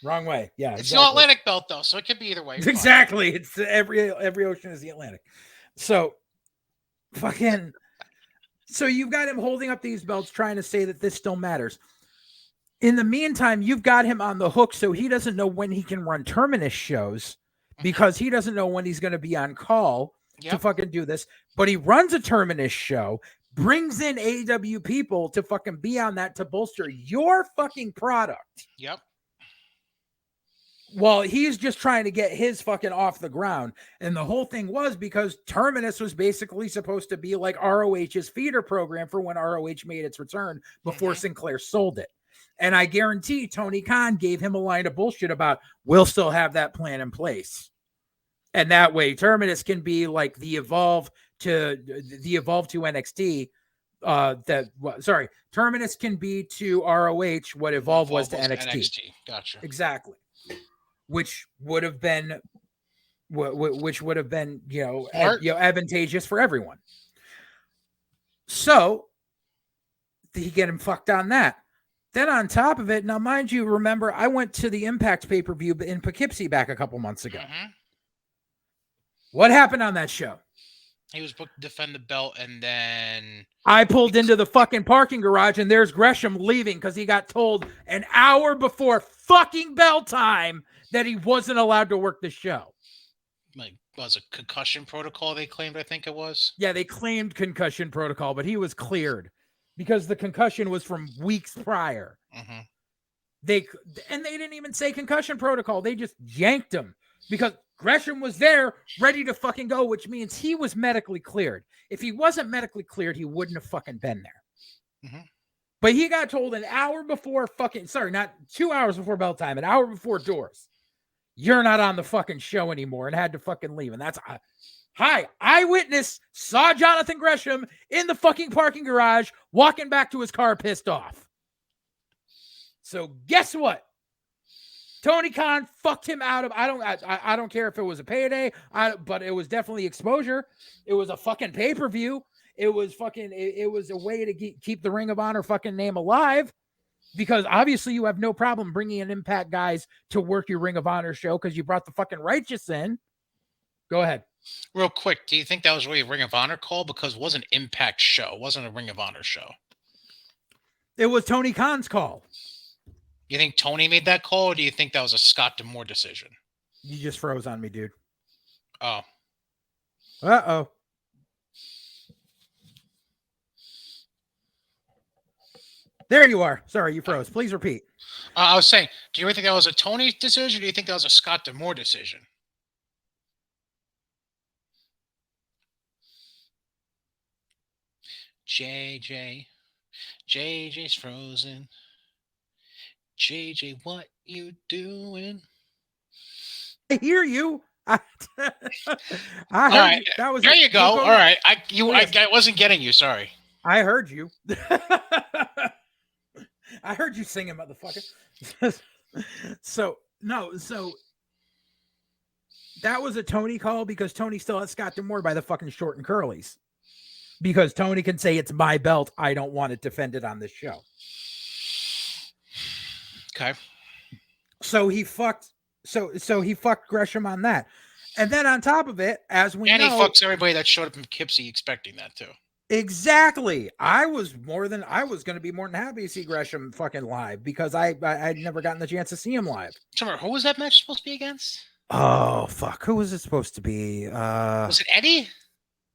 Wrong way. Yeah. It's the Atlantic belt though, so it could be either way. Exactly. It's every ocean is the Atlantic. So fucking. So you've got him holding up these belts, trying to say that this still matters. In the meantime, you've got him on the hook, so he doesn't know when he can run Terminus shows because he doesn't know when he's going to be on call. To fucking do this, but he runs a Terminus show, brings in AEW people to fucking be on that to bolster your fucking product. Yep. Well, he's just trying to get his fucking off the ground. And the whole thing was because Terminus was basically supposed to be like ROH's feeder program for when ROH made its return before Sinclair sold it. And I guarantee Tony Khan gave him a line of bullshit about, we'll still have that plan in place. And that way, Terminus can be like the evolve to NXT. Terminus can be to ROH what Evolve was to NXT. Gotcha. Exactly. Which would have been, advantageous for everyone. So he get him fucked on that. Then on top of it, now mind you, remember I went to the Impact pay-per-view in Poughkeepsie back a couple months ago. What happened on that show? He was booked to defend the belt, and then I pulled into the fucking parking garage, and there's Gresham leaving because he got told an hour before fucking bell time that he wasn't allowed to work the show. like was a concussion protocol they claimed, I think it was. Yeah, they claimed concussion protocol, but he was cleared because the concussion was from weeks prior. Mm-hmm. They didn't even say concussion protocol. They just yanked him because Gresham was there ready to fucking go, which means he was medically cleared. If he wasn't medically cleared, he wouldn't have fucking been there. Mm-hmm. But he got told an hour before not 2 hours before bell time, an hour before doors, you're not on the fucking show anymore, and had to fucking leave. And that's hi, eyewitness saw Jonathan Gresham in the fucking parking garage walking back to his car pissed off. So guess what? Tony Khan fucked him out of. I don't care if it was a payday, but it was definitely exposure. It was a fucking pay-per-view. It was a way to keep the Ring of Honor fucking name alive, because obviously you have no problem bringing in Impact guys to work your Ring of Honor show because you brought the fucking Righteous in. Go ahead. Real quick, do you think that was really a Ring of Honor call? Because it was an Impact show. It wasn't a Ring of Honor show. It was Tony Khan's call. You think Tony made that call, or do you think that was a Scott D'Amore decision? You just froze on me, dude. Oh. Uh-oh. There you are. Sorry, you froze. Please repeat. I was saying, do you really think that was a Tony decision, or do you think that was a Scott D'Amore decision? JJ's frozen. JJ, what you doing? I hear you. I heard right. you. That was there. You go. All right. I wasn't getting you. Sorry. I heard you. I heard you singing, motherfucker. So that was a Tony call because Tony still has Scott D'Amore by the fucking short and curlies. Because Tony can say it's my belt. I don't want it defended on this show. Okay. So he fucked Gresham on that. And then on top of it, as we know, he fucks everybody that showed up in Poughkeepsie expecting that too. Exactly. I was going to be more than happy to see Gresham fucking live because I'd never gotten the chance to see him live. Who was that match supposed to be against? Oh, fuck. Who was it supposed to be? Was it Eddie?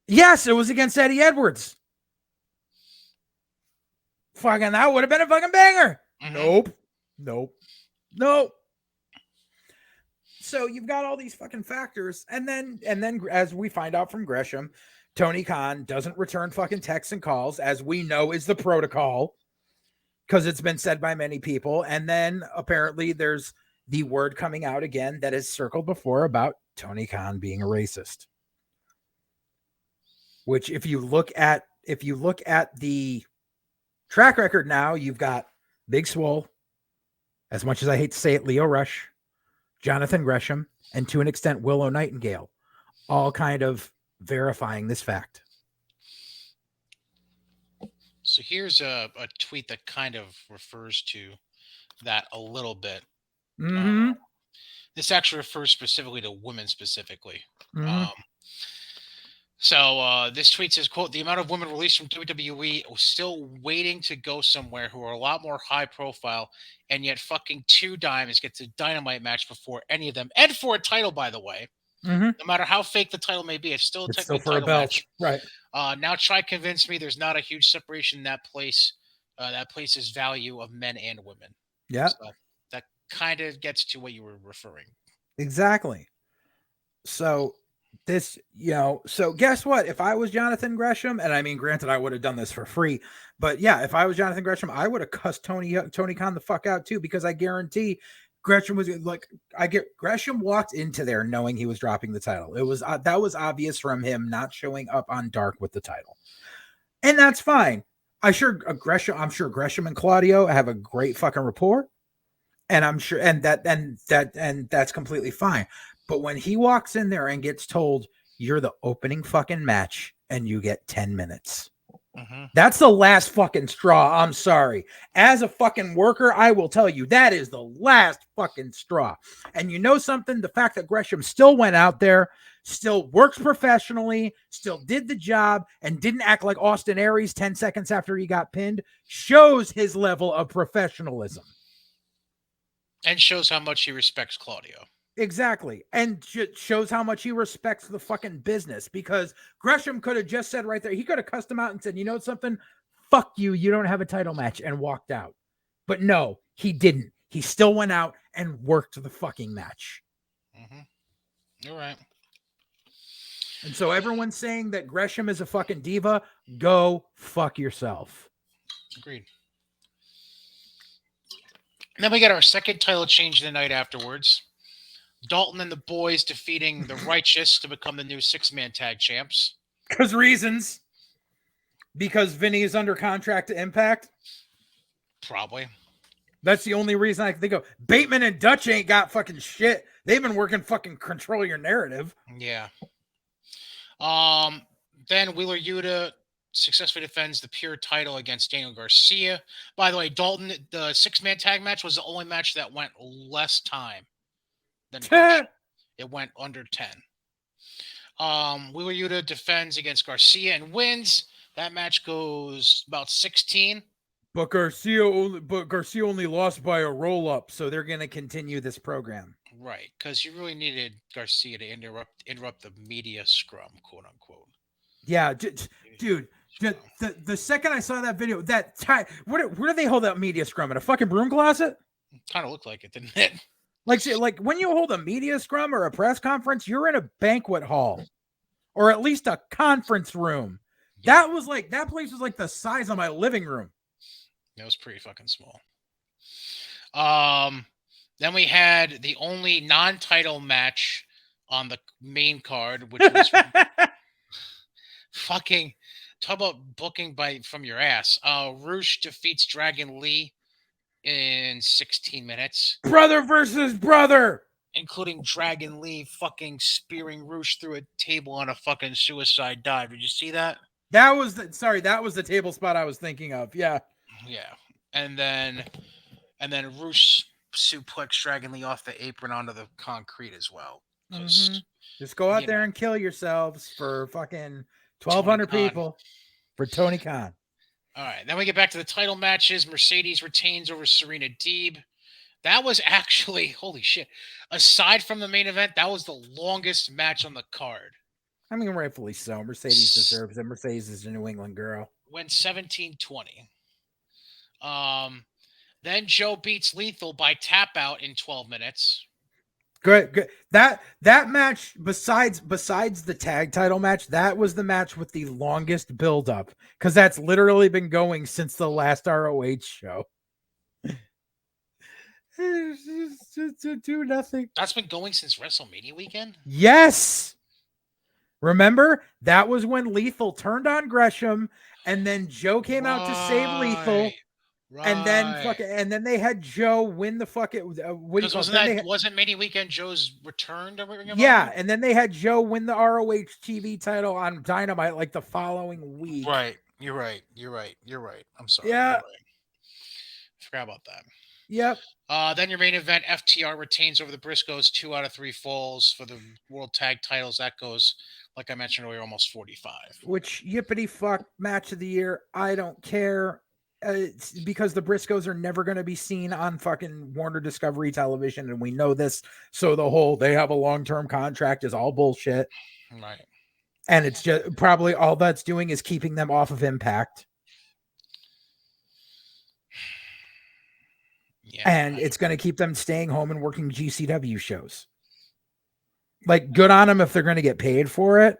Yes, it was against Eddie Edwards. Fucking, that would have been a fucking banger. Mm-hmm. Nope. So you've got all these fucking factors. And then as we find out from Gresham, Tony Khan doesn't return fucking texts and calls, as we know is the protocol, because it's been said by many people. And then apparently there's the word coming out again that has circled before about Tony Khan being a racist. Which if you look at the track record now, you've got Big Swole, as much as I hate to say it, Leo Rush, Jonathan Gresham, and to an extent Willow Nightingale, all kind of verifying this fact. So here's a tweet that kind of refers to that a little bit. Mm-hmm. This actually refers specifically to women specifically. Mm-hmm. So this tweet says, quote, the amount of women released from WWE still waiting to go somewhere who are a lot more high profile, and yet fucking Two Dimes gets a Dynamite match before any of them, and for a title, by the way. Mm-hmm. No matter how fake the title may be, it's still technically for a belt match. Right. Now try to convince me there's not a huge separation in that place's value of men and women. Yeah. So that kind of gets to what you were referring. Exactly. So this, so guess what? If I was Jonathan Gresham, and I mean, granted, I would have done this for free, but yeah, if I was Jonathan Gresham, I would have cussed Tony Khan the fuck out too, because I guarantee Gresham was like, Gresham walked into there knowing he was dropping the title. It was that was obvious from him not showing up on Dark with the title, and that's fine. I'm sure Gresham and Claudio have a great fucking rapport, and I'm sure, and that's completely fine. But when he walks in there and gets told you're the opening fucking match and you get 10 minutes, That's the last fucking straw. I'm sorry. As a fucking worker, I will tell you that is the last fucking straw. And you know something? The fact that Gresham still went out there, still works professionally, still did the job, and didn't act like Austin Aries 10 seconds after he got pinned shows his level of professionalism. And shows how much he respects Claudio. Exactly. And shows how much he respects the fucking business, because Gresham could have just said right there, he could have cussed him out and said, you know something? Fuck you. You don't have a title match, and walked out. But no, he didn't. He still went out and worked the fucking match. You're right. And so everyone's saying that Gresham is a fucking diva. Go fuck yourself. Agreed. And then we get our second title change of the night afterwards. Dalton and the boys defeating the Righteous to become the new 6-man tag champs. Because reasons. Because Vinny is under contract to Impact. Probably. That's the only reason I can think of. Bateman and Dutch ain't got fucking shit. They've been working fucking Control Your Narrative. Yeah. Then Wheeler Yuta successfully defends the pure title against Daniel Garcia. By the way, Dalton, the 6-man tag match was the only match that went less time than it went under 10. Wheeler Yuta defends against Garcia and wins. That match goes about 16. But Garcia only lost by a roll-up, so they're going to continue this program. Right, because you really needed Garcia to interrupt the media scrum, quote unquote. Yeah, dude. The second I saw that video, where do they hold that media scrum? In a fucking broom closet? Kind of looked like it, didn't it? Like when you hold a media scrum or a press conference, you're in a banquet hall, or at least a conference room. Yeah. That place was like the size of my living room. It was pretty fucking small. Then we had the only non-title match on the main card, which was fucking talk about booking from your ass. Roosh defeats Dragon Lee in 16 minutes. Brother versus brother. Including Dragon Lee fucking spearing Roosh through a table on a fucking suicide dive. Did you see that? That was the table spot I was thinking of. Yeah. Yeah. And then Roosh suplex Dragon Lee off the apron onto the concrete as well. Just go out there and kill yourselves for fucking 1,200 people for Tony Khan. All right. Then we get back to the title matches. Mercedes retains over Serena Deeb. That was actually, holy shit. Aside from the main event, that was the longest match on the card. I mean, rightfully so. Mercedes deserves it. Mercedes is a New England girl. Went 17-20. Then Joe beats Lethal by tap out in 12 minutes. Good. That match, besides the tag title match, that was the match with the longest build up, because that's literally been going since the last ROH show. Do nothing. That's been going since WrestleMania weekend? Yes. Remember, that was when Lethal turned on Gresham, and then Joe came out to save Lethal. Right. And then they had Joe win the fucking. Wasn't Mania Weekend Joe's return to Ring of Yeah, Honor? and then they had Joe win the ROH TV title on Dynamite like the following week. Right. You're right. I'm sorry. Yeah. Right. I forgot about that. Yep. Then your main event, FTR retains over the Briscoes, 2 out of 3 falls for the World Tag Titles. That goes, like I mentioned earlier, almost 45. Which yippity fuck match of the year? I don't care. It's because the Briscoes are never going to be seen on fucking Warner Discovery Television, and we know this. So the whole they have a long-term contract is all bullshit. Right. And it's just probably all that's doing is keeping them off of Impact. Yeah, and it's going to keep them staying home and working GCW shows. Like, good on them if they're going to get paid for it.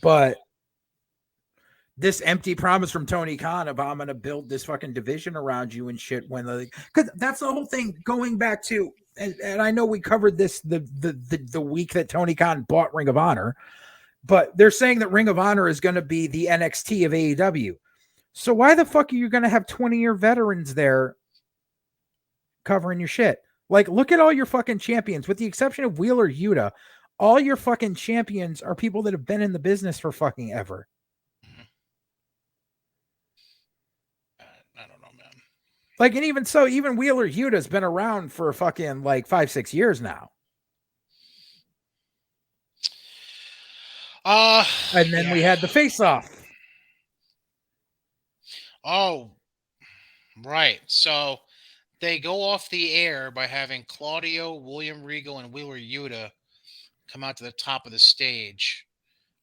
But this empty promise from Tony Khan of I'm going to build this fucking division around you and shit, because that's the whole thing going back to, and I know we covered this the week that Tony Khan bought Ring of Honor, but they're saying that Ring of Honor is going to be the NXT of AEW. So why the fuck are you going to have 20-year veterans there covering your shit? Like, look at all your fucking champions, with the exception of Wheeler Yuta. All your fucking champions are people that have been in the business for fucking ever. Like, and even so, even Wheeler Yuta's been around for fucking like 5-6 years now. And then Yeah. we had the face-off. Oh, right. So they go off the air by having Claudio, William Regal, and Wheeler Yuta come out to the top of the stage.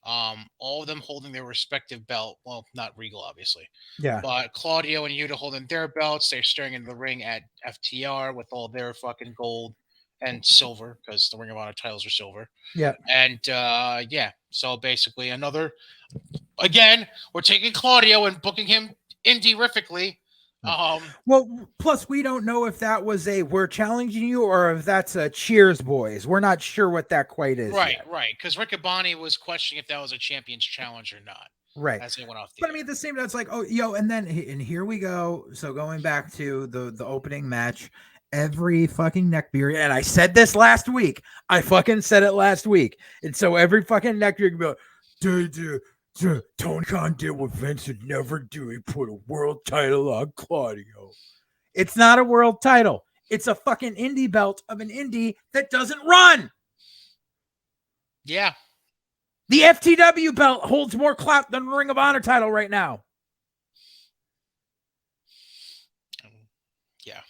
All of them holding their respective belt. Well, not Regal, obviously, Yeah. but Claudio and Yuta holding their belts. They're staring into the ring at FTR with all their fucking gold and silver, because the Ring of Honor titles are silver. Yeah. And yeah, so basically again, we're taking Claudio and booking him indie-rifically. Well, plus we don't know if that was a we're challenging you or if that's a cheers, boys. We're not sure what that quite is. Right, yet. right. Because Riccaboni was questioning if that was a champion's challenge or not. Right. As they went off the But I mean, at the same time, it's like, oh, yo, and here we go. So going back to the opening match, every fucking neckbeard, and I said this last week. I fucking said it last week. And so every fucking neckbeard can be like, Tony Khan did what Vince would never do. He put a world title on Claudio. It's not a world title. It's a fucking indie belt of an indie that doesn't run. Yeah. The FTW belt holds more clout than the Ring of Honor title right now. Yeah.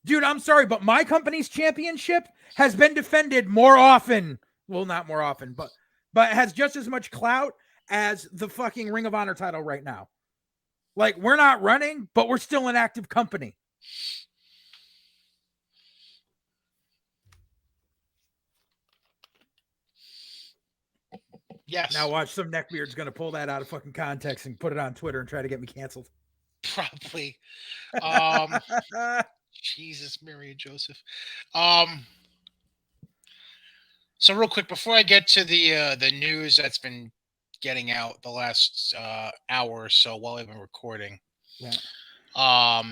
Dude, I'm sorry, but my company's championship has been defended more often. Well, not more often, but has just as much clout as the fucking Ring of Honor title right now. Like, we're not running, but we're still an active company. Yes. Now watch, some neckbeard's going to pull that out of fucking context and put it on Twitter and try to get me canceled. Probably. Jesus, Mary and Joseph. So real quick, before I get to the news that's been getting out the last hour or so while I've been recording. Yeah.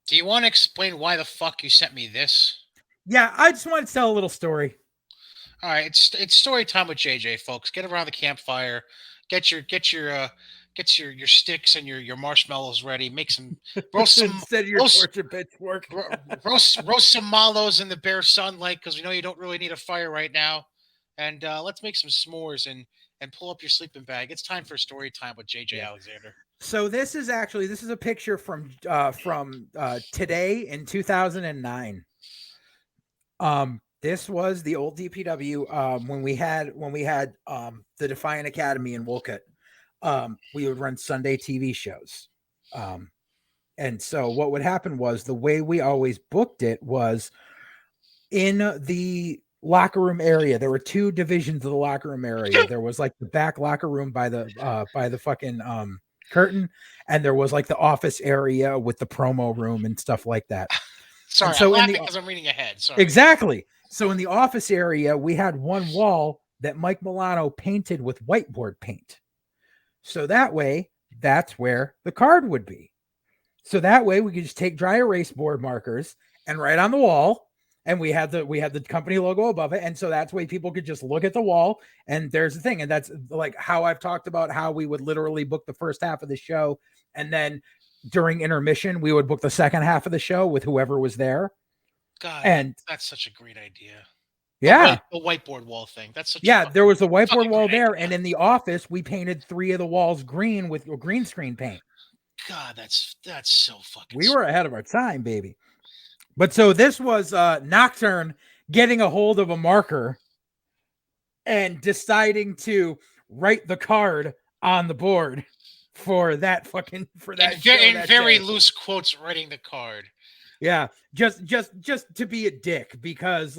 Do you want to explain why the fuck you sent me this? Yeah, I just want to tell a little story. All right, it's story time with JJ, folks. Get around the campfire, get your sticks and your marshmallows ready. Make some roast some instead of your torture pitchfork. roast some mallows in the bare sunlight, because we know you don't really need a fire right now. And let's make some s'mores and pull up your sleeping bag. It's time for story time with JJ Alexander. So this is a picture from today in 2009. This was the old DPW when we had the Defiant Academy in Wolcott. We would run Sunday TV shows. And so what would happen was, the way we always booked it was in the locker room area. There were two divisions of the locker room area. There was like the back locker room by the fucking curtain, and there was like the office area with the promo room and stuff like that. Sorry, so I'm laughing because I'm reading ahead. Sorry. Exactly. So in the office area, we had one wall that Mike Milano painted with whiteboard paint. So that way, that's where the card would be. So that way, we could just take dry erase board markers and write on the wall, and we had the company logo above it, and so that's way people could just look at the wall. And there's the thing, and that's like how I've talked about how we would literally book the first half of the show, and then during intermission, we would book the second half of the show with whoever was there. God, and that's such a great idea. Yeah. The whiteboard wall thing. That's such there was a whiteboard wall there. Idea. And in the office, we painted 3 of the walls green with green screen paint. God, that's so fucking We were ahead of our time, baby. But so this was Nocturne getting a hold of a marker and deciding to write the card on the board for that in very loose quotes, writing the card. Yeah, just to be a dick, because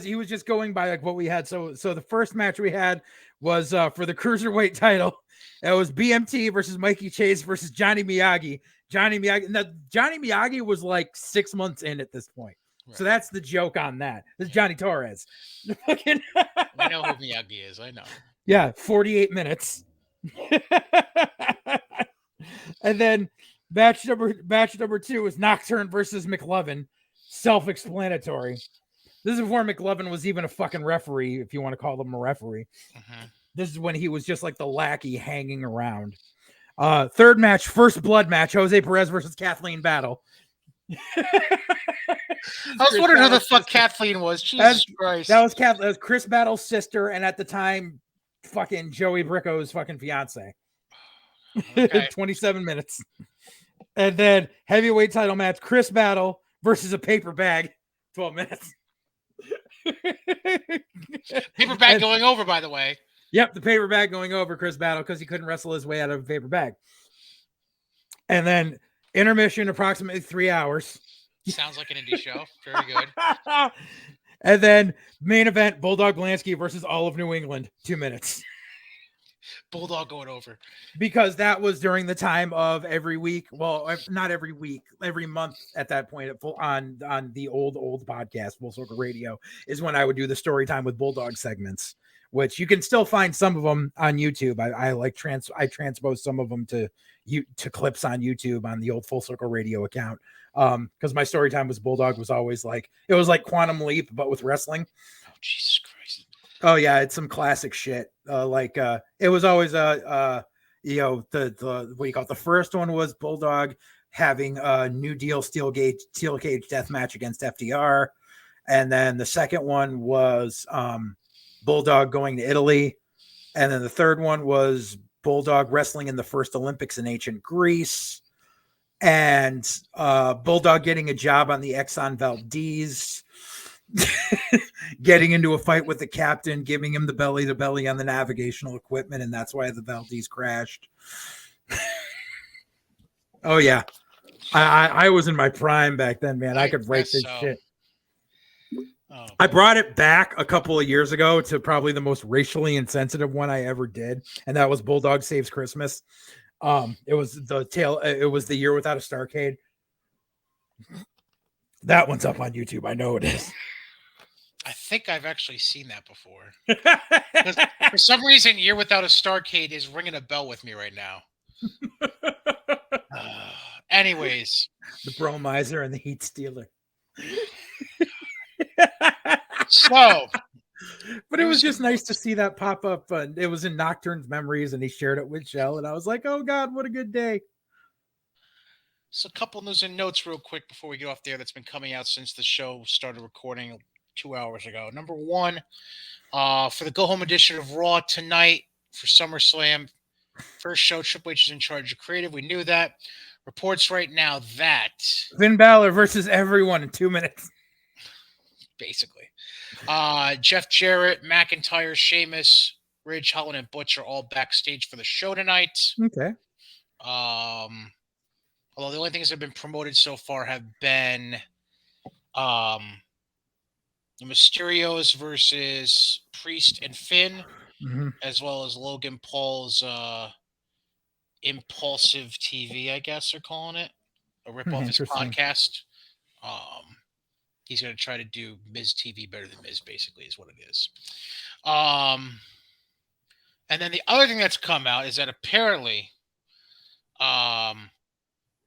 he was just going by like what we had. So the first match we had was for the cruiserweight title. It was BMT versus Mikey Chase versus Johnny Miyagi. Johnny Miyagi was like 6 months in at this point. Right. So that's the joke on that. This is Johnny Torres. I know who Miyagi is. I know. Yeah, 48 minutes. And then match number 2 was Nocturne versus McLovin. Self-explanatory. This is before McLovin was even a fucking referee, if you want to call him a referee. Uh-huh. This is when he was just like the lackey hanging around. Third match, first blood match, Jose Perez versus Kathleen Battle. I was wondering who the fuck Kathleen was. Jesus Christ. That was Chris Battle's sister, and at the time, fucking Joey Bricko's fucking fiance. Okay. 27 minutes. And then heavyweight title match, Chris Battle versus a paper bag, 12 minutes. Paper bag going over, by the way. Yep, the paper bag going over Chris Battle because he couldn't wrestle his way out of a paper bag. And then intermission, approximately 3 hours. Sounds like an indie show. Very good. And then main event, Bulldog Lansky versus all of New England, 2 minutes. Bulldog going over. Because that was during the time of every week. Well, not every week, every month at that point on the old podcast, Full Circle Radio, is when I would do the story time with Bulldog segments, which you can still find some of them on YouTube. I transpose some of them to clips on YouTube on the old Full Circle Radio account. Because my story time was Bulldog was always like, it was like Quantum Leap, but with wrestling. Oh, Jesus Christ. Oh yeah, it's some classic shit. It was always the what do you call it? The first one was Bulldog having a New Deal steel cage death match against FDR, and then the second one was Bulldog going to Italy, and then the third one was Bulldog wrestling in the first Olympics in ancient Greece, and Bulldog getting a job on the Exxon Valdez. Getting into a fight with the captain, giving him the belly to belly on the navigational equipment, and that's why the Valdez crashed. Oh yeah, I was in my prime back then, man. I could write this shit. Oh, I brought it back a couple of years ago to probably the most racially insensitive one I ever did, and that was Bulldog Saves Christmas. It was the year without a Starcade. That one's up on YouTube. I know it is. I think I've actually seen that before. For some reason, Year Without a Starcade is ringing a bell with me right now. Anyways. The Bromizer and the Heat Stealer. So. But it was just nice to see that pop up. It was in Nocturne's memories, and he shared it with Shell, and I was like, oh, God, what a good day. So a couple news and notes real quick before we get off there that's been coming out since the show started recording 2 hours ago. Number one, for the go-home edition of Raw tonight for SummerSlam, first show, Triple H is in charge of creative. We knew that. Reports right now that Finn Balor versus everyone in 2 minutes. Basically. Jeff Jarrett, McIntyre, Sheamus, Ridge, Holland, and Butch are all backstage for the show tonight. Okay. Although the only things that have been promoted so far have been the Mysterios versus Priest and Finn, as well as Logan Paul's Impulsive TV, I guess they're calling it. A rip-off his podcast. He's going to try to do Miz TV better than Miz, basically, is what it is. And then the other thing that's come out is that apparently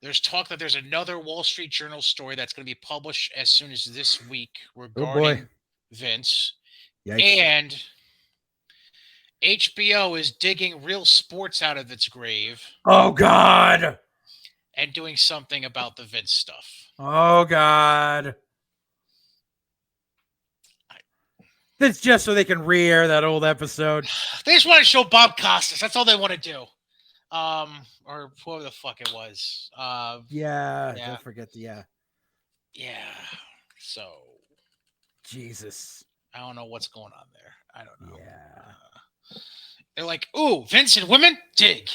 there's talk that there's another Wall Street Journal story that's going to be published as soon as this week regarding Vince. Yikes. And HBO is digging Real Sports out of its grave. Oh, God. And doing something about the Vince stuff. Oh, God. That's just so they can re-air that old episode. They just want to show Bob Costas. That's all they want to do. Or whoever the fuck it was. Don't forget the Yeah. So Jesus. I don't know what's going on there. I don't know. Yeah. They're like, ooh, Vincent women? Dig.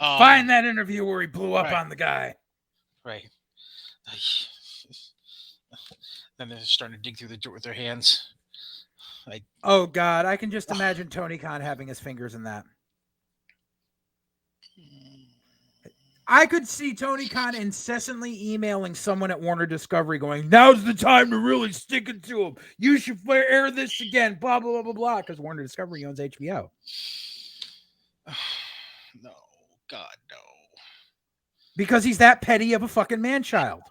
Find that interview where he blew up on the guy. Right. Then they're starting to dig through the dirt with their hands. Oh, God. I can just imagine Tony Khan having his fingers in that. I could see Tony Khan incessantly emailing someone at Warner Discovery going, now's the time to really stick it to him. You should air this again, blah, blah, blah, blah, blah, because Warner Discovery owns HBO. No. God, no. Because he's that petty of a fucking man-child.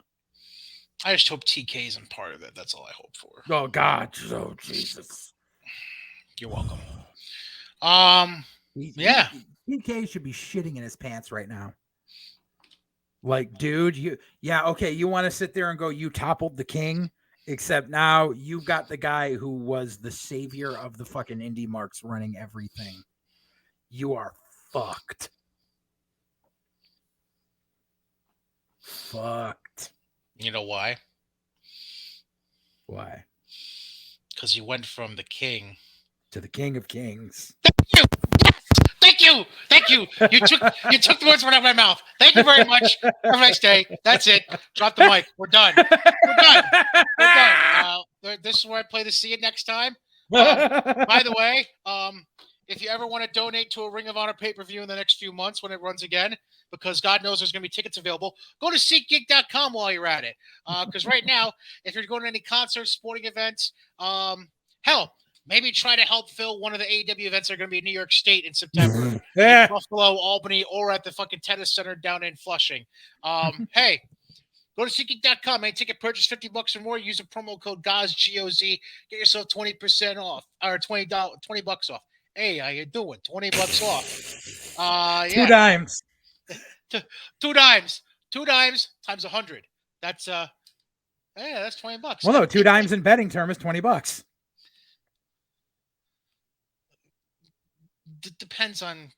I just hope TK isn't part of it. That's all I hope for. Oh, God. Oh, Jesus. You're welcome. Yeah. TK should be shitting in his pants right now. Like, dude, you want to sit there and go, you toppled the king, except now you've got the guy who was the savior of the fucking indie marks running everything. You are fucked. Fucked. You know why? Why? Because you went from the king to the king of kings. Thank you. You took the words right out of my mouth. Thank you very much. Have a nice day. That's it. Drop the mic. We're done. This is where I play the see it next time. By the way, if you ever want to donate to a Ring of Honor pay-per-view in the next few months when it runs again, because God knows there's going to be tickets available, go to SeatGeek.com while you're at it. Because right now, if you're going to any concerts, sporting events, hell, maybe try to help fill one of the AEW events that are going to be in New York State in September, in Buffalo, Albany, or at the fucking tennis center down in Flushing. Hey, go to SeatGeek.com, man. Ticket purchase $50 or more. Use the promo code GOZ, G-O-Z. Get yourself 20% off, or $20 off. Hey, how you doing? $20 off. Yeah. 2 dimes. 2 dimes. 2 dimes times 100. That's that's $20. Well, no, 2 dimes in betting term is $20. Depends on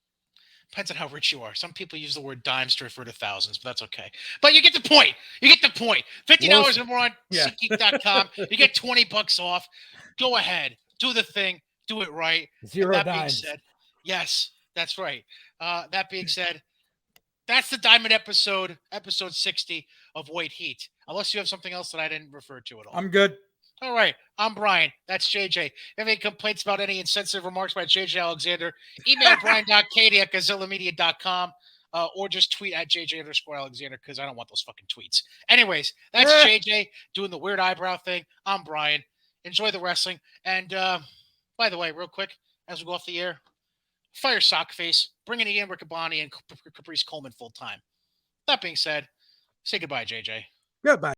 how rich you are. Some people use the word dimes to refer to thousands, but that's okay. But you get the point. $50 or more on SeatGeek.com. You get $20 off. Go ahead. Do the thing. Do it right. 0 that dimes. Being said, yes, that's right. That being said, that's the Diamond episode 60 of White Heat. Unless you have something else that I didn't refer to at all. I'm good. All right. I'm Brian. That's JJ. If you have any complaints about any insensitive remarks by JJ Alexander, email brian.katie@gazellamedia.com or just tweet at JJ_Alexander because I don't want those fucking tweets. Anyways, that's JJ doing the weird eyebrow thing. I'm Brian. Enjoy the wrestling. And by the way, real quick, as we go off the air, fire Sockface, bringing in Riccaboni and Caprice Coleman full time. That being said, say goodbye, JJ. Goodbye.